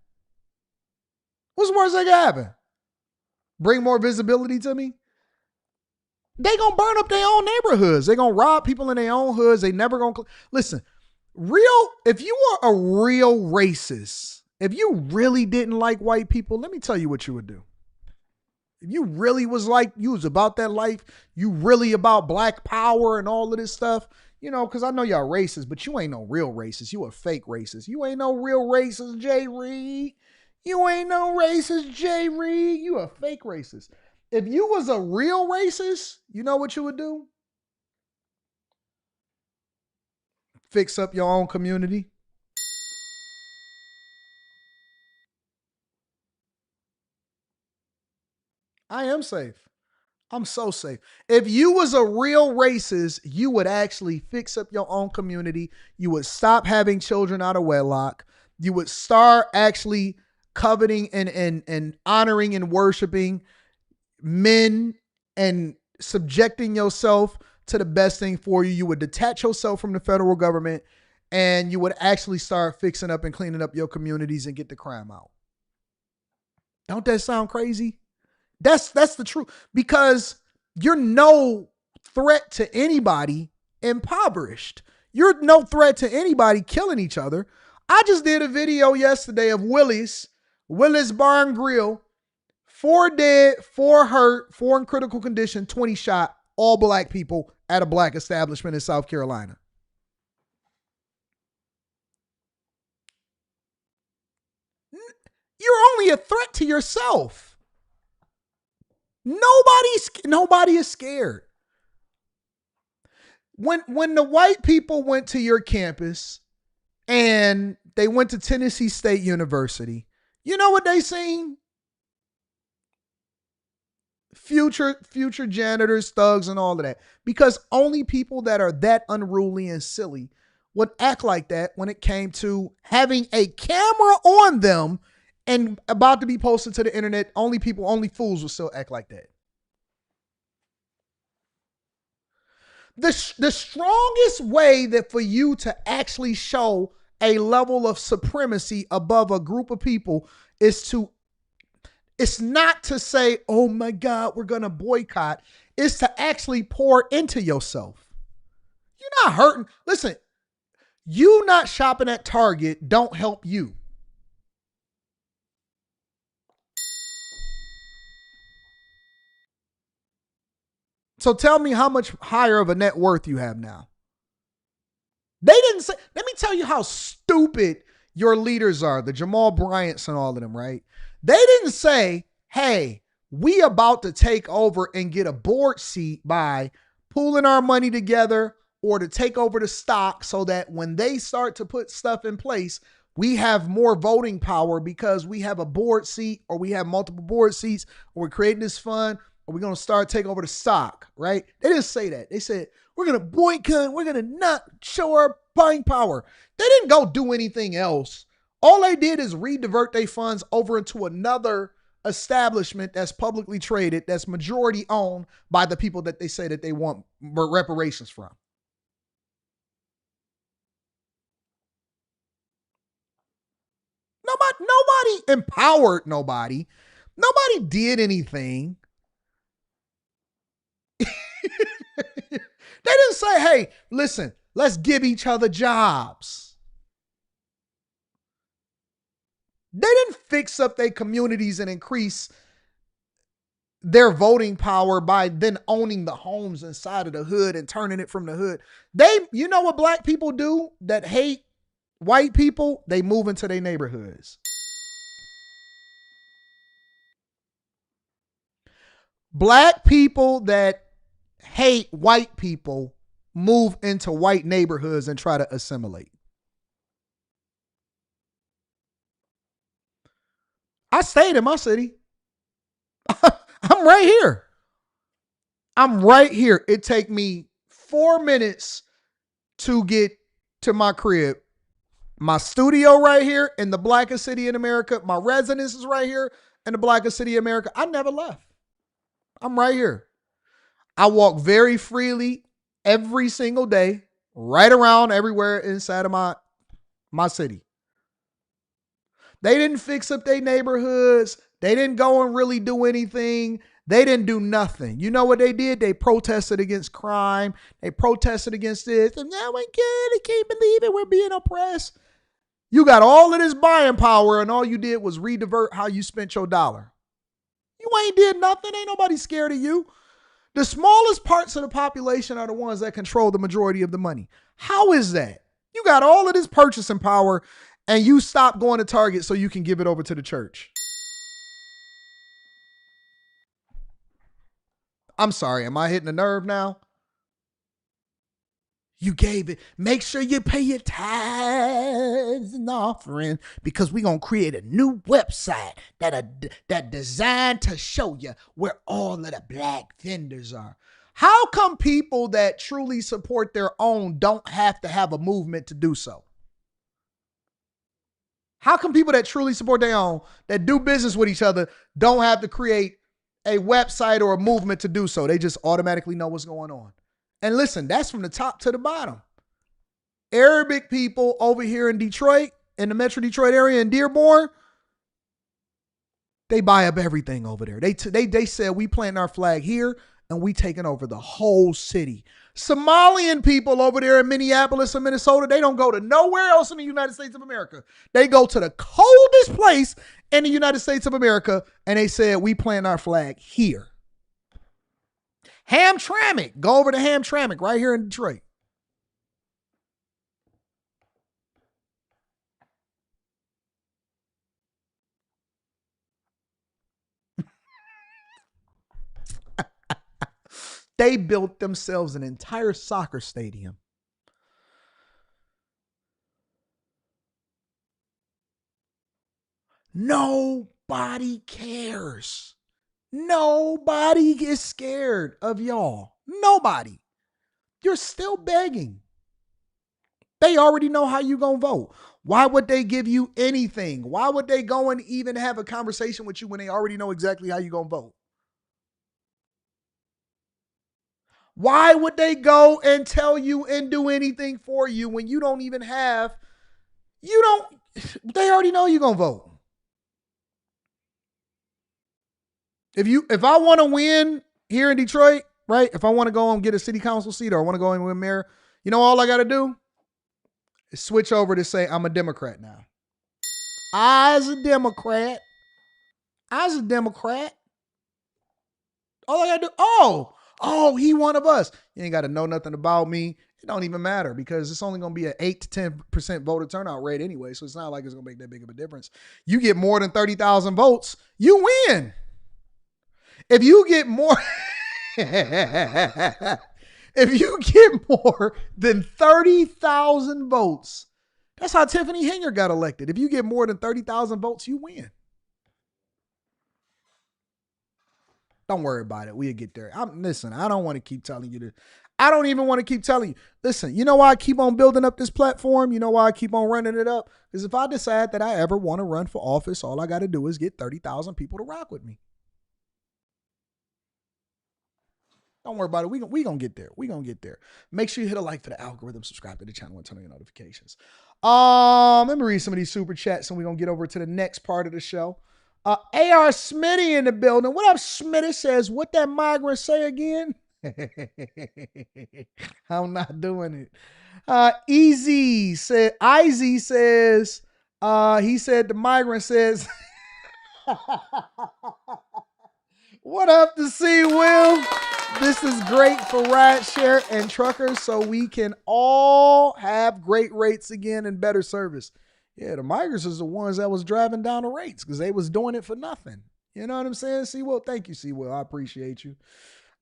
What's the worst that can happen? Bring more visibility to me? They gonna burn up their own neighborhoods. They gonna rob people in their own hoods. They never gonna listen. If you are a real racist, if you really didn't like white people, let me tell you what you would do. If you really was about that life, you really about black power and all of this stuff, because I know y'all racist, but you ain't no real racist. You a fake racist. You ain't no real racist, Jay Reed. You ain't no racist, Jay Reed. You a fake racist. If you was a real racist, you know what you would do? Fix up your own community. I am safe. I'm so safe. If you was a real racist, you would actually fix up your own community. You would stop having children out of wedlock. You would start actually coveting and honoring and worshiping men and subjecting yourself to the best thing for you. You would detach yourself from the federal government, and you would actually start fixing up and cleaning up your communities and get the crime out. Don't that sound crazy? That's the truth, because you're no threat to anybody impoverished. You're no threat to anybody killing each other. I just did a video yesterday of Willis Bar and Grill. 4 dead, 4 hurt, 4 in critical condition, 20 shot, all black people at a black establishment in South Carolina. You're only a threat to yourself. Nobody is scared. When the white people went to your campus and they went to Tennessee State University, you know what they seen? Future janitors, thugs, and all of that. Because only people that are that unruly and silly would act like that when it came to having a camera on them and about to be posted to the internet. Only fools will still act like that. The strongest way that for you to actually show a level of supremacy above a group of people it's not to say, oh my God, we're going to boycott. It's to actually pour into yourself. You're not hurting. Listen, you not shopping at Target don't help you. So tell me how much higher of a net worth you have now. They didn't say, let me tell you how stupid your leaders are, the Jamal Bryants and all of them, right? They didn't say, hey, we about to take over and get a board seat by pooling our money together or to take over the stock so that when they start to put stuff in place, we have more voting power because we have a board seat or we have multiple board seats or we're creating this fund or we're going to start take over the stock, right? They didn't say that. They said, we're going to boycott. We're going to not show our buying power. They didn't go do anything else. All they did is redivert their funds over into another establishment that's publicly traded, that's majority owned by the people that they say that they want reparations from. Nobody empowered nobody. Nobody did anything. They didn't say, hey, listen, let's give each other jobs. They didn't fix up their communities and increase their voting power by then owning the homes inside of the hood and turning it from the hood. You know what black people do that hate white people, they move into their neighborhoods. Black people that hate white people move into white neighborhoods and try to assimilate. I stayed in my city. I'm right here. I'm right here. It take me 4 minutes to get to my crib. My studio right here in the blackest city in America. My residence is right here in the blackest city in America. I never left. I'm right here. I walk very freely every single day, right around everywhere inside of my city. They didn't fix up their neighborhoods. They didn't go and really do anything. They didn't do nothing. You know what they did? They protested against crime. They protested against this. And now we I can't believe it. We're being oppressed. You got all of this buying power, and all you did was redivert how you spent your dollar. You ain't did nothing. Ain't nobody scared of you. The smallest parts of the population are the ones that control the majority of the money. How is that? You got all of this purchasing power, and you stop going to Target so you can give it over to the church. I'm sorry, am I hitting a nerve now? You gave it. Make sure you pay your tithes and offering, because we're going to create a new website that designed to show you where all of the black vendors are. How come people that truly support their own don't have to have a movement to do so? How come people that truly support their own, that do business with each other, don't have to create a website or a movement to do so? They just automatically know what's going on. And listen, that's from the top to the bottom. Arabic people over here in Detroit, in the Metro Detroit area, in Dearborn, they buy up everything over there. They said, we planting our flag here and we taking over the whole city. Somalian people over there in Minneapolis and Minnesota, they don't go to nowhere else in the United States of America. They go to the coldest place in the United States of America, and they said, we plant our flag here. Hamtramck, go over to Hamtramck right here in Detroit. They built themselves an entire soccer stadium. Nobody cares. Nobody is scared of y'all. Nobody. You're still begging. They already know how you gonna vote. Why would they give you anything? Why would they go and even have a conversation with you when they already know exactly how you gonna vote? Why would they go and tell you and do anything for you when you don't even have, they already know you're gonna vote. If I want to win here in Detroit, right? If I want to go and get a city council seat, or I want to go and win mayor, you know, all I got to do is switch over to say I'm a Democrat now. As a Democrat, all I got to do, oh, he one of us. You ain't got to know nothing about me. It don't even matter, because it's only going to be an 8 to 10% voter turnout rate anyway. So it's not like it's going to make that big of a difference. You get more than 30,000 votes, you win. If you get more, than 30,000 votes, that's how Tiffany Henger got elected. If you get more than 30,000 votes, you win. Don't worry about it. We'll get there. Listen, I don't want to keep telling you this. I don't even want to keep telling you. Listen, you know why I keep on building up this platform? You know why I keep on running it up? Because if I decide that I ever want to run for office, all I got to do is get 30,000 people to rock with me. Don't worry about it. We gonna get there. We gonna get there. Make sure you hit a like for the algorithm, subscribe to the channel, and turn on your notifications. Let me read some of these super chats, and we're gonna get over to the next part of the show. AR Smitty in the building. What up, Smitty? Says, what that migrant say again? I'm not doing it. Izzy says, he said the migrant says, what up to see, Will? This is great for rideshare and truckers so we can all have great rates again and better service. Yeah, the migrants is the ones that was driving down the rates because they was doing it for nothing. You know what I'm saying? Seawell, thank you, Seawell. I appreciate you.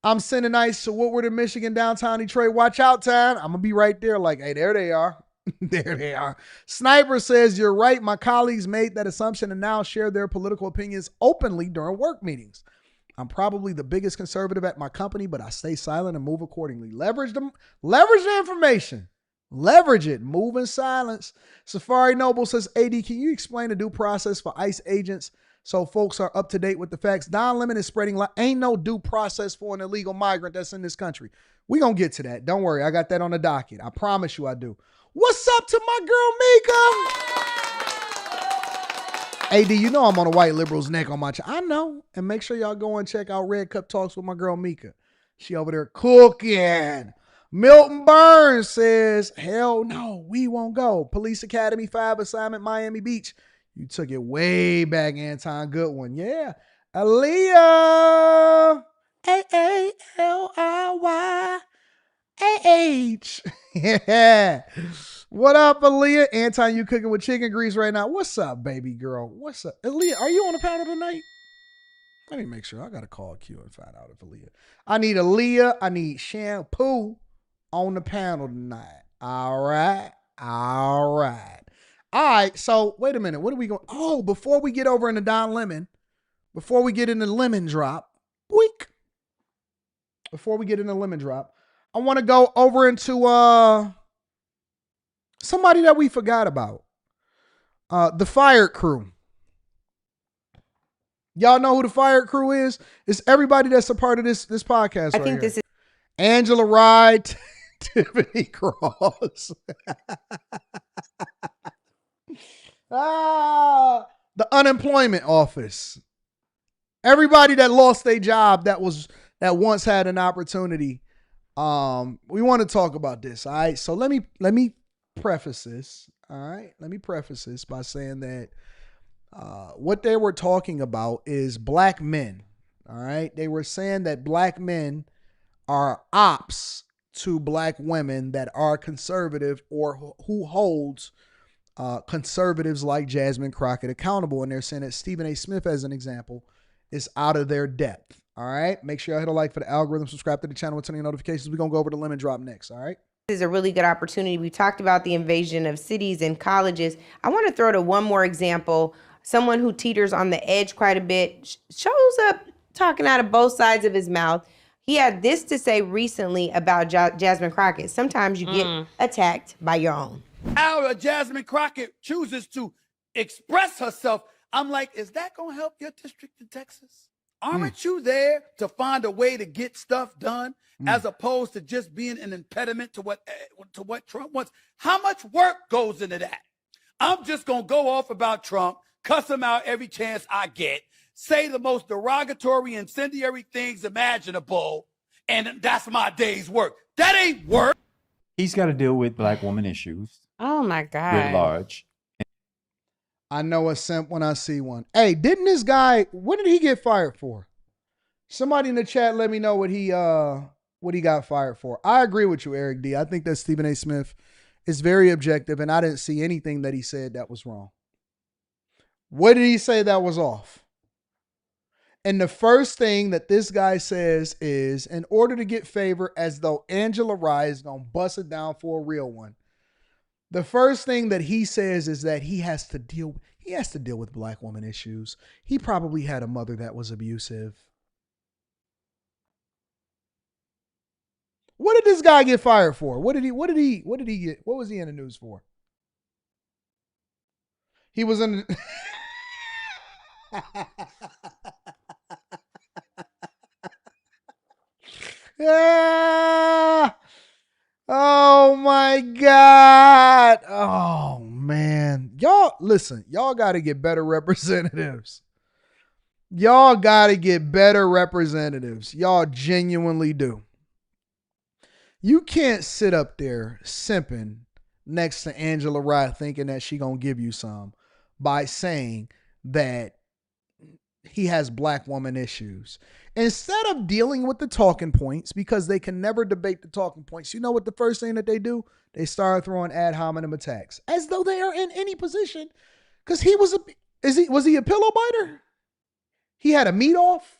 I'm sending ice to Woodward in Michigan, downtown Detroit. Watch out, town. I'm going to be right there like, hey, there they are. There they are. Sniper says, you're right. My colleagues made that assumption and now share their political opinions openly during work meetings. I'm probably the biggest conservative at my company, but I stay silent and move accordingly. Leverage the information. Leverage it. Move in silence. Safari Noble says, AD, can you explain the due process for ICE agents so folks are up to date with the facts? Don Lemon is spreading ain't no due process for an illegal migrant that's in this country. We're going to get to that. Don't worry. I got that on the docket. I promise you I do. What's up to my girl, Mika? AD, you know I'm on a white liberal's neck on my I know. And make sure y'all go and check out Red Cup Talks with my girl, Mika. She over there cooking. Milton Burns says, hell no, we won't go. Police Academy 5 assignment, Miami Beach. You took it way back, Anton. Good one. Yeah. Aaliyah. A-A-L-I-Y-A-H. Yeah. What up, Aaliyah? Anton, you cooking with chicken grease right now. What's up, baby girl? What's up? Aaliyah, are you on the panel tonight? Let me make sure. I got to call Q and find out if Aaliyah. I need Aaliyah. I need Shampoo on the panel tonight. All right. All right. So wait a minute. What are we going? Oh, before we get over into Don Lemon, before we get into Lemon Drop, before we get into Lemon Drop, I want to go over into somebody that we forgot about. The Fired Crew. Y'all know who the Fired Crew is? It's everybody that's a part of this podcast. I think this is Angela Rye, Tiffany Cross. The unemployment office. Everybody that lost their job that once had an opportunity. We want to talk about this. All right. So let me preface this. All right. Let me preface this by saying that what they were talking about is black men. All right. They were saying that black men are ops to black women that are conservative or who holds conservatives like Jasmine Crockett accountable. And they're saying that Stephen A. Smith, as an example, is out of their depth. All right. Make sure y'all hit a like for the algorithm, subscribe to the channel, and turn on notifications. We're going to go over to Lemon Drop next. All right. This is a really good opportunity. We talked about the invasion of cities and colleges. I want to throw to one more example. Someone who teeters on the edge quite a bit, shows up talking out of both sides of his mouth. He had this to say recently about Jasmine Crockett. Sometimes you get attacked by your own. How Jasmine Crockett chooses to express herself, I'm like, is that going to help your district in Texas? Aren't you there to find a way to get stuff done as opposed to just being an impediment to what Trump wants? How much work goes into that? I'm just going to go off about Trump, cuss him out every chance I get, say the most derogatory, incendiary things imaginable, and that's my day's work. That ain't work. He's got to deal with black woman issues. Oh, my God. Writ large. I know a simp when I see one. Hey, didn't this guy, what did he get fired for? Somebody in the chat let me know what he got fired for. I agree with you, Eric D. I think that Stephen A. Smith is very objective, and I didn't see anything that he said that was wrong. What did he say that was off? And the first thing that this guy says is, in order to get favor, as though Angela Rye is going to bust it down for a real one. The first thing that he says is that he has to deal with black woman issues. He probably had a mother that was abusive. What did this guy get fired for? What was he in the news for? He was in Yeah. Oh my God. Oh man. Y'all, listen, y'all got to get better representatives. Y'all got to get better representatives. Y'all genuinely do. You can't sit up there simping next to Angela Rye thinking that she gonna give you some by saying that he has black woman issues. Instead of dealing with the talking points, because they can never debate the talking points, you know what the first thing that they do? They start throwing ad hominem attacks as though they are in any position. Because was he a pillow biter? He had a meat off?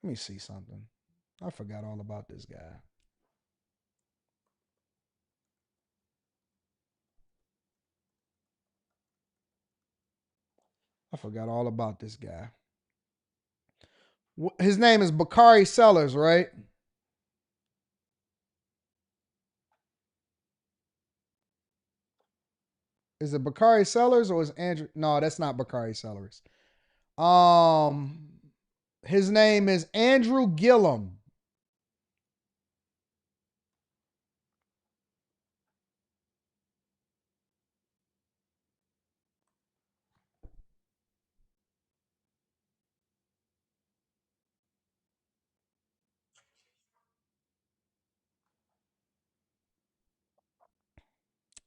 Let me see something. I forgot all about this guy. I forgot all about this guy. His name is Bakari Sellers, right? Is it Bakari Sellers or is Andrew? No, that's not Bakari Sellers. His name is Andrew Gillum.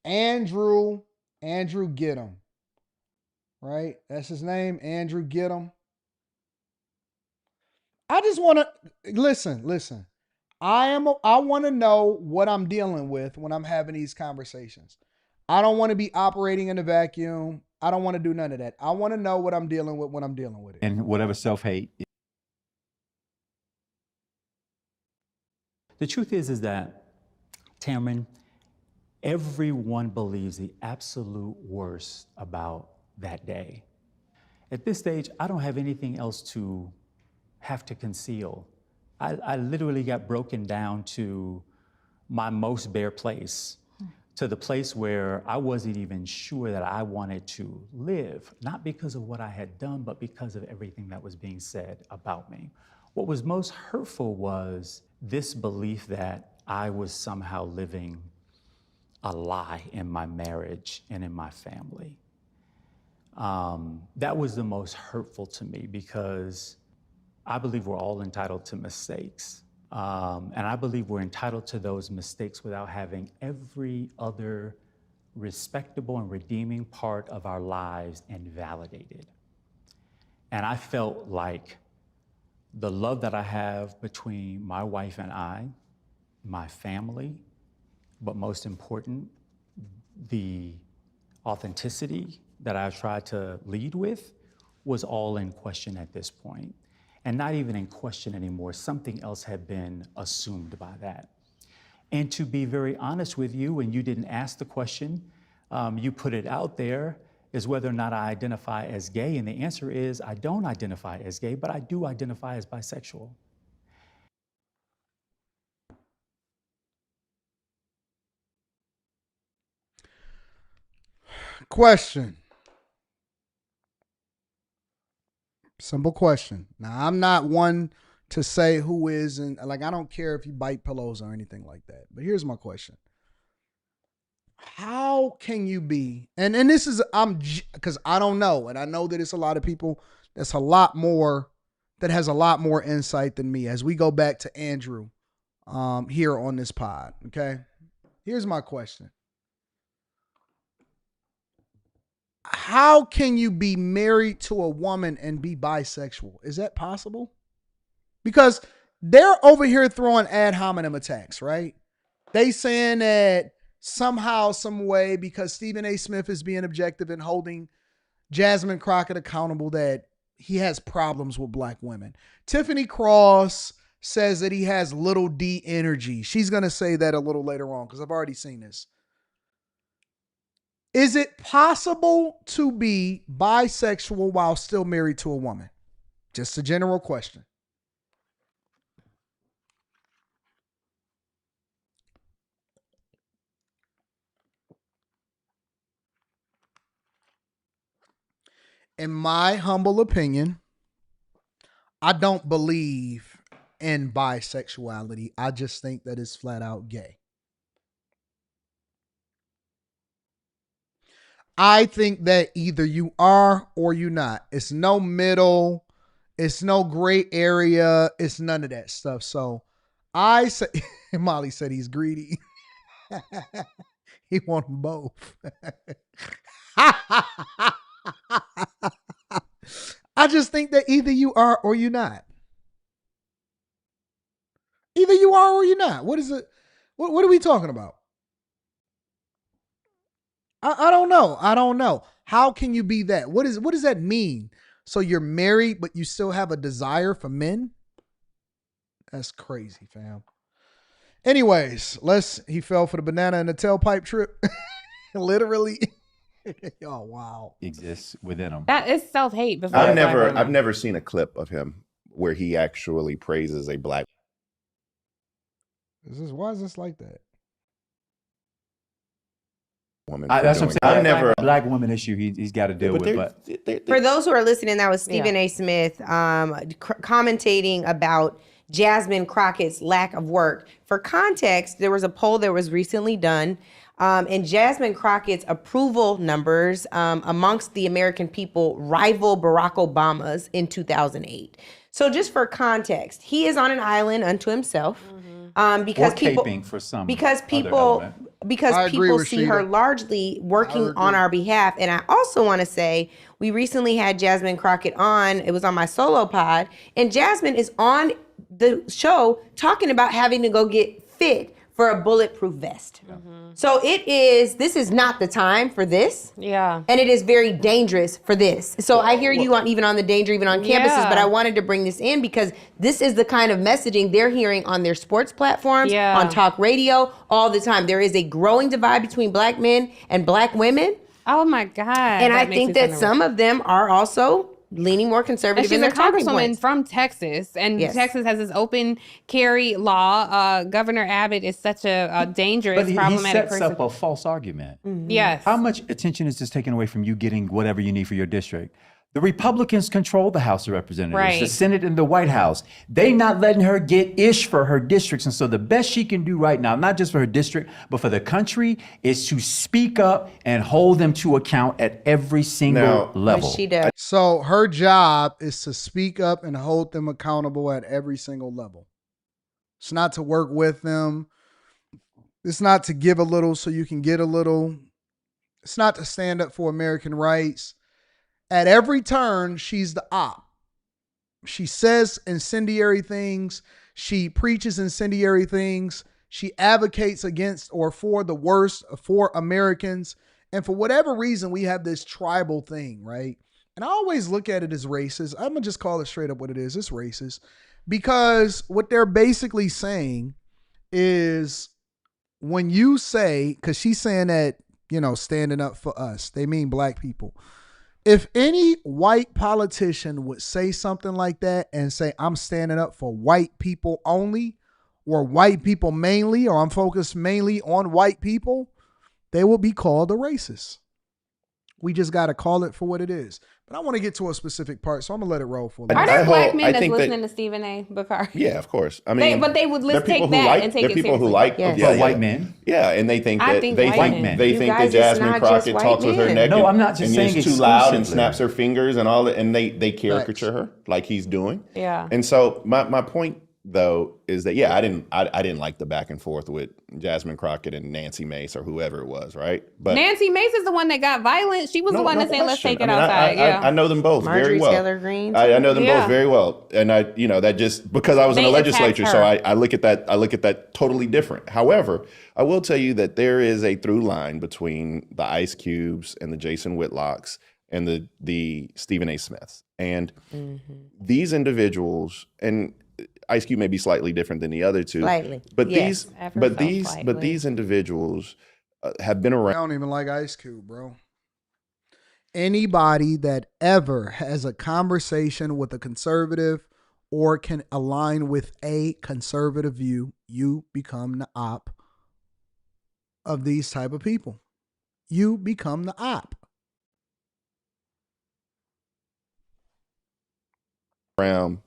Andrew Gillum. Right? That's his name, Andrew Gillum. I just want to listen. I want to know what I'm dealing with when I'm having these conversations. I don't want to be operating in a vacuum. I don't want to do none of that. I want to know what I'm dealing with when I'm dealing with it. And whatever self-hate. The truth is that, Tamron, everyone believes the absolute worst about that day. At this stage, I don't have anything else to have to conceal. I literally got broken down to my most bare place, to the place where I wasn't even sure that I wanted to live, not because of what I had done, but because of everything that was being said about me. What was most hurtful was this belief that I was somehow living a lie in my marriage and in my family. That was the most hurtful to me because I believe we're all entitled to mistakes. And I believe we're entitled to those mistakes without having every other respectable and redeeming part of our lives invalidated. And I felt like the love that I have between my wife and I, my family, but most important, the authenticity that I tried to lead with was all in question at this point. And not even in question anymore. Something else had been assumed by that. And to be very honest with you, when you didn't ask the question, you put it out there, is whether or not I identify as gay. And the answer is I don't identify as gay, but I do identify as bisexual. Question. Simple question. Now, I'm not one to say who is, and like, I don't care if you bite pillows or anything like that. But here's my question. How can you be, and this is, because I don't know, and I know that it's a lot of people that has a lot more insight than me as we go back to Andrew here on this pod, okay? Here's my question. How can you be married to a woman and be bisexual? Is that possible? Because they're over here throwing ad hominem attacks, right? They saying that somehow, some way, because Stephen A. Smith is being objective and holding Jasmine Crockett accountable, that he has problems with black women. Tiffany Cross says that he has little D energy. She's going to say that a little later on because I've already seen this. Is it possible to be bisexual while still married to a woman? Just a general question. In my humble opinion, I don't believe in bisexuality. I just think that it's flat out gay. I think that either you are or you not. It's no middle. It's no gray area. It's none of that stuff. So I say, Molly said he's greedy. He wants them both. I just think that either you are or you're not. Either you are or you're not. What is it? What are we talking about? I don't know. I don't know. How can you be that? What does that mean? So you're married, but you still have a desire for men? That's crazy, fam. Anyways, he fell for the banana in the tailpipe trip. Literally. Oh, wow. Exists within him. That is self-hate. I've never seen a clip of him where he actually praises a black. Why is this like that? Woman. That's what I'm saying. I've never black woman issue he's got to deal with. But for those who are listening, that was Stephen A. Smith commentating about Jasmine Crockett's lack of work. For context, there was a poll that was recently done, and Jasmine Crockett's approval numbers amongst the American people rival Barack Obama's in 2008. So just for context, he is on an island unto himself. Because people see her largely working on our behalf. And I also want to say, we recently had Jasmine Crockett on. It was on my solo pod. And Jasmine is on the show talking about having to go get fit for a bulletproof vest. So this is not the time for this. Yeah. And it is very dangerous for this. So I hear you even on the danger, even on campuses, but I wanted to bring this in because this is the kind of messaging they're hearing on their sports platforms, on talk radio, all the time. There is a growing divide between black men and black women. Oh my God. And I think that some of them are also leaning more conservative in their talking points. She's a congresswoman from Texas, and Texas has this open carry law. Governor Abbott is such a dangerous, problematic person. He sets up a false argument. Yes. How much attention is this taken away from you getting whatever you need for your district? The Republicans control the House of Representatives, the Senate and the White House. They not letting her get ish for her districts. And so the best she can do right now, not just for her district, but for the country, is to speak up and hold them to account at every single level. She does. So her job is to speak up and hold them accountable at every single level. It's not to work with them. It's not to give a little so you can get a little. It's not to stand up for American rights. At every turn, she's the op. She says incendiary things. She preaches incendiary things. She advocates against or for the worst for Americans. And for whatever reason, we have this tribal thing, right? And I always look at it as racist. I'm going to just call it straight up what it is. It's racist. Because what they're basically saying is when you say, because she's saying that, standing up for us, they mean black people. If any white politician would say something like that and say, I'm standing up for white people only, or white people mainly, or I'm focused mainly on white people, they will be called a racist. We just got to call it for what it is. But I want to get to a specific part, so I'm going to let it roll for a little bit. Are there black men that's listening to Stephen A. Bakari? Yeah, of course. I mean, but they would take that and take it seriously. There are people who like white men. Yeah, and they think that they think that Jasmine Crockett talks with her neck and is too loud and snaps her fingers and all that, and they caricature her like he's doing. Yeah. And so my point though is that I didn't like the back and forth with Jasmine Crockett and Nancy Mace or whoever it was, right? But Nancy Mace is the one that got violent. She was the one that said, "Let's take it outside." I know them both very well. Taylor Greene. I know them both very well, and that just because I was in the legislature, so I look at that totally different. However, I will tell you that there is a through line between the Ice Cubes and the Jason Whitlocks and the Stephen A. Smiths, and these individuals and. Ice Cube may be slightly different than the other two, but these individuals have been around. I don't even like Ice Cube, bro. Anybody that ever has a conversation with a conservative or can align with a conservative view, you become the op of these type of people. You become the op. Around.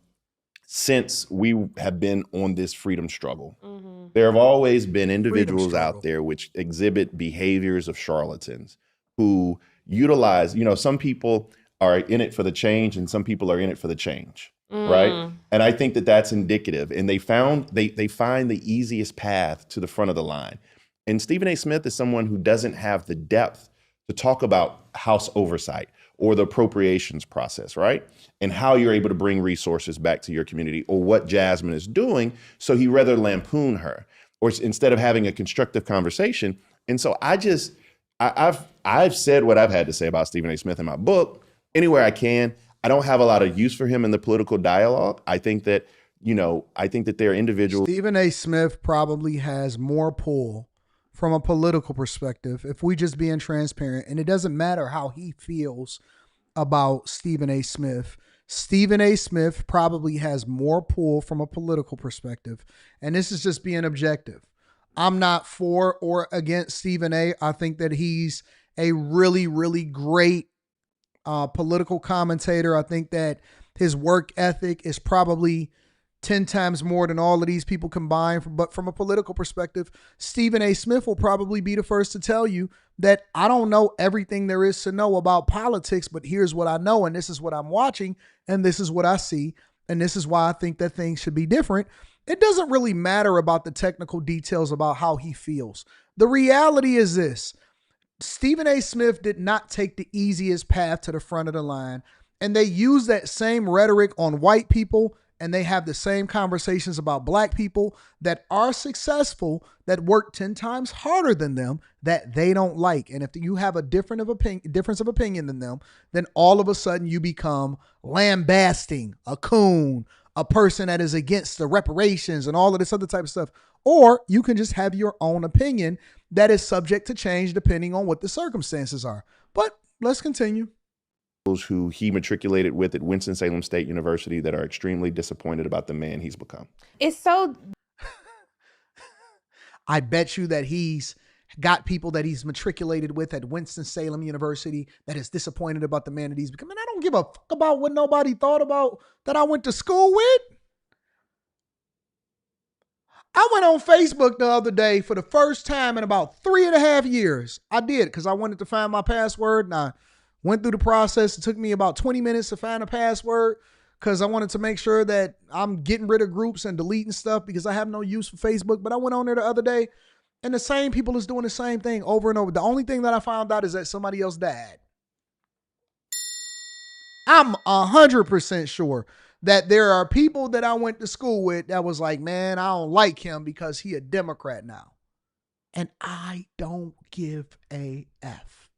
Since we have been on this freedom struggle, there have always been individuals out there which exhibit behaviors of charlatans who utilize, some people are in it for the change and some people are in it for the change, right? And I think that that's indicative. And they find the easiest path to the front of the line. And Stephen A. Smith is someone who doesn't have the depth to talk about House oversight or the appropriations process, right? And how you're able to bring resources back to your community, or what Jasmine is doing. So he rather lampoon her, or instead of having a constructive conversation. And so I've said what I've had to say about Stephen A. Smith in my book, anywhere I can. I don't have a lot of use for him in the political dialogue. I think that they're individuals. Stephen A. Smith probably has more pull from a political perspective, if we just being transparent, and it doesn't matter how he feels about Stephen A. Smith. Stephen A. Smith probably has more pull from a political perspective, and this is just being objective. I'm not for or against Stephen A. I think that he's a really, really great political commentator. I think that his work ethic is probably 10 times more than all of these people combined. But from a political perspective, Stephen A. Smith will probably be the first to tell you that I don't know everything there is to know about politics, but here's what I know, and this is what I'm watching, and this is what I see, and this is why I think that things should be different. It doesn't really matter about the technical details about how he feels. The reality is this: Stephen A. Smith did not take the easiest path to the front of the line, and they use that same rhetoric on white people, and they have the same conversations about black people that are successful, that work 10 times harder than them, that they don't like. And if you have a difference of opinion than them, then all of a sudden you become lambasting, a coon, a person that is against the reparations and all of this other type of stuff. Or you can just have your own opinion that is subject to change depending on what the circumstances are. But let's continue. Who he matriculated with at Winston-Salem State University that are extremely disappointed about the man he's become. It's so... I bet you that he's got people that he's matriculated with at Winston-Salem University that is disappointed about the man that he's become. And I don't give a fuck about what nobody thought about that I went to school with. I went on Facebook the other day for the first time in about 3.5 years. I did, because I wanted to find my password, and I went through the process. It took me about 20 minutes to find a password because I wanted to make sure that I'm getting rid of groups and deleting stuff because I have no use for Facebook. But I went on there the other day, and the same people is doing the same thing over and over. The only thing that I found out is that somebody else died. I'm 100% sure that there are people that I went to school with that was like, man, I don't like him because he a Democrat now. And I don't give a F.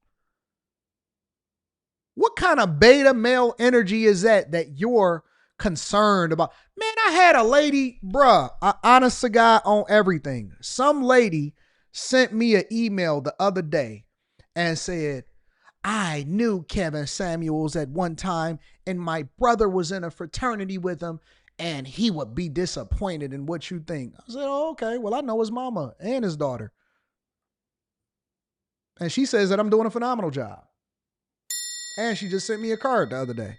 What kind of beta male energy is that you're concerned about? Man, I had a lady, bruh, honest to God on everything. Some lady sent me an email the other day and said, I knew Kevin Samuels at one time, and my brother was in a fraternity with him, and he would be disappointed in what you think. I said, oh, okay, well, I know his mama and his daughter. And she says that I'm doing a phenomenal job. And she just sent me a card the other day.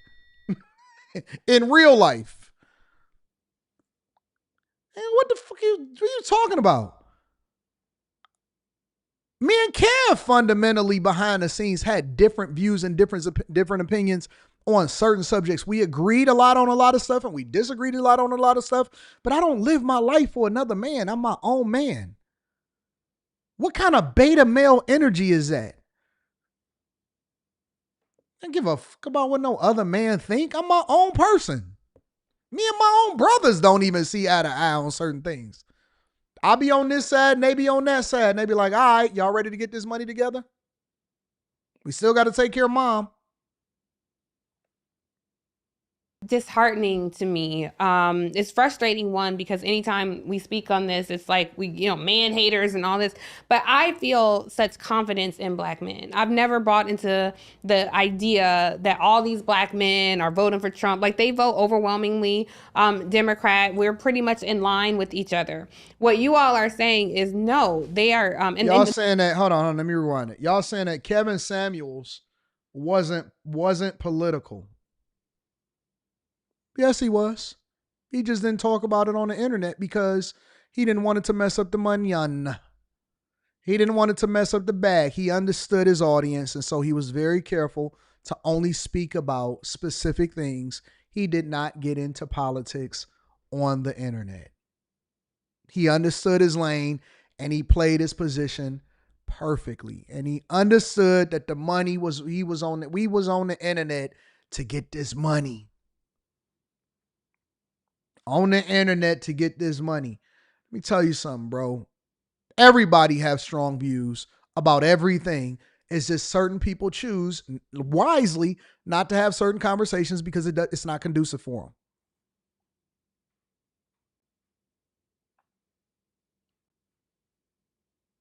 In real life. And what the fuck are you talking about? Me and Kev fundamentally behind the scenes had different views and different opinions on certain subjects. We agreed a lot on a lot of stuff and we disagreed a lot on a lot of stuff, but I don't live my life for another man. I'm my own man. What kind of beta male energy is that? I don't give a fuck about what no other man think. I'm my own person. Me and my own brothers don't even see eye to eye on certain things. I'll be on this side and they be on that side. And they be like, all right, y'all ready to get this money together? We still got to take care of mom. Disheartening to me. It's frustrating, one, because anytime we speak on this, it's like we, man haters and all this, but I feel such confidence in black men. I've never bought into the idea that all these black men are voting for Trump. Like, they vote overwhelmingly Democrat. We're pretty much in line with each other. What you all are saying is no, they are. Y'all saying that, hold on, let me rewind it. Y'all saying that Kevin Samuels wasn't political. Yes, he was. He just didn't talk about it on the internet because he didn't want it to mess up the money. He didn't want it to mess up the bag. He understood his audience, and so he was very careful to only speak about specific things. He did not get into politics on the internet. He understood his lane, and he played his position perfectly. And he understood that the money was, we was on the internet to get this money. On the internet to get this money. Let me tell you something, bro. Everybody have strong views about everything. It's just certain people choose wisely not to have certain conversations because it's not conducive for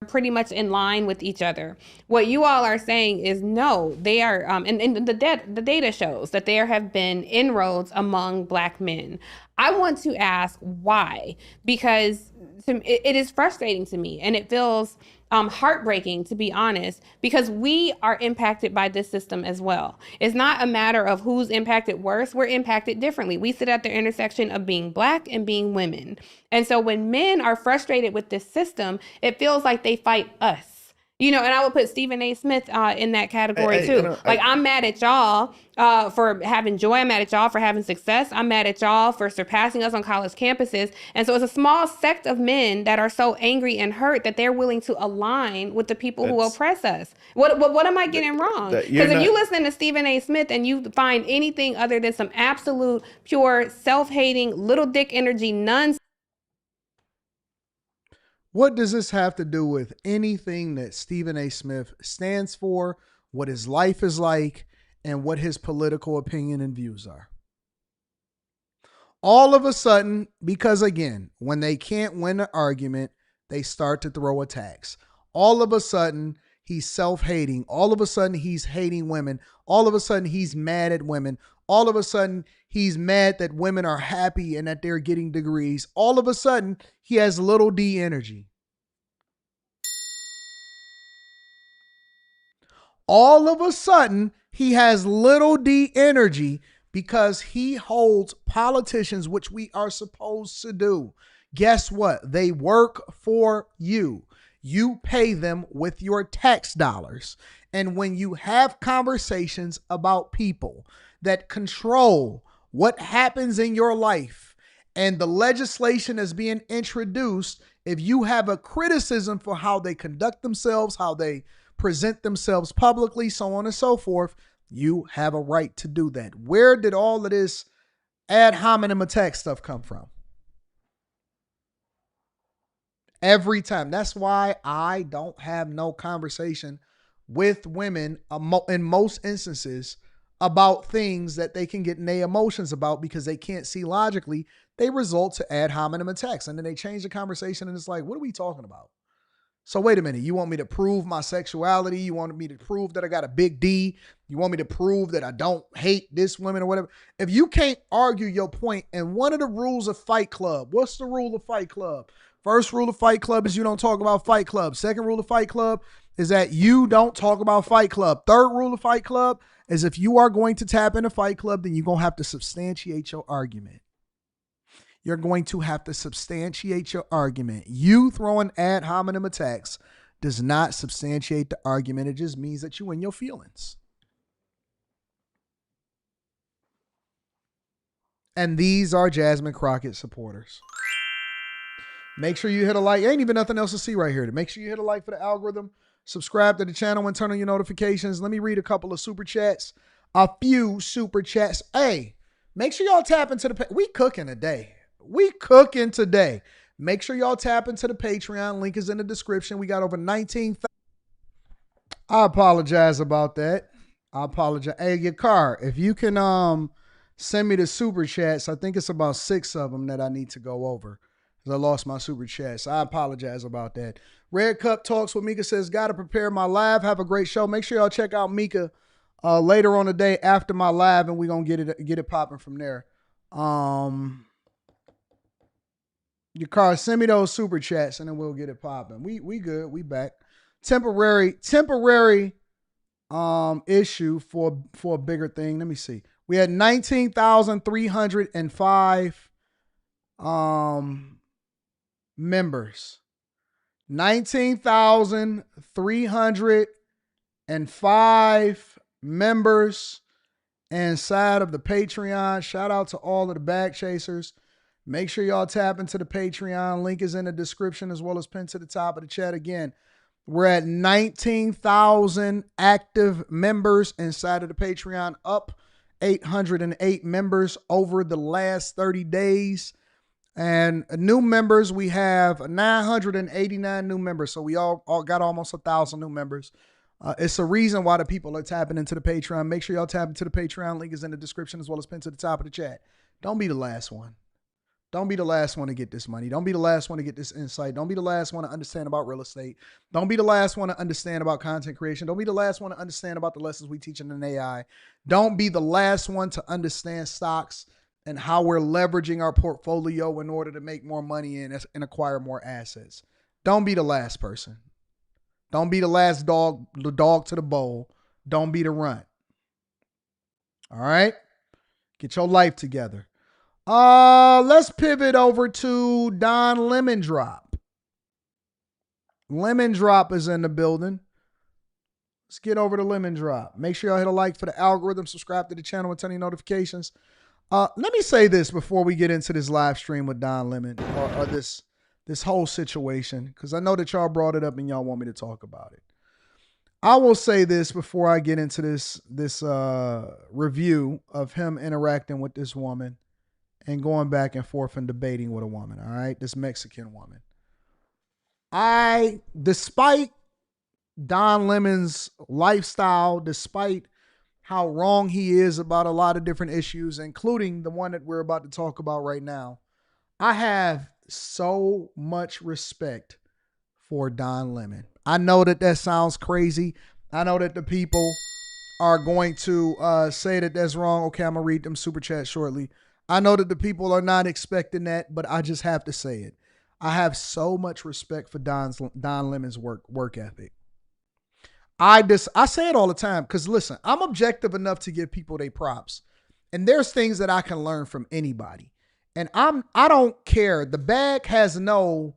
them. Pretty much in line with each other. What you all are saying is no, they are, and the data shows that there have been inroads among Black men. I want to ask why, because it is frustrating to me, and it feels heartbreaking, to be honest, because we are impacted by this system as well. It's not a matter of who's impacted worse. We're impacted differently. We sit at the intersection of being Black and being women. And so when men are frustrated with this system, it feels like they fight us. You know, and I would put Stephen A. Smith in that category too. I'm mad at y'all for having joy. I'm mad at y'all for having success. I'm mad at y'all for surpassing us on college campuses. And so it's a small sect of men that are so angry and hurt that they're willing to align with the people who oppress us. What am I getting wrong? Because if you listen to Stephen A. Smith and you find anything other than some absolute pure self-hating little dick energy nonsense. What does this have to do with anything that Stephen A. Smith stands for, what his life is like, and what his political opinion and views are? All of a sudden, because again, when they can't win an argument, they start to throw attacks. All of a sudden, he's self-hating. All of a sudden, he's hating women. All of a sudden, he's mad at women. All of a sudden, he's mad that women are happy and that they're getting degrees. All of a sudden, he has little d energy. All of a sudden, he has little d energy because he holds politicians, which we are supposed to do. Guess what? They work for you. You pay them with your tax dollars. And when you have conversations about people that control what happens in your life and the legislation is being introduced, if you have a criticism for how they conduct themselves, how they present themselves publicly, so on and so forth, you have a right to do that. Where did all of this ad hominem attack stuff come from? Every time. That's why I don't have no conversation with women in most instances about things that they can get in their emotions about because they can't see logically. They result to ad hominem attacks. And then they change the conversation and it's like, what are we talking about? So wait a minute. You want me to prove my sexuality? You want me to prove that I got a big D? You want me to prove that I don't hate this woman or whatever? If you can't argue your point, and one of the rules of Fight Club, what's the rule of Fight Club? First rule of Fight Club is you don't talk about Fight Club. Second rule of Fight Club is that you don't talk about Fight Club. Third rule of Fight Club is if you are going to tap into Fight Club, then you're going to have to substantiate your argument. You're going to have to substantiate your argument. You throwing ad hominem attacks does not substantiate the argument. It just means that you in your feelings. And these are Jasmine Crockett supporters. Make sure you hit a like. Ain't even nothing else to see right here. Make sure you hit a like for the algorithm. Subscribe to the channel and turn on your notifications. Let me read a couple of super chats. A few super chats. Hey, make sure y'all tap into the... We cooking today. We cooking today. Make sure y'all tap into the Patreon. Link is in the description. We got over 19,000. I apologize about that. I apologize. Hey, your car, if you can send me the super chats, I think it's about 6 of them that I need to go over. I lost my super chats. I apologize about that. Red Cup Talks with Mika says, got to prepare my live. Have a great show. Make sure y'all check out Mika later on the day after my live, and we're going to get it popping from there. Your car, send me those super chats, and then we'll get it popping. We good. We back. Temporary issue for a bigger thing. Let me see. We had 19,305 members. 19,305 members inside of the Patreon. Shout out to all of the bag chasers. Make sure y'all tap into the Patreon. Link is in the description as well as pinned to the top of the chat. Again, We're at 19,000 active members inside of the Patreon, up 808 members over the last 30 days. And new members, we have 989 new members. So we all got almost 1,000 new members. It's a reason why the people are tapping into the Patreon. Make sure y'all tap into the Patreon. Link is in the description as well as pinned to the top of the chat. Don't be the last one. Don't be the last one to get this money. Don't be the last one to get this insight. Don't be the last one to understand about real estate. Don't be the last one to understand about content creation. Don't be the last one to understand about the lessons we teach in AI. Don't be the last one to understand stocks and how we're leveraging our portfolio in order to make more money and acquire more assets. Don't be the last person. Don't be the last dog to the bowl. Don't be the runt. All right? Get your life together. Let's pivot over to Don Lemon Drop. Lemon Drop is in the building. Let's get over to Lemon Drop. Make sure y'all hit a like for the algorithm, subscribe to the channel with any notifications. Let me say this before we get into this live stream with Don Lemon or this whole situation, because I know that y'all brought it up and y'all want me to talk about it. I will say this before I get into this review of him interacting with this woman and going back and forth and debating with a woman, all right? This Mexican woman. Despite Don Lemon's lifestyle, despite how wrong he is about a lot of different issues, including the one that we're about to talk about right now, I have so much respect for Don Lemon. I know that sounds crazy. I know that the people are going to say that that's wrong. Okay, I'm going to read them super chats shortly. I know that the people are not expecting that, but I just have to say it. I have so much respect for Don Lemon's work ethic. I say it all the time because, listen, I'm objective enough to give people their props. And there's things that I can learn from anybody. And I don't care. The bag has no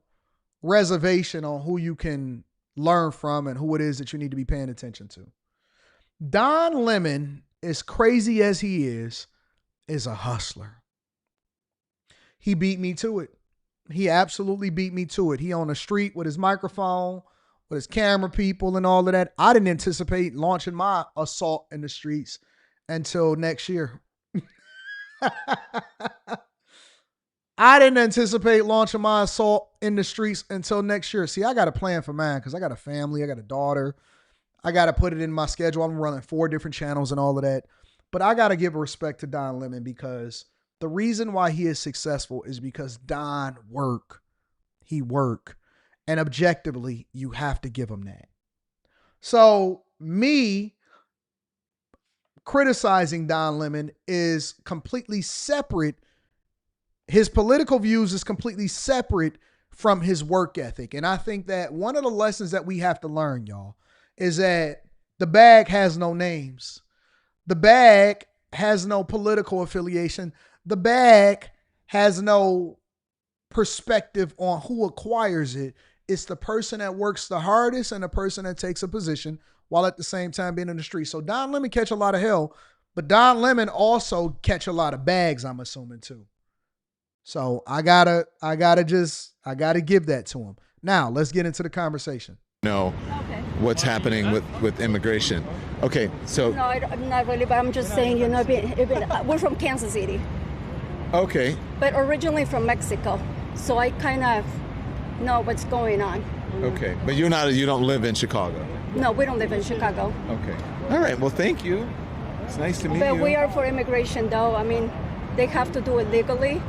reservation on who you can learn from and who it is that you need to be paying attention to. Don Lemon, as crazy as he is a hustler. He beat me to it. He absolutely beat me to it. He on the street with his microphone, with his camera people and all of that. I didn't anticipate launching my assault in the streets until next year. I didn't anticipate launching my assault in the streets until next year. See, I got a plan for mine because I got a family. I got a daughter. I got to put it in my schedule. I'm running 4 different channels and all of that. But I got to give respect to Don Lemon because the reason why he is successful is because Don he work. And objectively, you have to give him that. So me criticizing Don Lemon is completely separate. His political views is completely separate from his work ethic. And I think that one of the lessons that we have to learn, y'all, is that the bag has no names. The bag has no political affiliation. The bag has no perspective on who acquires it. It's the person that works the hardest and the person that takes a position while at the same time being in the street. So Don Lemon catch a lot of hell, but Don Lemon also catch a lot of bags, I'm assuming too. So I gotta give that to him. Now let's get into the conversation. What's happening with immigration. Okay, so. No, not really, but I'm just saying, we're from Kansas City. Okay. But originally from Mexico. So I kind of know what's going on. Okay, but you don't live in Chicago. No, we don't live in Chicago. Okay. All right, well, thank you. It's nice to meet you. But we are for immigration, though. I mean, they have to do it legally,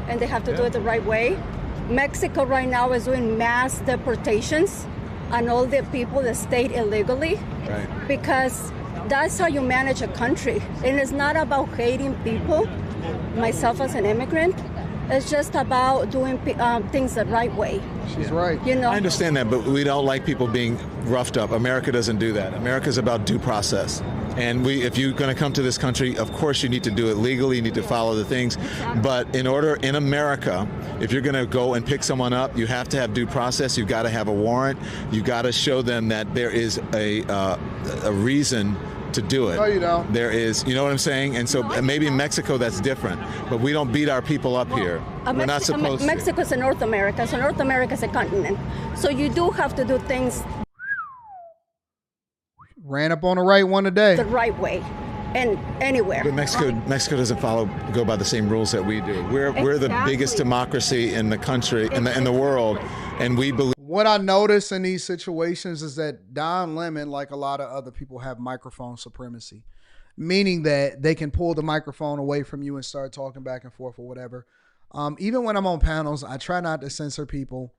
and they have to do it the right way. Mexico right now is doing mass deportations on all the people that stayed illegally. Right. Because that's how you manage a country. And it's not about hating people, myself as an immigrant. It's just about doing things the right way. She's right. I understand that, but we don't like people being roughed up. America doesn't do that. America's about due process. And if you're going to come to this country, of course you need to do it legally, you need to follow the things. But in America, if you're going to go and pick someone up, you have to have due process. You've got to have a warrant. You've got to show them that there is a reason to do it. No, you don't. There is, you know what I'm saying? And so maybe in Mexico that's different, but we don't beat our people up here. We're not supposed to. Mexico is in North America, so North America is a continent. So you do have to do things Ran up on the right one today. The right way. And anywhere. But Mexico doesn't go by the same rules that we do. We're the biggest democracy in the country, in the world, and we believe. What I notice in these situations is that Don Lemon, like a lot of other people, have microphone supremacy, meaning that they can pull the microphone away from you and start talking back and forth or whatever. Even when I'm on panels, I try not to censor people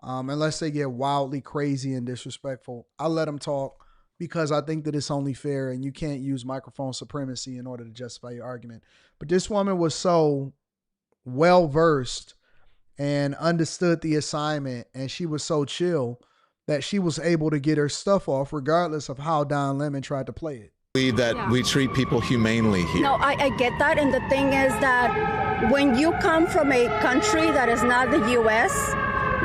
unless they get wildly crazy and disrespectful. I let them talk because I think that it's only fair, and you can't use microphone supremacy in order to justify your argument. But this woman was so well-versed and understood the assignment, and she was so chill that she was able to get her stuff off regardless of how Don Lemon tried to play it. Believe that we treat people humanely here. No, I get that. And the thing is that when you come from a country that is not the U.S.,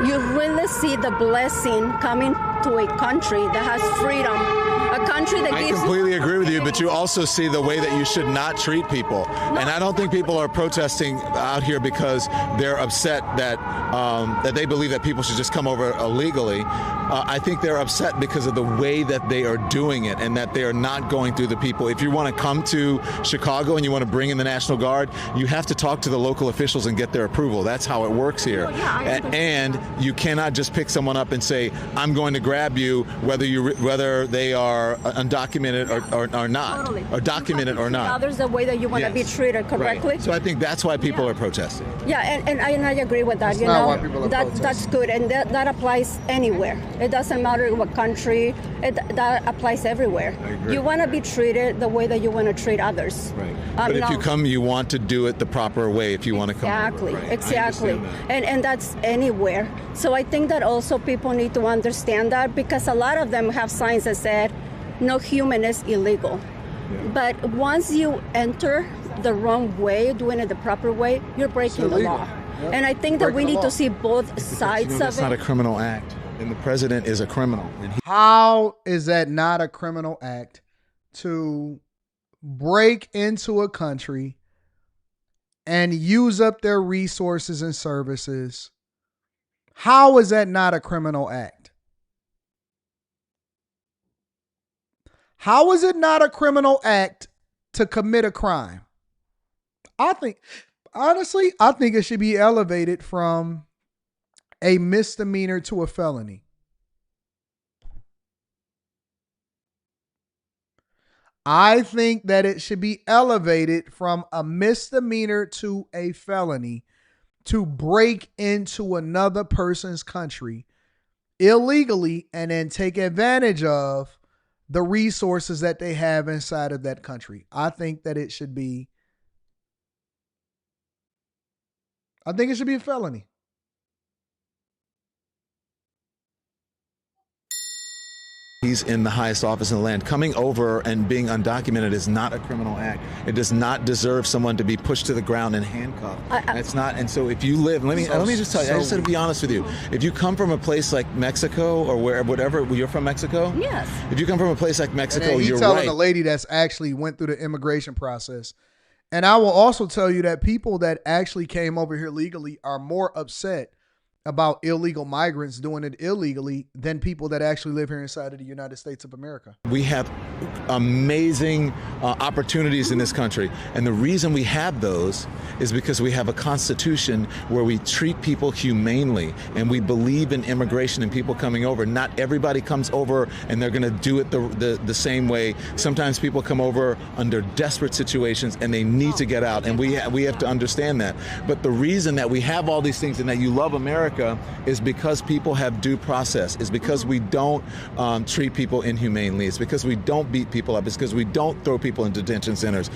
you really see the blessing coming to a country that has freedom, a country that I gives. completely agree with you, but you also see the way that you should not treat people. And I don't think people are protesting out here because they're upset that that they believe that people should just come over illegally. I think they're upset because of the way that they are doing it and that they are not going through the people. If you want to come to Chicago and you want to bring in the National Guard, you have to talk to the local officials and get their approval. That's how it works here. And you cannot just pick someone up and say, I'm going to grab you, whether they are undocumented or not, Totally. or documented or not. Others the way that you want to be treated correctly. Right. So I think that's why people are protesting. Yeah, and I agree with that. That's not why people are protesting. That's good, and that applies anywhere. It doesn't matter what country. That applies everywhere. I agree. You want to be treated the way that you want to treat others. Right. But if you come, you want to do it the proper way. If you want to come. Exactly. And that's anywhere. So I think that also people need to understand that, because a lot of them have signs that said, no human is illegal. Yeah. But once you enter the wrong way, doing it the proper way, you're breaking the law. Yep. And I think that we need to see both sides of it. That's not a criminal act, and the president is a criminal. And How is that not a criminal act to break into a country and use up their resources and services? How is that not a criminal act? How is it not a criminal act to commit a crime? Honestly, I think it should be elevated from a misdemeanor to a felony. I think that it should be elevated from a misdemeanor to a felony to break into another person's country illegally and then take advantage of the resources that they have inside of that country. I think that it should be a felony. He's in the highest office in the land. Coming over and being undocumented is not a criminal act. It does not deserve someone to be pushed to the ground and handcuffed. It's not. And so if you live, let me just tell you, I just have to be honest with you. If you come from a place like Mexico or whatever, you're from Mexico? Yes. If you come from a place like Mexico, you're right. telling a lady that's actually went through the immigration process. And I will also tell you that people that actually came over here legally are more upset about illegal migrants doing it illegally than people that actually live here inside of the United States of America. We have amazing opportunities in this country. And the reason we have those is because we have a constitution where we treat people humanely and we believe in immigration and people coming over. Not everybody comes over and they're going to do it the same way. Sometimes people come over under desperate situations and they need to get out. And we have to understand that. But the reason that we have all these things and that you love America is because people have due process. It's because we don't treat people inhumanely. It's because we don't beat people up. It's because we don't throw people in detention centers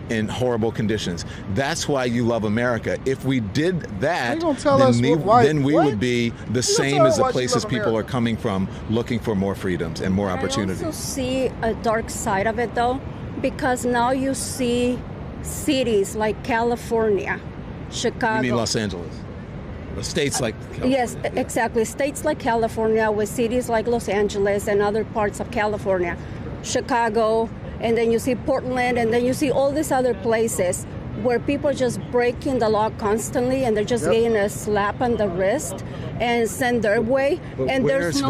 in horrible conditions. That's why you love America. If we did that, then we would be the same as the places people are coming from, looking for more freedoms and more opportunities. I also see a dark side of it, though, because now you see cities like California, Chicago. You mean Los Angeles? States like California. Yes, exactly. States like California, with cities like Los Angeles and other parts of California, Chicago, and then you see Portland, and then you see all these other places where people are just breaking the law constantly, and they're just getting a slap on the wrist and send their way. But and where's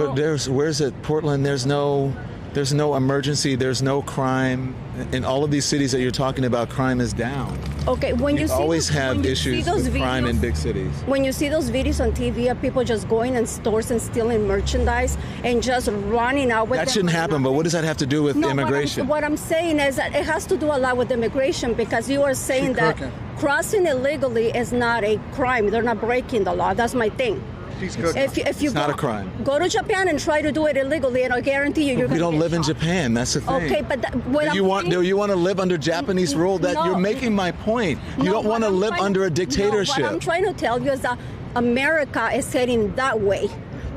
it? Portland? There's no There's no emergency. There's no crime. In all of these cities that you're talking about, crime is down. Okay, when you see always those, have when you issues see those with crime in videos- big cities. When you see those videos on TV of people just going in stores and stealing merchandise and just running out with That them shouldn't like happen, but what does that have to do with No, immigration? What I'm saying is that it has to do a lot with immigration, because you are saying that crossing illegally is not a crime. They're not breaking the law. That's my thing. If you It's not a crime. Go to Japan and try to do it illegally, and I guarantee you, you're We going don't to live in Japan. That's the thing. Okay, but what do I'm you want? saying- Do you want to live under Japanese rule? That No. you're making my point. You No, don't want to what I'm live trying- under a No, dictatorship. what I'm trying to tell you is that America is heading that way,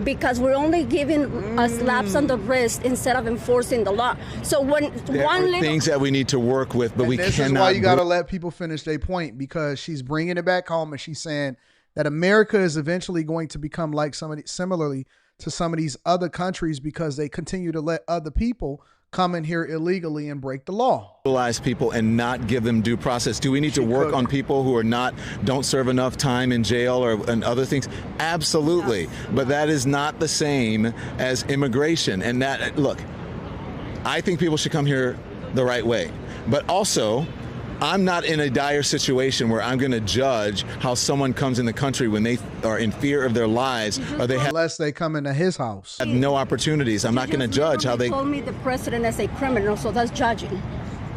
because we're only giving slaps on the wrist instead of enforcing the law. So when There one are little things that we need to work with, but we This cannot. is why you got to let people finish their point, because she's bringing it back home and she's saying that America is eventually going to become like similarly to some of these other countries, because they continue to let other people come in here illegally and break the law. Legalize people and not give them due process. Do we need to work on people who are don't serve enough time in jail and other things? Absolutely. But that is not the same as immigration. And that, look, I think people should come here the right way. But also, I'm not in a dire situation where I'm going to judge how someone comes in the country when they are in fear of their lives or they have Unless they come into his house. no opportunities. I'm not going to judge how they. told me the president is a criminal, so that's judging.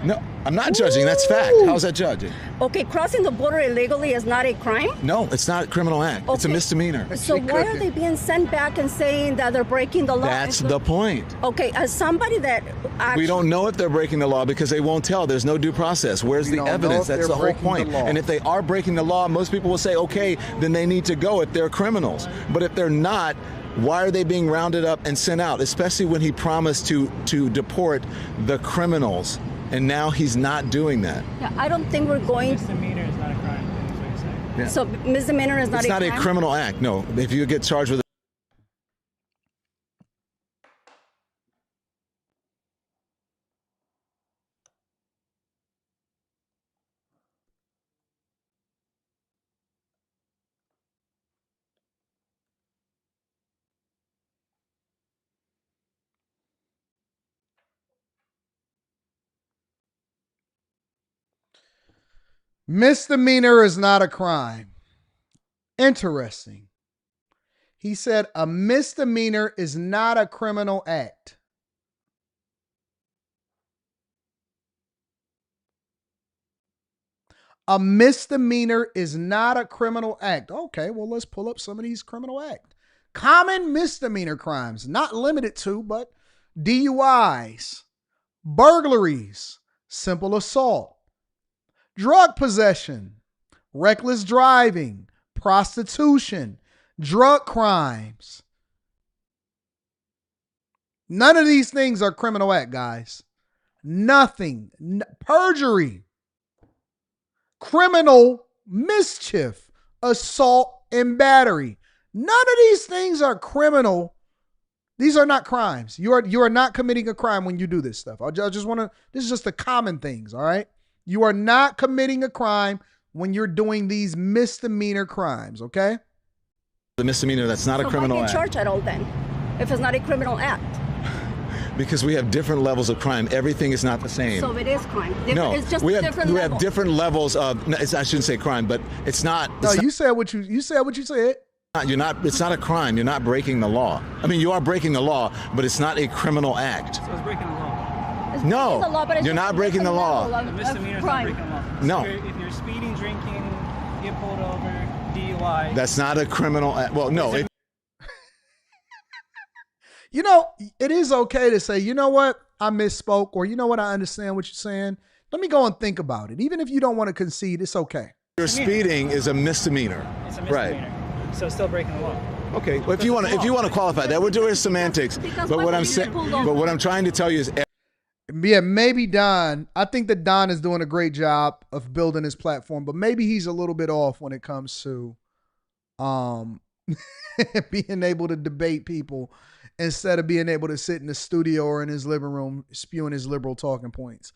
No, I'm not judging. That's fact. How's that judging? Okay, crossing the border illegally is not a crime. No, it's not a criminal act. It's a Okay. misdemeanor. So why are they being sent back and saying that they're breaking the law? That's the point. Okay, as somebody that actually, We don't know if they're breaking the law because they won't tell. There's no due process. Where's the don't know evidence? if That's they're the whole breaking the point. law. And if they are breaking the law, most people will say, okay, then they need to go if they're criminals. But if they're not, why are they being rounded up and sent out? Especially when he promised to deport the criminals. And now he's not doing that. Yeah, I don't think we're going. Misdemeanor is not a crime. That's what you're saying. Yeah. So misdemeanor is not It's a not crime. a criminal act. No. If you get charged with Misdemeanor is not a crime. Interesting. He said a misdemeanor is not a criminal act. A misdemeanor is not a criminal act. Okay, well, let's pull up some of these criminal acts. Common misdemeanor crimes, not limited to, but DUIs, burglaries, simple assault, drug possession, reckless driving, prostitution, drug crimes. None of these things are criminal act, guys. Nothing. Perjury, criminal mischief, assault, and battery. None of these things are criminal. These are not crimes. You are not committing a crime when you do this stuff. I just want to, this is just the common things, all right? You are not committing a crime when you're doing these misdemeanor crimes, okay? the misdemeanor, that's not a criminal why act. do you charge at all then, if it's not a criminal act? Because we have different levels of crime. Everything is not the same. So it is crime. No, It's just we different have levels. different levels of. I shouldn't say crime, but it's not. No, It's you said what you said. What you said. You're not. It's not a crime. You're not breaking the law. I mean, you are breaking the law, but it's not a criminal act. So it's breaking the law. It's No, breaking the law, but it's you're just not a breaking the different law. level The of misdemeanor is not crime. breaking the law. No. If you're speeding, drinking, get pulled over, DUI. That's not a criminal act. Well, no. You know, it is okay to say, you know what, I misspoke, or you know what, I understand what you're saying. Let me go and think about it. Even if you don't want to concede, it's okay. Your speeding is a misdemeanor. It's a misdemeanor. Right. So it's still breaking the law. Okay. Well, if you want to qualify that, we're doing semantics. But what I'm saying, but what I'm trying to tell you is. Yeah, maybe Don. I think that Don is doing a great job of building his platform, but maybe he's a little bit off when it comes to being able to debate people instead of being able to sit in the studio or in his living room spewing his liberal talking points.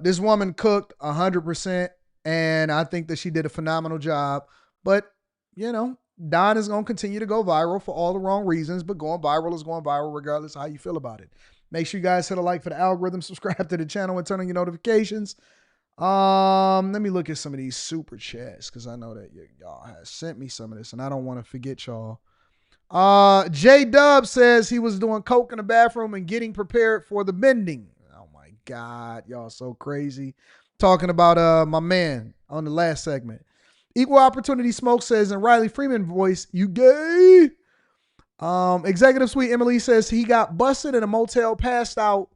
This woman cooked 100%, and I think that she did a phenomenal job. But, you know, Don is going to continue to go viral for all the wrong reasons, but going viral is going viral regardless of how you feel about it. Make sure you guys hit a like for the algorithm, subscribe to the channel, and turn on your notifications. Let me look at some of these super chats because I know that y'all have sent me some of this, and I don't want to forget y'all. J Dub says he was doing coke in the bathroom and getting prepared for the bending. Oh my God, y'all so crazy. Talking about my man on the last segment. Equal Opportunity Smoke says in Riley Freeman voice, you gay? Executive Suite Emily says he got busted in a motel, passed out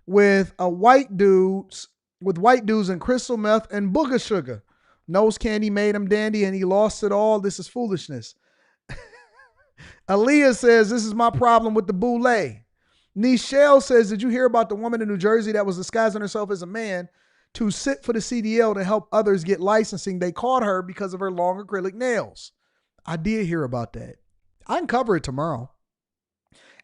with white dudes and crystal meth and booger sugar. Nose candy made him dandy and he lost it all. This is foolishness. Aaliyah says, this is my problem with the boule. Nichelle says, did you hear about the woman in New Jersey that was disguising herself as a man to sit for the CDL to help others get licensing? They caught her because of her long acrylic nails. I did hear about that. I can cover it tomorrow.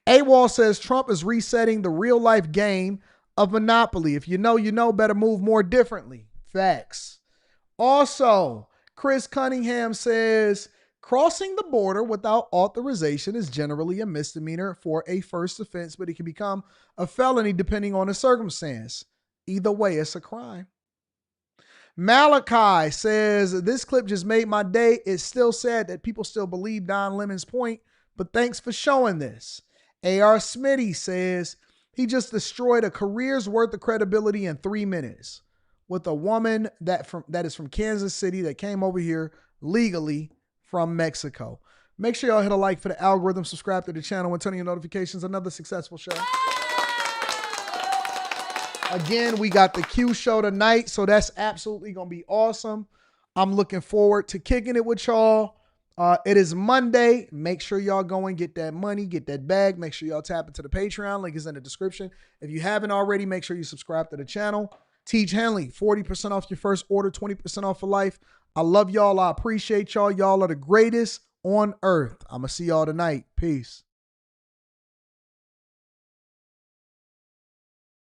AWOL says Trump is resetting the real life game of Monopoly. If you know, you know, better move more differently. Facts. Also, Chris Cunningham says crossing the border without authorization is generally a misdemeanor for a first offense, but it can become a felony depending on the circumstance. Either way, it's a crime. Malachi says, this clip just made my day. It's still sad that people still believe Don Lemon's point, but thanks for showing this. A.R. Smitty says, he just destroyed a career's worth of credibility in 3 minutes with a woman that is from Kansas City that came over here legally from Mexico. Make sure y'all hit a like for the algorithm, subscribe to the channel, and turn on your notifications. Another successful show. Again, we got the Q show tonight, so that's absolutely going to be awesome. I'm looking forward to kicking it with y'all. It is Monday. Make sure y'all go and get that money, get that bag. Make sure y'all tap into the Patreon. Link is in the description. If you haven't already, make sure you subscribe to the channel. Teach Henley, 40% off your first order, 20% off for life. I love y'all. I appreciate y'all. Y'all are the greatest on earth. I'm going to see y'all tonight. Peace.